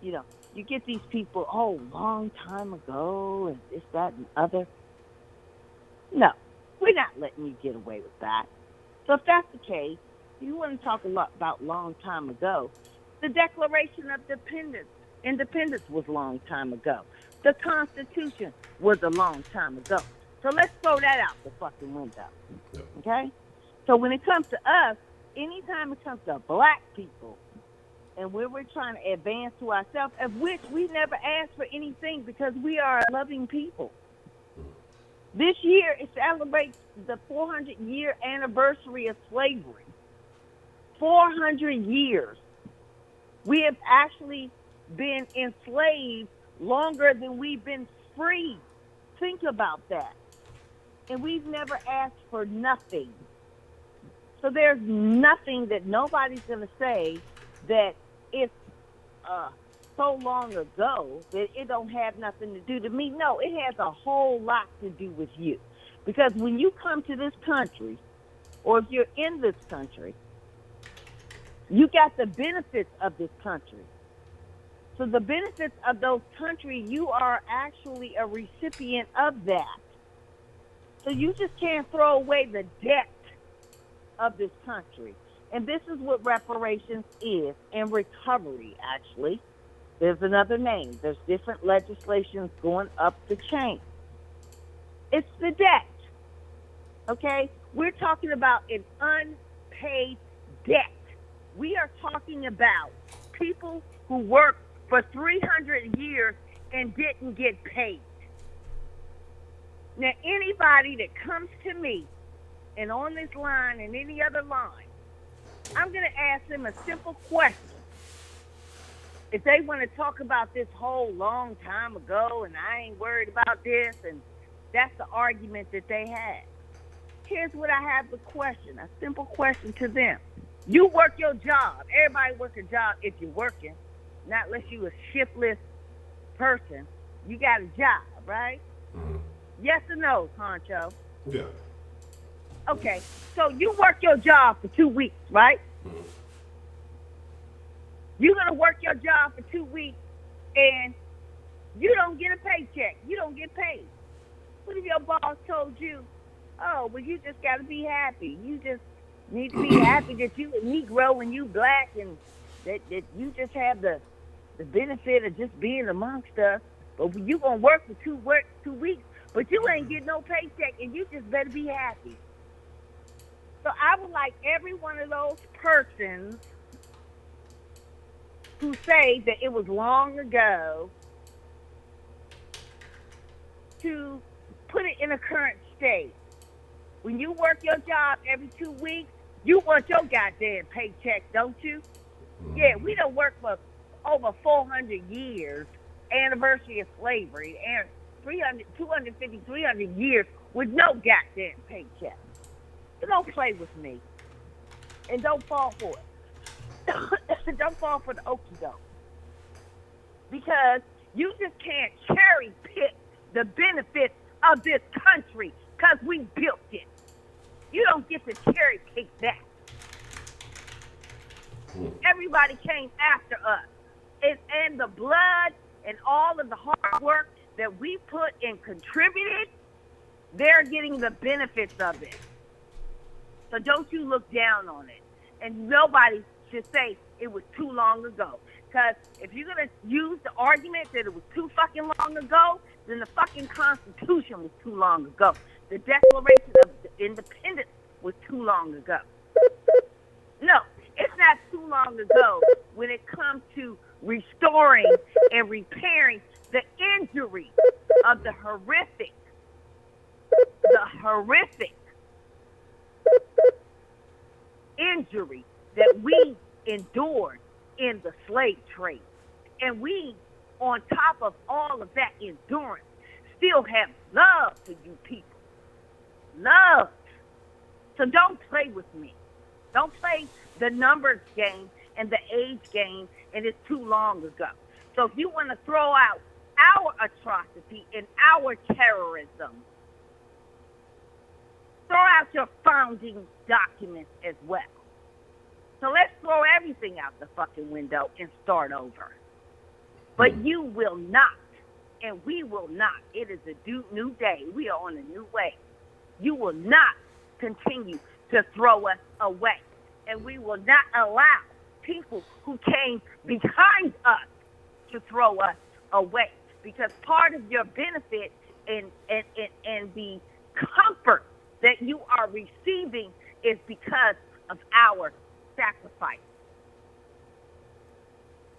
you get these people, long time ago, and this, that, and other. No, we're not letting you get away with that. So if that's the case, you want to talk a lot about long time ago. The Declaration of Independence was a long time ago. The Constitution was a long time ago. So let's throw that out the fucking window, okay? So when it comes to us, anytime it comes to Black people, and where we're trying to advance to ourselves, of which we never asked for anything because we are a loving people. This year, it celebrates the 400-year anniversary of slavery. 400 years. We have actually been enslaved longer than we've been free. Think about that. And we've never asked for nothing. So there's nothing that nobody's going to say that it's so long ago that it don't have nothing to do to me. No, it has a whole lot to do with you. Because when you come to this country, or if you're in this country, you got the benefits of this country. So the benefits of those countries, you are actually a recipient of that. So you just can't throw away the debt of this country. And this is what reparations is, and recovery, actually. There's another name. There's different legislations going up the chain. It's the debt, okay? We're talking about an unpaid debt. We are talking about people who worked for 300 years and didn't get paid. Now, anybody that comes to me and on this line and any other line, I'm going to ask them a simple question. If they want to talk about this whole long time ago and I ain't worried about this, and that's the argument that they have. Here's what I have the question, a simple question to them. You work your job. Everybody work a job if you're working, not unless you a shiftless person. You got a job, right? Mm-hmm. Yes or no, Honcho? Yeah. Okay, so you work your job for 2 weeks, right? Mm-hmm. You're going to work your job for 2 weeks, and you don't get a paycheck. You don't get paid. What if your boss told you, oh, well, you just got to be happy. You just need to be happy that you a Negro and you black, and that you just have the benefit of just being amongst us. But you're going to work for 2 weeks, but you ain't getting no paycheck, and you just better be happy. So I would like every one of those persons who say that it was long ago to put it in a current state. When you work your job every 2 weeks, you want your goddamn paycheck, don't you? Yeah, we don't work for over 400 years, anniversary of slavery, and 250, 300 years with no goddamn paycheck. So don't play with me. And don't fall for it. Don't fall for the okie doke. Because you just can't cherry pick the benefits of this country because we built it. You don't get to cherry pick that. Everybody came after us. And the blood and all of the hard work that we put and contributed, they're getting the benefits of it. So don't you look down on it. And nobody should say it was too long ago. Because if you're going to use the argument that it was too fucking long ago, then the fucking Constitution was too long ago. The Declaration of Independence was too long ago. No, it's not too long ago when it comes to restoring and repairing the injury of the horrific injury that we endured in the slave trade. And we, on top of all of that endurance, still have love for you people. Love. So don't play with me. Don't play the numbers game and the age game, and it's too long ago. So if you want to throw out our atrocity and our terrorism, throw out your founding documents as well. So let's throw everything out the fucking window and start over. But you will not, and we will not. It is a new day. We are on a new way. You will not continue to throw us away. And we will not allow people who came behind us to throw us away. Because part of your benefit and the comfort that you are receiving is because of our sacrifice.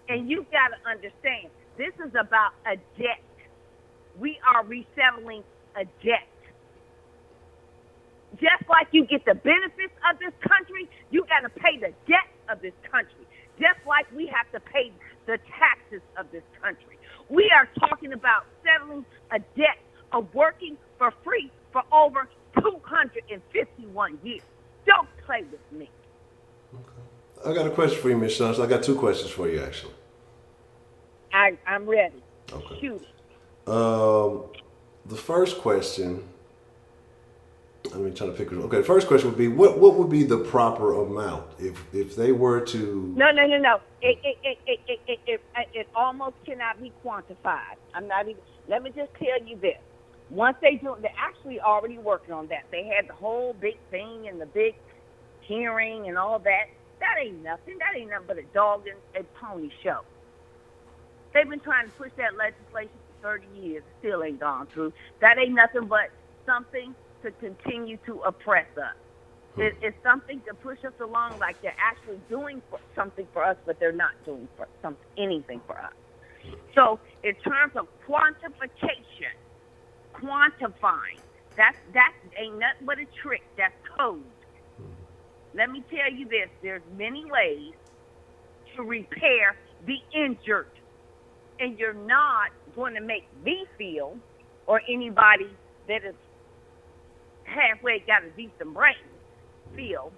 And you've got to understand, this is about a debt. We are resettling a debt. Just like you get the benefits of this country, you got to pay the debt of this country. Just like we have to pay the taxes of this country. We are talking about settling a debt of working for free for over 251 years. Don't play with me. I got a question for you, Ms. Shantz. I got two questions for you, actually. I'm ready. Okay. Shoot it. The first question, let me try to pick it. Okay, the first question would be, what would be the proper amount if they were to? No. It almost cannot be quantified. I'm not even. Let me just tell you this. Once they're actually already working on that. They had the whole big thing and the big hearing and all that. That ain't nothing. That ain't nothing but a dog and a pony show. They've been trying to push that legislation for 30 years. It still ain't gone through. That ain't nothing but something to continue to oppress us. It's something to push us along like they're actually doing something for us, but they're not doing anything for us. So in terms of quantification, quantifying, that ain't nothing but a trick. That's code. Let me tell you this. There's many ways to repair the injured. And you're not going to make me feel, or anybody that is halfway got a decent brain, feel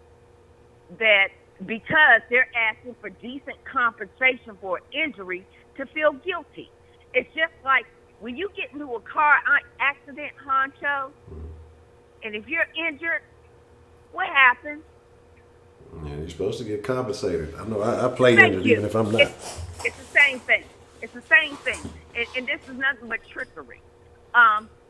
that because they're asking for decent compensation for an injury to feel guilty. It's just like when you get into a car accident, Honcho, and if you're injured, what happens? Yeah, you're supposed to get compensated. I know I play injured even if I'm not. It's the same thing. It's the same thing. And this is nothing but trickery.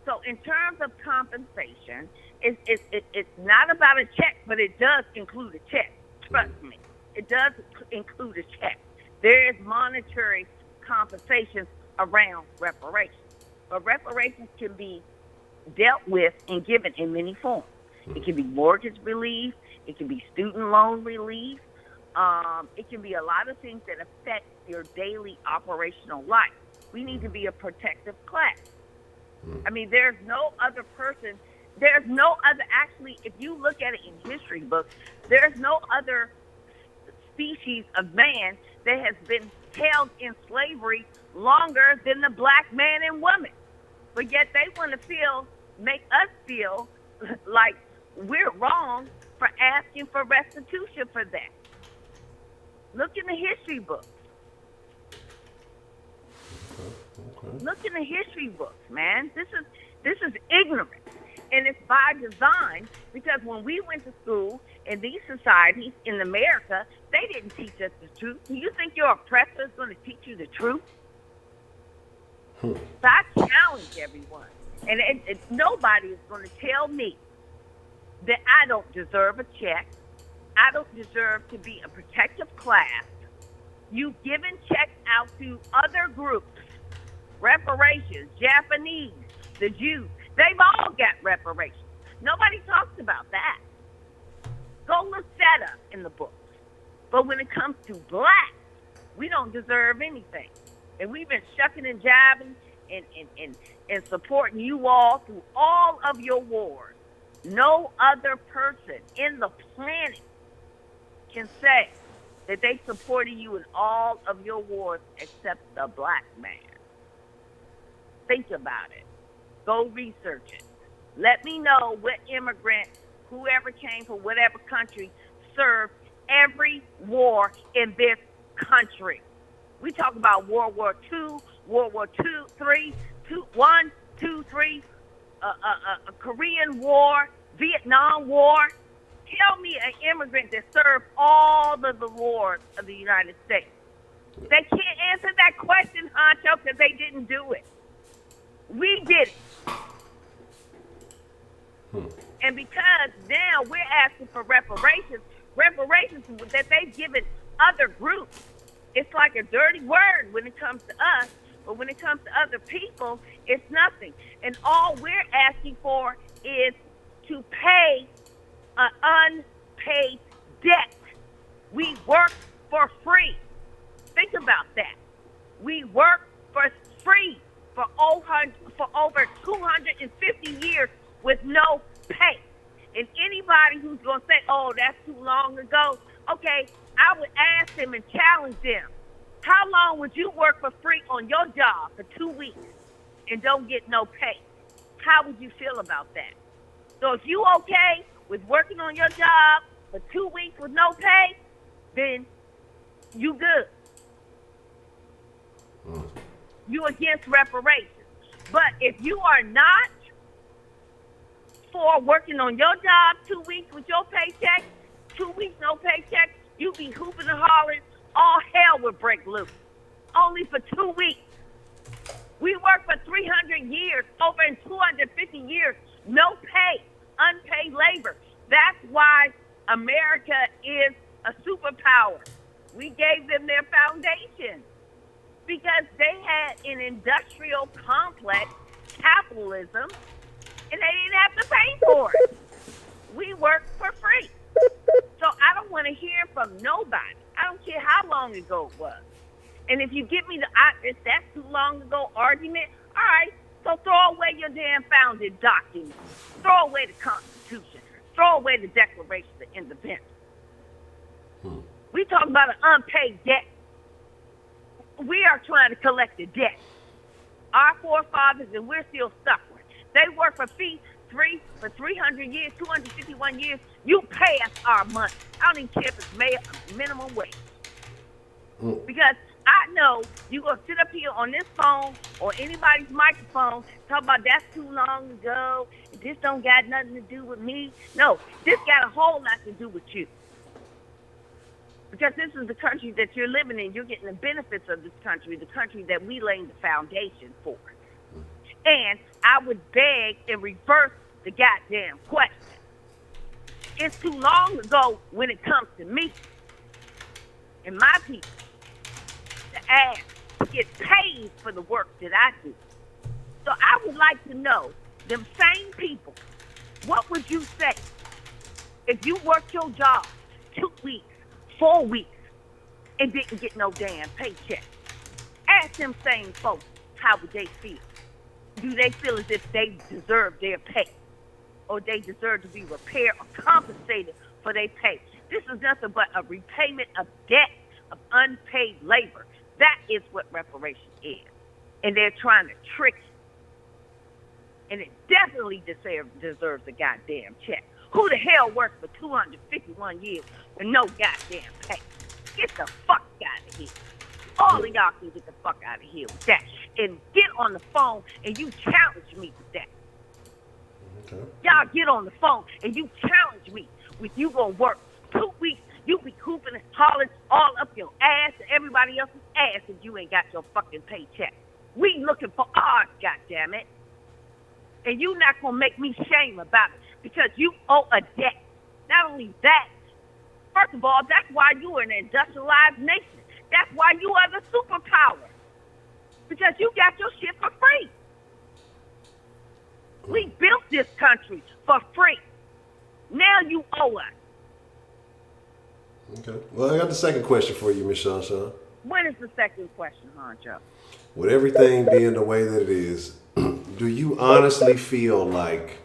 So in terms of compensation, it's not about a check, but it does include a check. Trust me. It does include a check. There is monetary compensation around reparations. But reparations can be dealt with and given in many forms. It can be mortgage relief. It can be student loan relief. It can be a lot of things that affect your daily operational life. We need to be a protective class. I mean, there's no other actually, if you look at it in history books, there's no other species of man that has been held in slavery longer than the black man and woman. But yet they want to make us feel like we're wrong for asking for restitution for that. Look in the history books. Okay. Look in the history books, man. This is ignorant. And it's by design, because when we went to school in these societies in America, they didn't teach us the truth. Do you think your oppressor is going to teach you the truth? So I challenge everyone. And nobody is going to tell me that I don't deserve a check. I don't deserve to be a protective class. You've given checks out to other groups, reparations, Japanese, the Jews. They've all got reparations. Nobody talks about that. Go look that up in the books. But when it comes to blacks, we don't deserve anything. And we've been shucking and jiving and supporting you all through all of your wars. No other person in the planet can say that they supported you in all of your wars except the black man. Think about it. Go research it. Let me know what immigrant, whoever came from whatever country, served every war in this country. We talk about World War II, World War II, One, two, three, a Korean War, Vietnam War. Tell me an immigrant that served all of the wars of the United States. They can't answer that question, Honcho, because they didn't do it. We did it. And because now we're asking for reparations that they've given other groups, it's like a dirty word when it comes to us, but when it comes to other people, it's nothing. And all we're asking for is to pay an unpaid debt. We work for free. Think about that. We work for free for over 250 years with no pay. And anybody who's going to say, oh, that's too long ago, okay, I would ask them and challenge them. How long would you work for free on your job for 2 weeks and don't get no pay? How would you feel about that? So if you okay with working on your job for 2 weeks with no pay, then you good. You against reparations. But if you are not for working on your job 2 weeks with your paycheck, 2 weeks no paycheck, you be hooping and hollering, all hell would break loose. Only for 2 weeks. We work for 300 years, over in 250 years, no pay, unpaid labor. That's why America is a superpower. We gave them their foundation because they had an industrial complex, capitalism, and they didn't have to pay for it. We work for free. So I don't want to hear from nobody. I don't care how long ago it was. And if you give me if that's too long ago argument, all right, so throw away your damn founding documents. Throw away the Constitution. Throw away the Declaration of Independence. We talk about an unpaid debt. We are trying to collect the debt. Our forefathers, and we're still stuck with it. They work for for 300 years, 251 years. You pay us our money. I don't even care if it's minimum wage. Because I know you're going to sit up here on this phone or anybody's microphone talk about that's too long ago. This don't got nothing to do with me. No, this got a whole lot to do with you. Because this is the country that you're living in. You're getting the benefits of this country, the country that we laid the foundation for. And I would beg and reverse the goddamn question. It's too long ago when it comes to me and my people to ask to get paid for the work that I do. So I would like to know, them same people, what would you say if you worked your job 2 weeks, 4 weeks, and didn't get no damn paycheck? Ask them same folks, how would they feel? Do they feel as if they deserve their pay? Or they deserve to be repaired or compensated for their pay? This is nothing but a repayment of debt, of unpaid labor. That is what reparation is. And they're trying to trick you. And it definitely deserves a goddamn check. Who the hell worked for 251 years with no goddamn pay? Get the fuck out of here. All of y'all can get the fuck out of here with that. And get on the phone and you challenge me with that. Okay. Y'all get on the phone and you challenge me with you gonna work 2 weeks. You be hooping and hollering all up your ass and everybody else's ass if you ain't got your fucking paycheck. We looking for ours, goddammit. And you not gonna make me shame about it because you owe a debt. Not only that, first of all, that's why you are an industrialized nation. That's why you are the superpower. Because you got your shit for free. We built this country for free. Now you owe us. Okay. Well, I got the second question for you, Ms. Shawn. What is the second question, Honcho? With everything being the way that it is, do you honestly feel like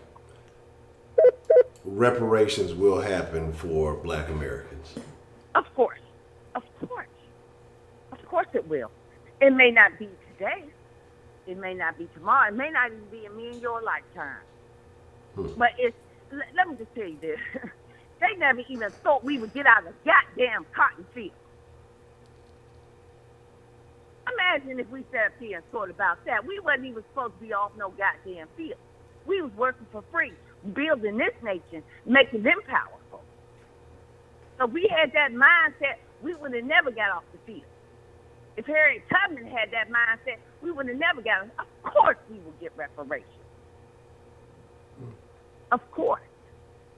reparations will happen for Black Americans? Of course. Of course. Of course it will. It may not be today. It may not be tomorrow. It may not even be in me and your lifetime. But let me just tell you this. They never even thought we would get out of the goddamn cotton field. Imagine if we sat up here and thought about that. We wasn't even supposed to be off no goddamn field. We was working for free, building this nation, making them powerful. So we had that mindset, we would have never got off the field. If Harriet Tubman had that mindset, we would have never got it. Of course we would get reparations. Of course.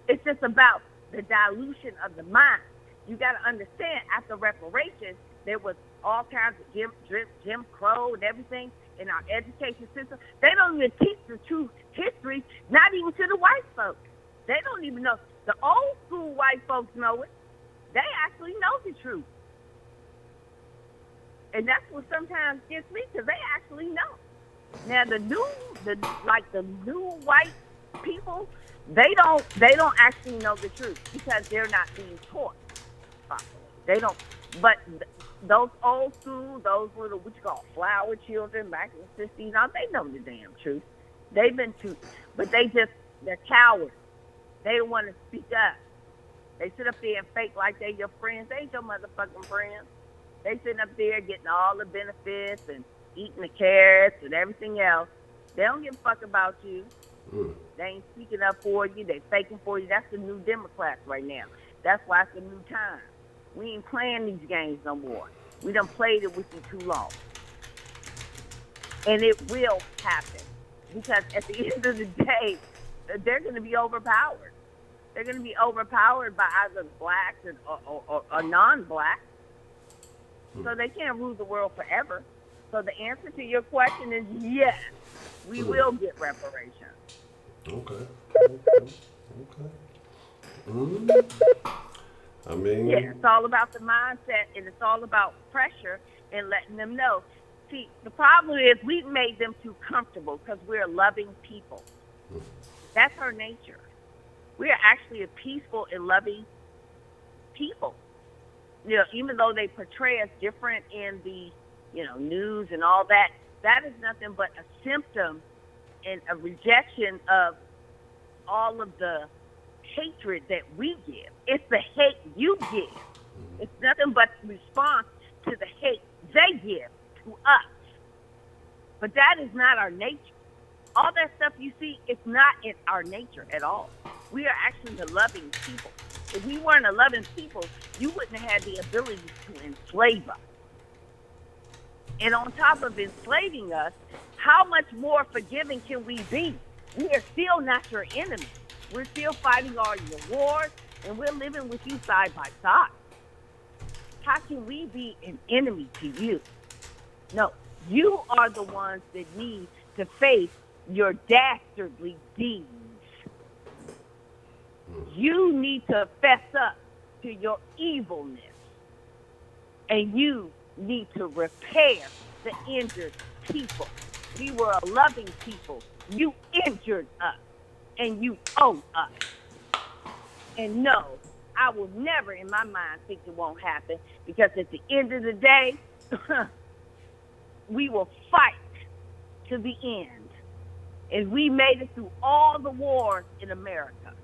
It's just about the dilution of the mind. You got to understand, after reparations, there was all kinds of Jim Crow and everything in our education system. They don't even teach the true history, not even to the white folks. They don't even know. The old school white folks know it. They actually know the truth. And that's what sometimes gets me, because they actually know. Now the new white people, They don't actually know the truth because they're not being taught properly. They don't. But those old school, those little what you call flower children back in the 60s, now they know the damn truth. They've been too, but they're cowards. They don't want to speak up. They sit up there and fake like they your friends. They ain't your motherfucking friends. They sitting up there getting all the benefits and eating the carrots and everything else. They don't give a fuck about you. They ain't speaking up for you. They faking for you. That's the new Democrats right now. That's why it's a new time. We ain't playing these games no more. We done played it with you too long. And it will happen. Because at the end of the day, they're going to be overpowered. They're going to be overpowered by either blacks or non-blacks. So they can't rule the world forever. So the answer to your question is yes, we will get reparations. Okay. I mean, yeah, it's all about the mindset, and it's all about pressure and letting them know. See, the problem is we've made them too comfortable because we're loving people. That's our nature. We are actually a peaceful and loving people. You know, even though they portray us different in the, news and all that, that is nothing but a symptom and a rejection of all of the hatred that we give. It's the hate you give. It's nothing but response to the hate they give to us. But that is not our nature. All that stuff you see, it's not in our nature at all. We are actually a loving people. If we weren't a loving people, you wouldn't have had the ability to enslave us. And on top of enslaving us, how much more forgiving can we be? We are still not your enemy. We're still fighting all your wars, and we're living with you side by side. How can we be an enemy to you? No, you are the ones that need to face your dastardly deeds. You need to fess up to your evilness. And you need to repair the injured people. We were a loving people. You injured us. And you owe us. And no, I will never in my mind think it won't happen, because at the end of the day, we will fight to the end. And we made it through all the wars in America.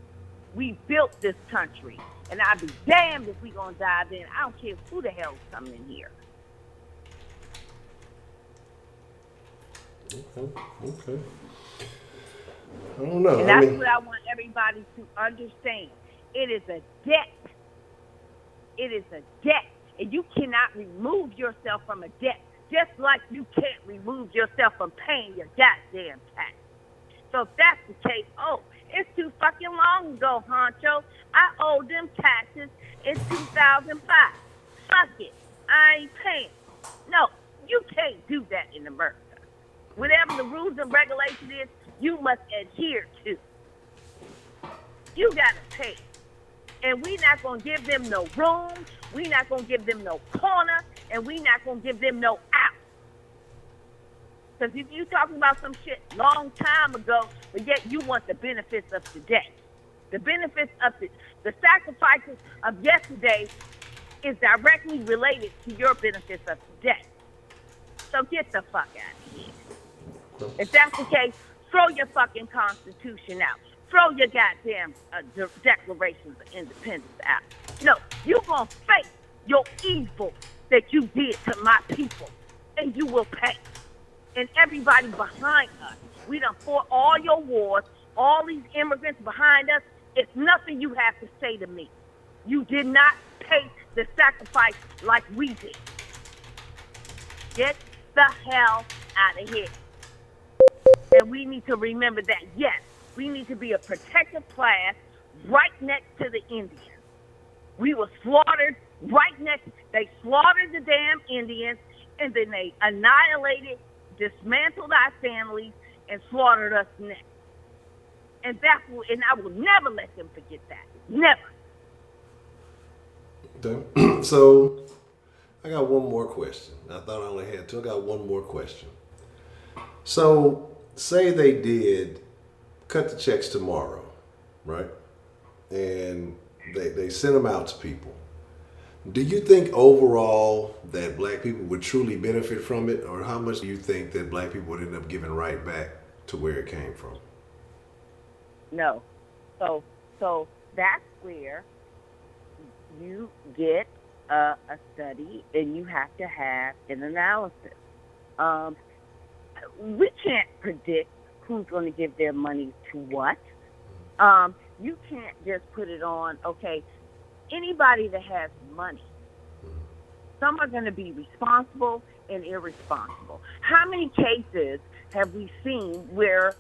We built this country. And I'd be damned if we gonna die then. I don't care who the hell's coming in here. Okay. I don't know. And that's what I want everybody to understand. It is a debt. It is a debt. And you cannot remove yourself from a debt, just like you can't remove yourself from paying your goddamn tax. So if that's the case, it's too fucking long ago, Honcho. I owed them taxes in 2005. Fuck it. I ain't paying. No, you can't do that in America. Whatever the rules and regulation is, you must adhere to. You gotta pay. And we're not gonna give them no room, we're not gonna give them no corner, and we're not gonna give them no out. Because if you talking about some shit long time ago, but yet you want the benefits of today. The benefits of the sacrifices of yesterday is directly related to your benefits of today. So get the fuck out of here. If that's the case, throw your fucking Constitution out. Throw your goddamn Declarations of Independence out. No, you're going to face your evil that you did to my people, and you will pay. And everybody behind us, we done fought all your wars, all these immigrants behind us. It's nothing you have to say to me. You did not pay the sacrifice like we did. Get the hell out of here. And we need to remember that, yes, we need to be a protected class right next to the Indians. We were slaughtered right next. They slaughtered the damn Indians, and then they annihilated, dismantled our families, and slaughtered us next. And I will never let them forget that. Never. Okay. So I got one more question. I thought I only had two. I got one more question. So say they did cut the checks tomorrow, right? And they send them out to people. Do you think overall that black people would truly benefit from it, or how much do you think that black people would end up giving right back to where it came from? No. So that's where you get a study and you have to have an analysis. We can't predict who's going to give their money to what. You can't just put it on, okay, anybody that has money, some are going to be responsible and irresponsible. How many cases have we seen where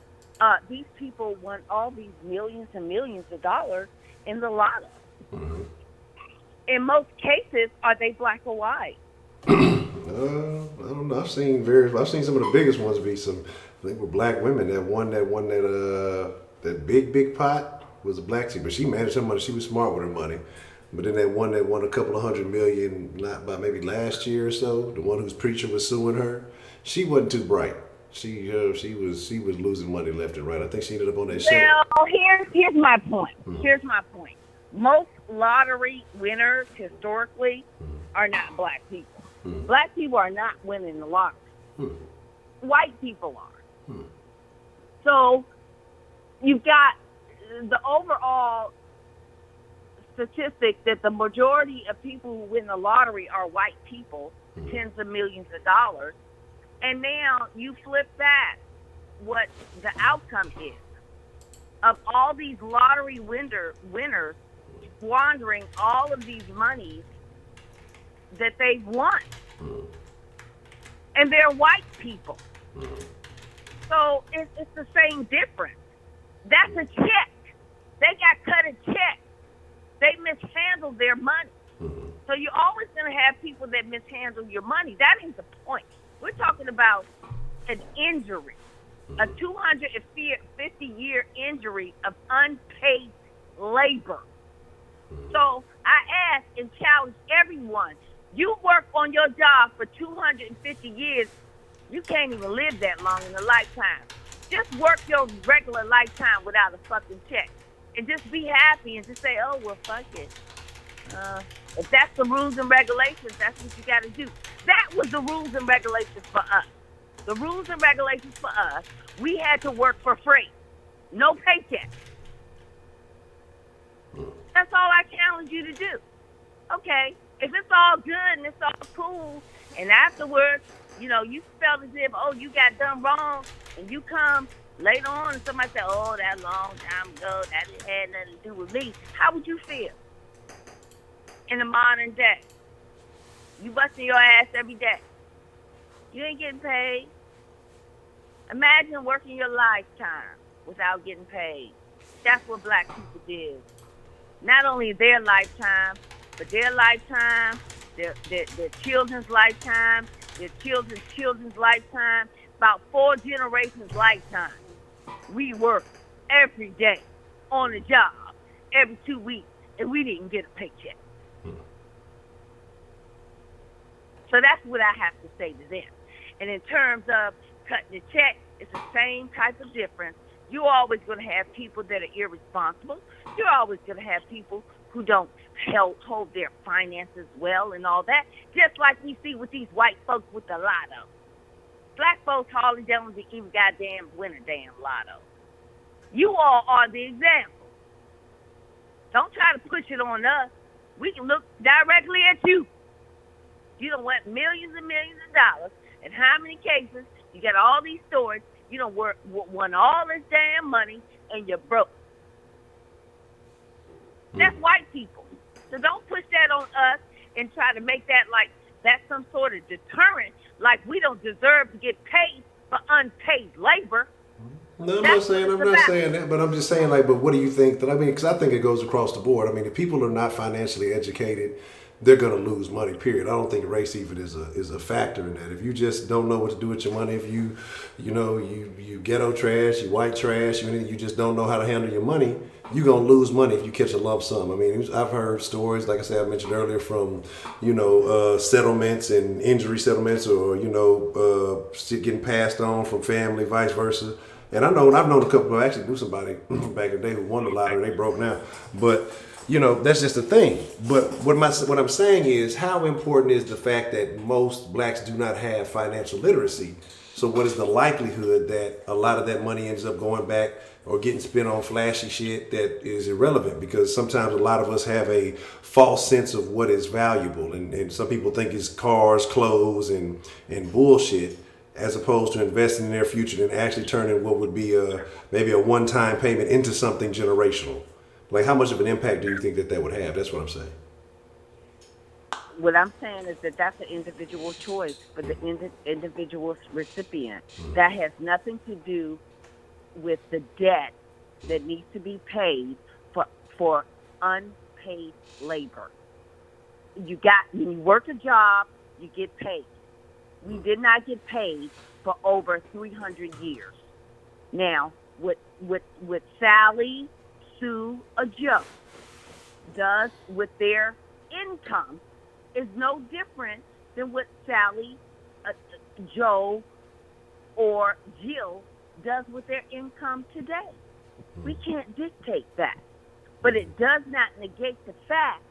these people won all these millions and millions of dollars in the lotto? Mm-hmm. In most cases, are they black or white? I don't know. I've seen some of the biggest ones be some. I think were black women that won that big pot was a black chick, but she managed her money. She was smart with her money. But then that won a couple of $100 million, not by maybe last year or so. The one whose preacher was suing her, she wasn't too bright. She was losing money left and right. I think she ended up on that show. Well, here's my point. Here's my point. Most lottery winners historically are not black people. Black people are not winning the lottery. White people are. So you've got the overall statistic that the majority of people who win the lottery are white people, tens of millions of dollars. And now you flip that, what the outcome is of all these lottery winners squandering all of these monies that they've won. And they're white people. So it's the same difference. That's a check. They got cut a check. They mishandled their money. So you're always going to have people that mishandle your money. That ain't the point. We're talking about an injury, a 250-year injury of unpaid labor. So I ask and challenge everyone, you work on your job for 250 years, you can't even live that long in a lifetime. Just work your regular lifetime without a fucking check. And just be happy and just say, oh, well, fuck it. If that's the rules and regulations, that's what you got to do. That was the rules and regulations for us. The rules and regulations for us, we had to work for free. No paycheck. That's all I challenge you to do. Okay, if it's all good and it's all cool, and afterwards, you felt as if, oh, you got done wrong, and you come later on and somebody say, oh, that long time ago, that had nothing to do with me, how would you feel in the modern day? You busting your ass every day. You ain't getting paid. Imagine working your lifetime without getting paid. That's what black people did. Not only their lifetime, but their lifetime, their children's lifetime, their children's lifetime, about 4 generations' lifetime. We worked every day on the job, every 2 weeks, and we didn't get a paycheck. So that's what I have to say to them. And in terms of cutting the check, it's the same type of difference. You're always going to have people that are irresponsible. You're always going to have people who don't hold their finances well and all that, just like we see with these white folks with the lotto. Black folks hardly don't even goddamn win a damn lotto. You all are the example. Don't try to push it on us. We can look directly at you. You done won millions and millions of dollars. In how many cases you got all these stories, you done won all this damn money, and you're broke. That's white people. So don't push that on us and try to make that like that's some sort of deterrent, like we don't deserve to get paid for unpaid labor. No, I'm not saying that, but I'm just saying, but what do you think because I think it goes across the board. I mean, if people are not financially educated, they're going to lose money, period. I don't think race even is a factor in that. If you just don't know what to do with your money, if you ghetto trash, you white trash, you just don't know how to handle your money, you're going to lose money if you catch a lump sum. I mean, I've heard stories, like I said, I mentioned earlier, from, settlements and injury settlements, or, getting passed on from family, vice versa. And I've known a couple. I actually knew somebody back in the day who won the lottery. They broke now, but that's just the thing. But what I'm saying is, how important is the fact that most blacks do not have financial literacy? So what is the likelihood that a lot of that money ends up going back or getting spent on flashy shit that is irrelevant? Because sometimes a lot of us have a false sense of what is valuable, and some people think it's cars, clothes, and bullshit, as opposed to investing in their future and actually turning what would be maybe a one-time payment into something generational. Like, how much of an impact do you think that would have? That's what I'm saying. What I'm saying is that that's an individual choice for the individual recipient. That has nothing to do with the debt that needs to be paid for unpaid labor. When you work a job, you get paid. We did not get paid for over 300 years. Now, what Sally, Sue, or Joe does with their income is no different than what Sally, Joe, or Jill does with their income today. We can't dictate that. But it does not negate the fact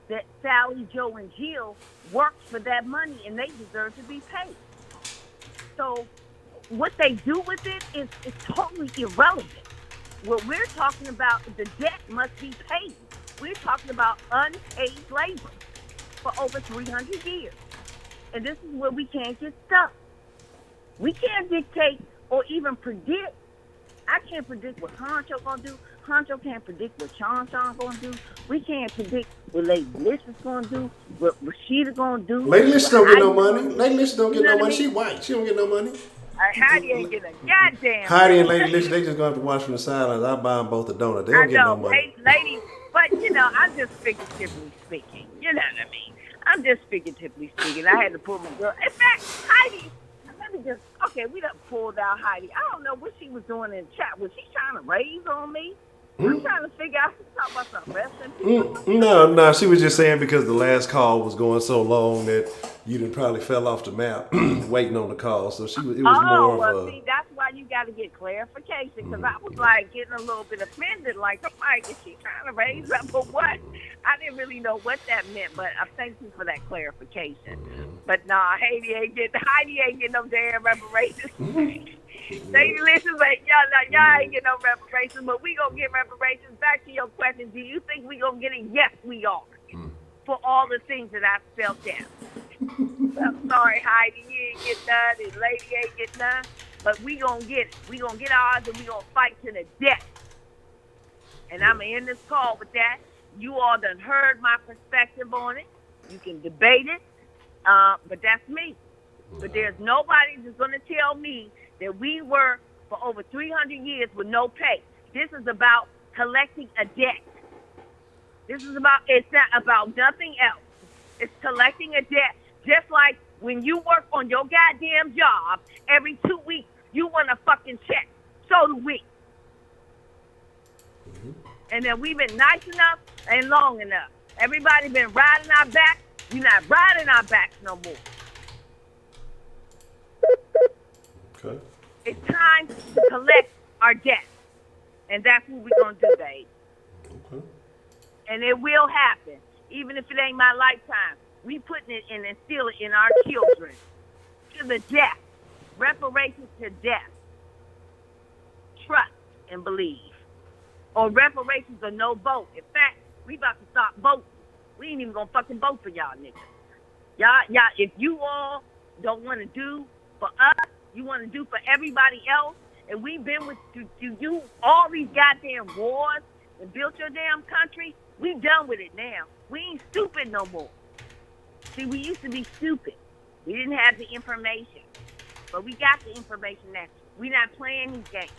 that Sally, Joe, and Jill worked for that money and they deserve to be paid. So what they do with it is totally irrelevant. What we're talking about, the debt must be paid. We're talking about unpaid labor for over 300 years. And this is where we can't get stuck. We can't dictate or even predict. I can't predict what Honcho gonna do. Honcho can't predict what Sean gonna do. We can't predict what Lady Lissa's gonna do, what Rashida gonna do. Lady Lissa don't get no money. Lady Lissa don't get no money. She white. She don't get no money. Heidi ain't getting a goddamn. Heidi and Lady Lissa, they just gonna have to watch from the sidelines. I buy them both a donut. They don't get no money. Lady, but I'm just figuratively speaking. You know what I mean? I'm just figuratively speaking. I had to pull my girl. In fact, Heidi, we done pulled out Heidi. I don't know what she was doing in the chat. Was she trying to raise on me? I'm trying to figure out if she's talking about some wrestling. No. She was just saying because the last call was going so long that you done probably fell off the map waiting on the call. So it was more of a... see, that's why you got to get clarification. Because I was like getting a little bit offended. Like, I'm like, is she trying to raise up or what? I didn't really know what that meant, but I thank you for that clarification. But nah, Heidi ain't getting no damn reparations. Lady Listen, like, y'all ain't get no reparations, but we gonna get reparations. Back to your question, do you think we gonna get it? Yes, we are. For all the things that I spelled out. I'm sorry, Heidi, you ain't get none, and Lady ain't get none, but we gonna get it. We gonna get ours, and we gonna fight to the death. And I'm gonna end this call with that. You all done heard my perspective on it. You can debate it, but that's me. But there's nobody that's gonna tell me that we were for over 300 years with no pay. This is about collecting a debt. It's not about nothing else. It's collecting a debt. Just like when you work on your goddamn job, every 2 weeks, you want a fucking check. So do we. And then we've been nice enough and long enough. Everybody been riding our back. We're not riding our backs no more. Okay. It's time to collect our debt. And that's what we're going to do, babe. Okay. And it will happen. Even if it ain't my lifetime. We putting it and instill it in our children. To the death. Reparations to death. Trust and believe. Or reparations or no vote. In fact, we about to stop voting. We ain't even going to fucking vote for y'all niggas. Y'all, if you all don't want to do for us, you want to do for everybody else, and we've been with you all these goddamn wars and built your damn country, we done with it now. We ain't stupid no more. See, we used to be stupid. We didn't have the information. But we got the information now. We not playing these games.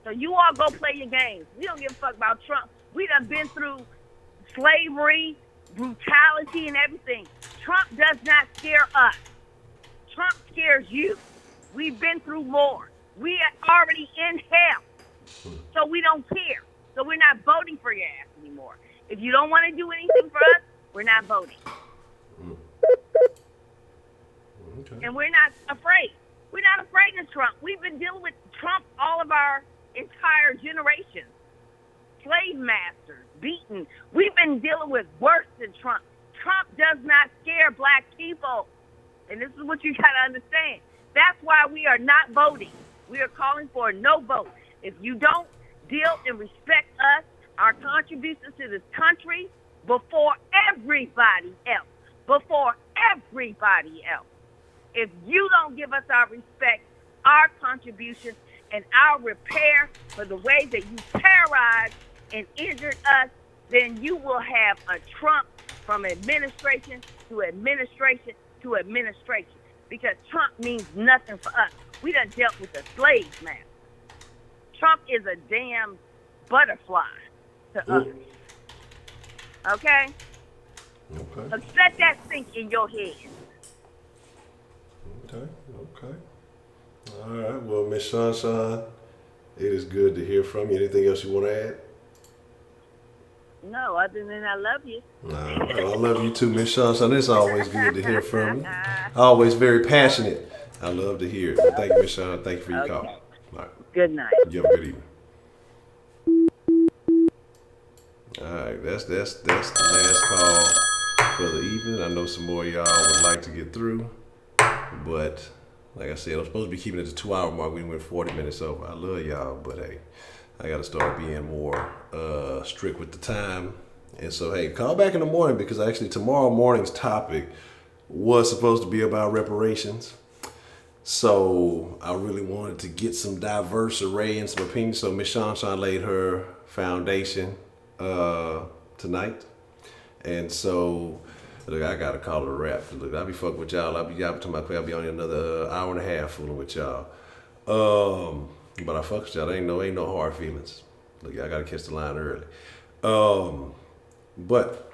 So you all go play your games. We don't give a fuck about Trump. We done been through slavery, brutality, and everything. Trump does not scare us. Trump scares you. We've been through war. We are already in hell. So we don't care. So we're not voting for your ass anymore. If you don't want to do anything for us, we're not voting. Okay. And we're not afraid. We're not afraid of Trump. We've been dealing with trumped all of our entire generation. Slave masters, beaten. We've been dealing with worse than Trump. Trump does not scare black people. And this is what you got to understand. That's why we are not voting. We are calling for a no vote. If you don't deal and respect us, our contributions to this country, before everybody else, if you don't give us our respect, our contributions, and our repair for the way that you terrorized and injured us, then you will have a Trump from administration to administration to administration, because Trump means nothing for us. We done dealt with the slave master. Trump is a damn butterfly to us. Okay? Okay. So let that sink in your head. Okay. All right. Well, Miss Sunshine, it is good to hear from you. Anything else you want to add? No, other than I love you. Well, I love you too, Miss Sunshine. It's always good to hear from you. Always very passionate. I love to hear it. Thank you, Miss Sunshine. Thank you for your call. All right. Good night. You have a good evening. All right, that's the last call for the evening. I know some more of y'all would like to get through, but like I said, I'm supposed to be keeping it to 2 hour mark. We went 40 minutes over. I love y'all, but hey, I got to start being more strict with the time. And so, hey, call back in the morning, because actually tomorrow morning's topic was supposed to be about reparations. So I really wanted to get some diverse array and some opinions. So Miss Sunshine laid her foundation tonight. And so, look, I got to call it a wrap. Look, I'll be fucking with y'all. I'll be on another hour and a half fooling with y'all. But I fuck with y'all. Ain't no hard feelings. Look, y'all got to catch the line early. But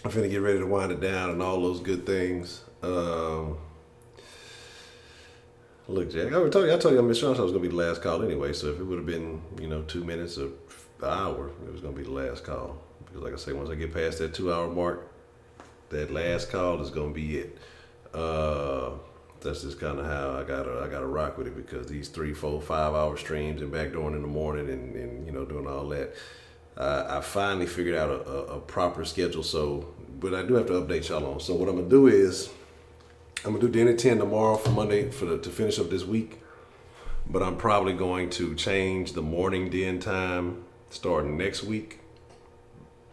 I'm finna get ready to wind it down and all those good things. Look, Jack, I told you Miss Sunshine was gonna be the last call anyway. So if it would have been, 2 minutes or an hour, it was gonna be the last call. Because like I say, once I get past that 2 hour mark, that last call is gonna be it. That's just kind of how I gotta rock with it, because these 3, 4, 5 hour streams and backdooring in the morning and doing all that. I finally figured out a proper schedule. So, but I do have to update y'all on. So what I'm gonna do is, I'm gonna do Den at 10 tomorrow for Monday to finish up this week. But I'm probably going to change the morning Den time starting next week.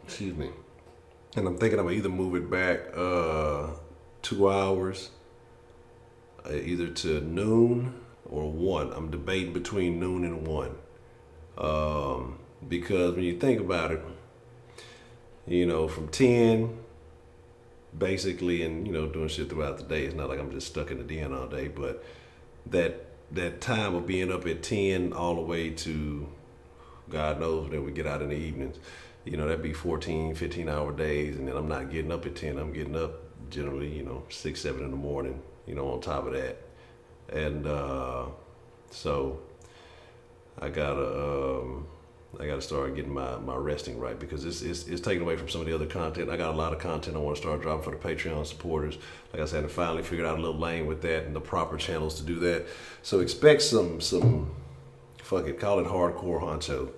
Excuse me. And I'm thinking I'm gonna either move it back 2 hours, either to noon or 1. I'm debating between noon and 1. Because when you think about it, from 10 basically, and doing shit throughout the day. It's not like I'm just stuck in the den all day, but that time of being up at 10 all the way to God knows when we get out in the evenings, that'd be 14, 15 hour days. And then I'm not getting up at 10. I'm getting up generally, 6, 7 in the morning, on top of that. And so I gotta start getting my resting right, because it's taken away from some of the other content. I got a lot of content I want to start dropping for the Patreon supporters. Like I said, I finally figured out a little lane with that and the proper channels to do that. So expect some fuck it, call it hardcore honcho.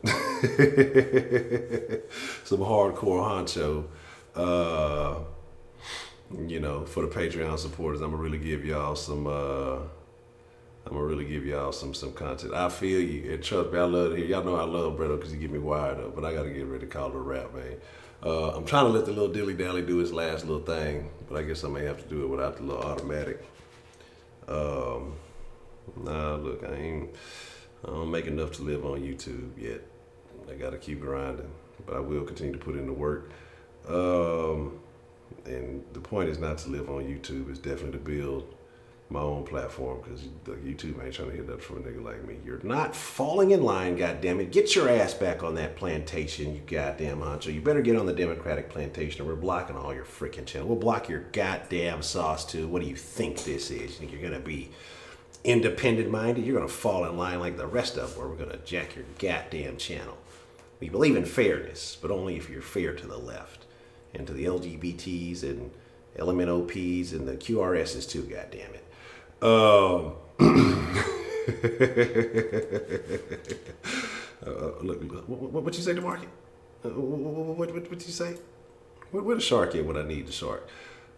Some hardcore honcho. For the Patreon supporters. I'm gonna really give y'all some some content. I feel you, and trust me, I love to hear. Y'all know I love Bredo because he get me wired up, but I gotta get ready to call it a wrap, man. I'm trying to let the little dilly dally do his last little thing, but I guess I may have to do it without the little automatic. Look, I don't make enough to live on YouTube yet. I gotta keep grinding, but I will continue to put in the work. And the point is not to live on YouTube. It's definitely to build my own platform, because YouTube ain't trying to hear that from a nigga like me. You're not falling in line, goddammit. Get your ass back on that plantation, you goddamn honcho. You better get on the Democratic plantation, or we're blocking all your freaking channel. We'll block your goddamn sauce too. What do you think this is? You think you're gonna be independent minded? You're gonna fall in line like the rest of them, or we're gonna jack your goddamn channel. We believe in fairness, but only if you're fair to the left, and to the LGBTs and LMNOPs and the QRSs too, goddammit. Look, what you say to market? What you say? Where the shark at when I need the shark?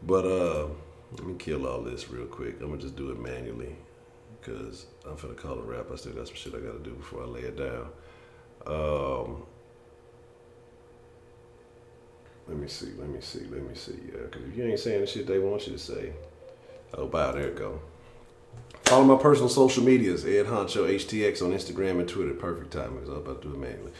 But let me kill all this real quick. I'm gonna just do it manually because I'm finna call a wrap. I still got some shit I gotta do before I lay it down. Let me see. Yeah, because if you ain't saying the shit they want you to say, oh, wow, there it go. Follow my personal social medias, Ed Honcho HTX on Instagram and Twitter. Perfect timing because I was about to do it manually.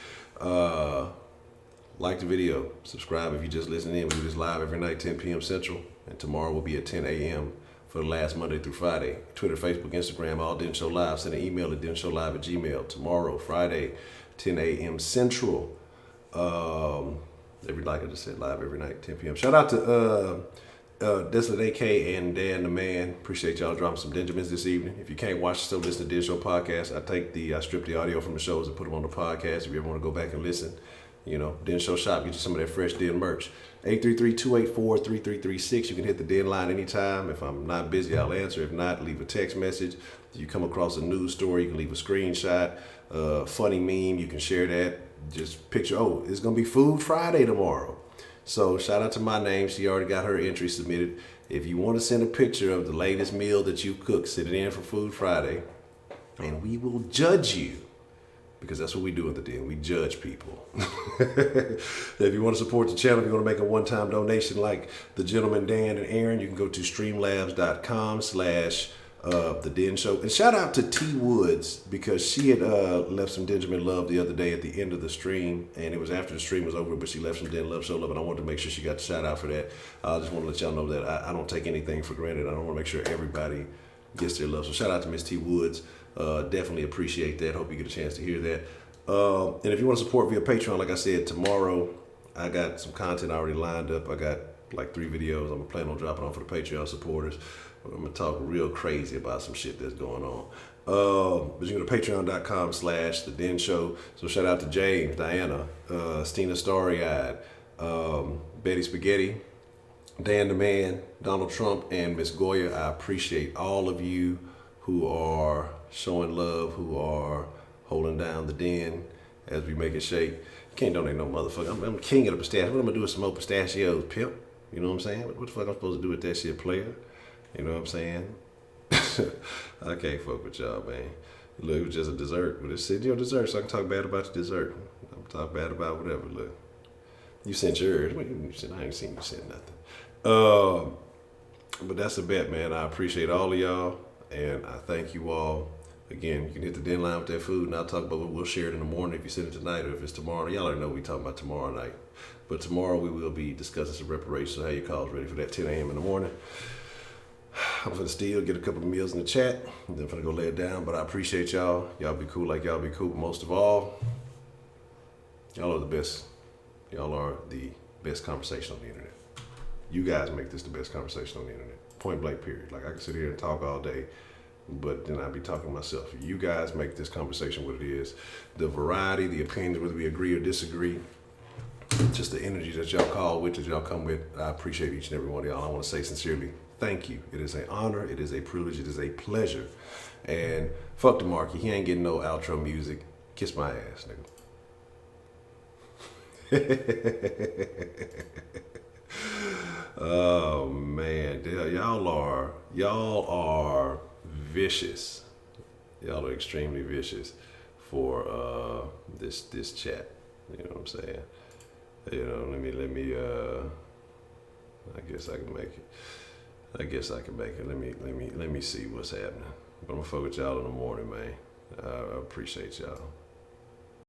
Like the video, subscribe if you just listening in. We do this live every night, 10 p.m. Central, and tomorrow will be at 10 a.m. for the last Monday through Friday. Twitter, Facebook, Instagram, all Den Show Live. Send an email to denshowlive@gmail. Tomorrow, Friday, 10 a.m. Central. Like I just said, live every night, 10 p.m. Shout out to Desolate AK and Dan the Man. Appreciate y'all dropping some Benjamins this evening. If you can't watch, still listen to Den Show podcast. I strip the audio from the shows and put them on the podcast. If you ever want to go back and listen, Den Show Shop, get you some of that fresh Den merch. 833-284-3336. You can hit the Den line anytime. If I'm not busy, I'll answer. If not, leave a text message. If you come across a news story, you can leave a screenshot. Funny meme, you can share that. Just picture, it's going to be Food Friday tomorrow. So shout out to my name. She already got her entry submitted. If you want to send a picture of the latest meal that you cooked, send it in for Food Friday. And we will judge you. Because that's what we do at the Den. We judge people. If you want to support the channel, if you want to make a one-time donation like the gentleman Dan and Aaron, you can go to streamlabs.com/The Den Show. And shout out to T Woods because she had left some Benjamin love the other day at the end of the stream. And it was after the stream was over, but she left some Den love, show love. And I wanted to make sure she got the shout out for that. I just want to let y'all know that I don't take anything for granted. I don't want to make sure everybody gets their love. So shout out to Miss T Woods. Definitely appreciate that. Hope you get a chance to hear that. And if you want to support via Patreon, like I said, tomorrow I got some content already lined up. I got like 3 videos I'm planning on dropping on for the Patreon supporters. I'm going to talk real crazy about some shit that's going on. But you can go to patreon.com/The Den Show. So shout out to James, Diana, Stina Starry-Eyed, Betty Spaghetti, Dan the Man, Donald Trump, and Miss Goya. I appreciate all of you who are showing love, who are holding down the Den as we make it shake. Can't donate no motherfucker. I'm king of the pistachio. What I'm gonna do is some more pistachios, pimp. You know what I'm saying? What the fuck I'm supposed to do with that shit, player? You know what I'm saying? I can't fuck with y'all, man. Look, it was just a dessert. But it's your dessert, so I can talk bad about your dessert. I'm talk bad about whatever. Look, you sent yours. I ain't seen you send nothing. But that's a bet, man. I appreciate all of y'all, and I thank you all. Again, you can hit the Den line with that food, and I'll talk about what we'll share it in the morning if you send it tonight, or if it's tomorrow. Y'all already know we talking about tomorrow night. But tomorrow we will be discussing some reparations, so have your calls ready for that 10 a.m. in the morning. I'm gonna still get a couple of meals in the chat, and then I'm gonna go lay it down. But I appreciate y'all. Y'all be cool like y'all be cool. But most of all, y'all are the best. Y'all are the best conversation on the internet. You guys make this the best conversation on the internet. Point blank, period. Like I can sit here and talk all day, but then I'd be talking to myself. You guys make this conversation what it is. The variety, the opinions, whether we agree or disagree, just the energy that y'all call with, that y'all come with. I appreciate each and every one of y'all. I want to say sincerely, thank you. It is an honor. It is a privilege. It is a pleasure. And fuck the Marky. He ain't getting no outro music. Kiss my ass, nigga. Oh man, y'all are vicious. Y'all are extremely vicious for this chat. You know what I'm saying? You know, let me I guess I can make it. Let me see what's happening. But I'm gonna fuck with y'all in the morning, man. I appreciate y'all.